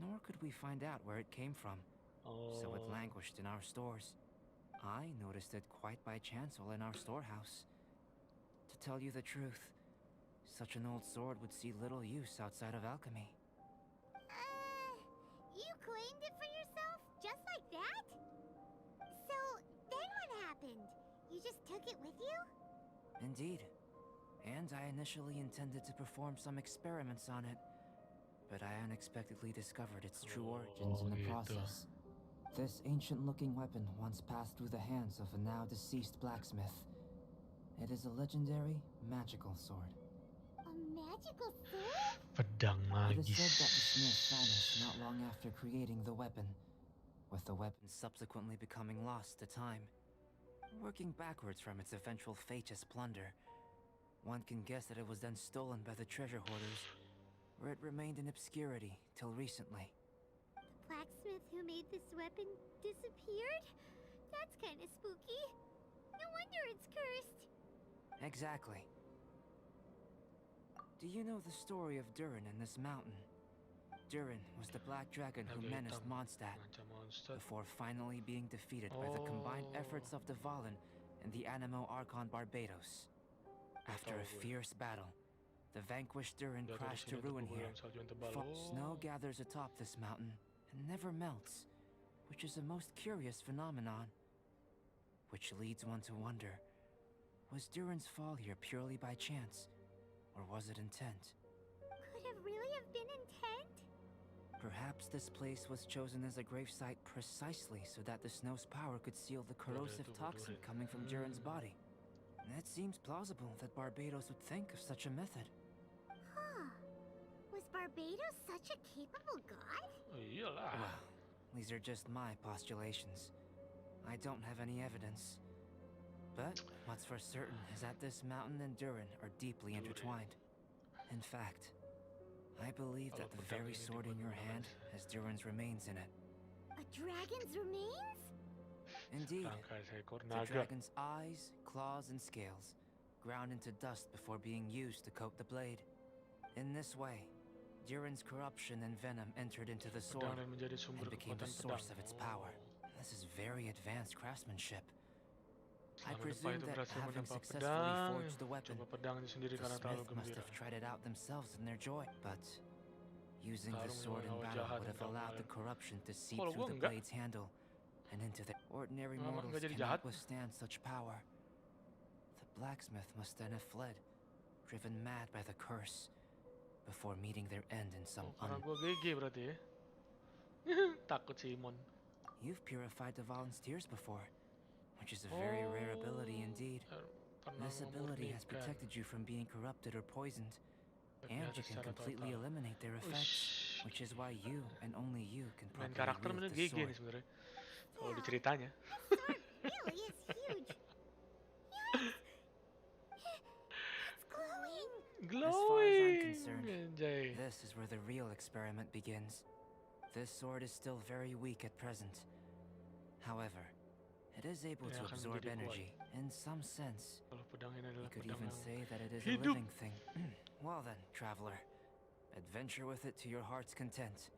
Nor could we find out where it came from, so it Oh. languished in our stores. I noticed it quite by chance while in our storehouse. To tell you the truth, such an old sword would see little use outside of alchemy. You claimed it for yourself? Just like that? So, then what happened? You just took it with you? Indeed. And I initially intended to perform some experiments on it, but I unexpectedly discovered its true origins in the gitu. process. This ancient-looking weapon once passed through the hands of a now-deceased blacksmith. It is a legendary, magical sword. A magical sword? Pedang It is said that the magis. smith vanished not long after creating the weapon, with the weapon subsequently becoming lost to time. Working backwards from its eventual fate as plunder, one can guess that it was then stolen by the treasure hoarders, where it remained in obscurity till recently. The blacksmith who made this weapon disappeared? That's kinda spooky. No wonder it's cursed. Exactly. Do you know the story of Durin and this mountain? Durin was the black dragon who Naga menaced hitam. Mondstadt, Macam monster. before finally being defeated by the combined Oh. efforts of the Valen and the Animo Archon Barbados. After a tahu gue. fierce battle, the vanquished Durin Jatuh di crashed to sini ruin terkubur here. dalam salju yang tebal. Snow gathers atop this mountain and never melts, which is a most curious phenomenon. Which leads one to wonder, was Durin's fall here purely by chance, or was it intent? Could it really have been intent? Perhaps this place was chosen as a gravesite precisely so that the snow's power could seal the corrosive toxin coming from Durin's body. It seems plausible that Barbados would think of such a method. Huh. Was Barbados such a capable god? Oh, iyalah. Well, these are just my postulations. I don't have any evidence. But what's for certain is that this mountain and Durin are deeply intertwined. In fact, I believe that the very sword in your hand has Durin's remains in it. A dragon's remains? Indeed, Rangkai seekor the naga. dragon's eyes, claws, and scales ground into dust before being used to coat the blade. In this way, Durin's corruption and venom entered into the sword Pedang dan menjadi sumber and became the kekuatan source pedang. of its power. This is very advanced craftsmanship. I Selama presume itu that berhasil having menempa successfully pedang, forged the weapon, coba pedangnya sendiri the karena terlalu smith must gembira. have tried it out themselves in their joy. But using the Tarung sword in melawan battle jahat would dan have allowed the keamanan. corruption to seep Kalau through gua the enggak. blade's handle and into the ordinary Memang mortals nggak jadi cannot jahat. withstand such power. The blacksmith must then have fled, driven mad by the curse, before meeting their end in some Oh, karena gua GG berarti ya. Takut Simon. You've purified the Valen's tears before, which is a very rare ability indeed. Pernah This ability has memurnikan. protected you from being corrupted or poisoned, and Ternyata you can secara completely total. eliminate their effects, Ush. which is why you and only you can Main properly karakter wield bener this GG nih sword. sebenarnya. Kalau di ceritanya. This sword really is huge. Yikes! It's glowing! As far as I'm Glowing. concerned, Anjay. this is where the real experiment begins. This sword is still very weak at present. However, It is able Ini to akan absorb menjadi kuat. energy, in some sense. Kalau pedang ini You adalah could pedang even yang say that it is a hidup. living thing. Well then, traveler. Adventure with it to your heart's content.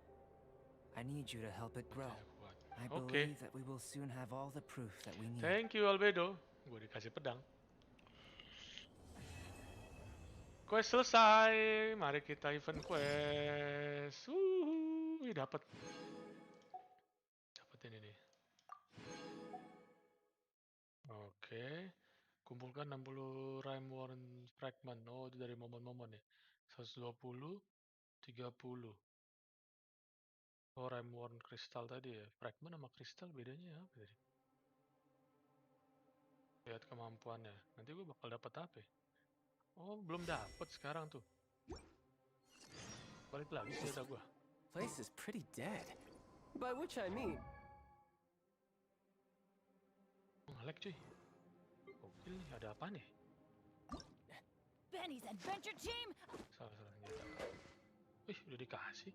I need you to help it grow. Kuat. I Oke. believe that we will soon have all the proof that we need. Thank you Albedo. Gue dikasih pedang. Quest selesai. Mari kita event quest. Dapat ini nih. Oke. Kumpulkan 60 Rime Worn Fragment. Oh, itu dari momen-momen ya. 120, 30. Oh, Rime Worn Crystal tadi ya. Fragment sama Crystal bedanya apa tadi? Lihat kemampuannya. Nanti gue bakal dapat apa ya? Oh, belum dapat sekarang tuh. Balik lagi senjata gue. Place is pretty dead. By which I mean... Nge-lag cuy. Gokil nih, ada apa nih? Benny's adventure team! Salah senjata. Wih, udah dikasih.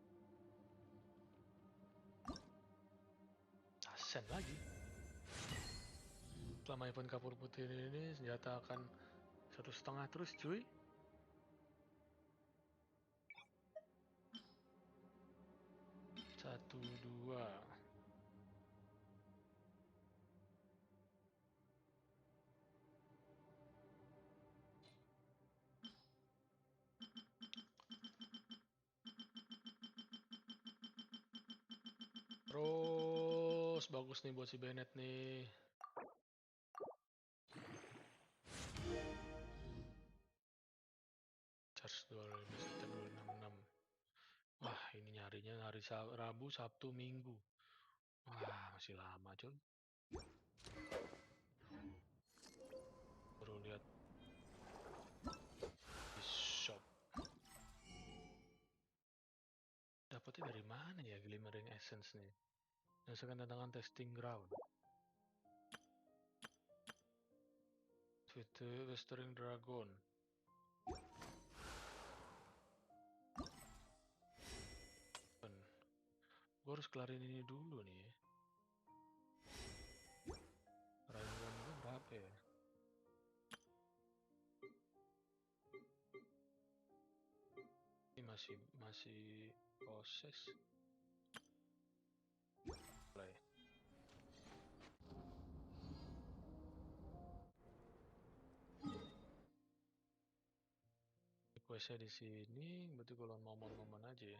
Asen lagi. Selama event kapur putih ini senjata akan 1,5 terus cuy. Satu, dua. Terus bagus nih buat si Bennett nih. Charge 266. Wah, ini nyarinya hari Rabu, Sabtu, Minggu. Wah, masih lama cuy. Baru lihat di shop. Dapatnya dari mana ya Glimmering Essence nih? Berdasarkan tantangan testing ground. Westering Dragon. Gue harus kelarin ini dulu nih. Rayuan gue berapa ya? Ini masih proses. Play. Questnya di sini, berarti kalau momen-momen aja ya.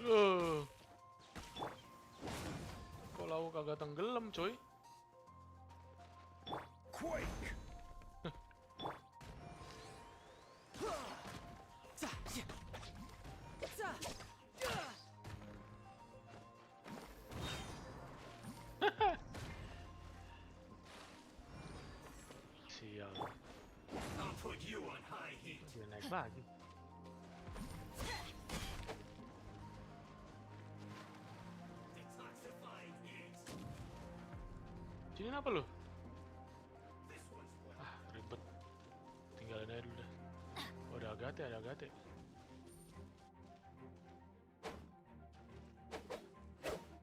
Loh. Kok lauk kagak tenggelam, coy? Quake! Sial. I'll put you on high heat. Dia naik lagi. Detoxifying heat. Sini apa lu? Ah, ribet. Tinggalin aja dulu dah. Oh, ada Agate,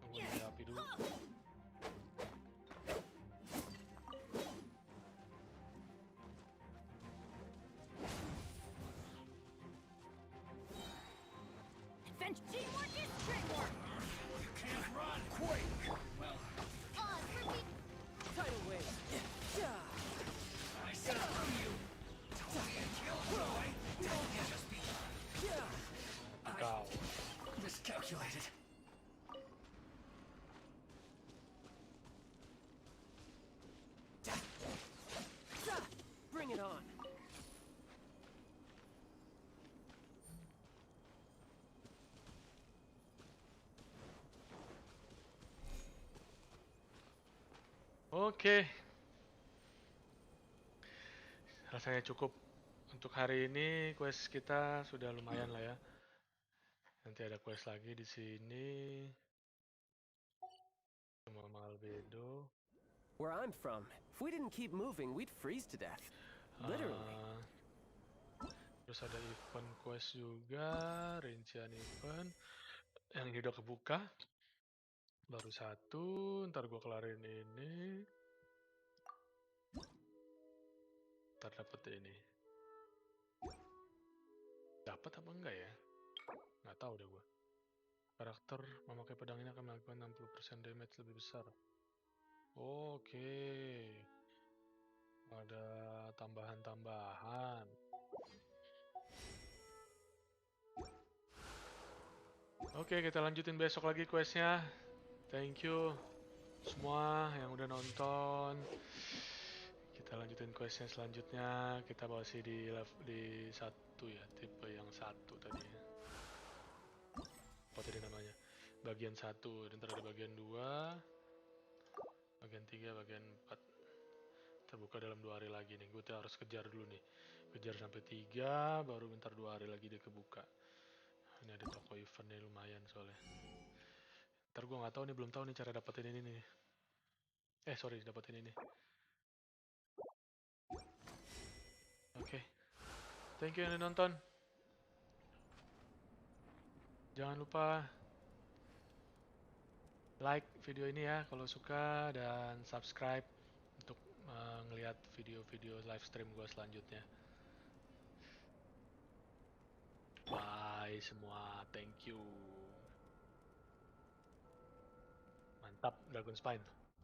Tunggu di api dulu. Adventure teamwork is trademark! You can't run! Quake! Well, Tidal wave. I said from you. Don't be a kill, boy. Don't get us beat. Kau. Miscalculated. Bring it on. Oke. Rasanya cukup untuk hari ini. Quest kita sudah lumayan lah ya. Nanti ada quest lagi di sini. Sama Albedo. Where I'm from, if we didn't keep moving, we'd freeze to death. Literally. Terus ada event quest juga, rincian event yang ini udah kebuka. Baru satu, ntar gue kelarin ini. Ntar dapet ini. Dapat apa enggak ya? Nggak tahu deh gue. Karakter memakai pedang ini akan melakukan 60% damage lebih besar. Oke. Ada tambahan-tambahan. Oke, kita lanjutin besok lagi questnya. Thank you semua yang udah nonton. Kita lanjutin questnya selanjutnya. Kita masih di 1 ya, tipe yang 1 tadi ya. Apa tadi namanya? Bagian 1, dan ntar ada bagian 2, bagian 3, bagian 4. Terbuka dalam 2 hari lagi nih. Gue harus kejar dulu nih. Kejar sampai 3, baru bentar 2 hari lagi dia kebuka. Ini ada toko eventnya lumayan soalnya. Ntar gue nggak tahu nih, belum tahu nih cara dapetin ini nih. Sorry, dapetin ini. Oke. Thank you yang udah nonton. Jangan lupa like video ini ya kalau suka, dan subscribe untuk ngelihat video-video live stream gue selanjutnya. Bye semua, thank you. Mantap, Dragonspine.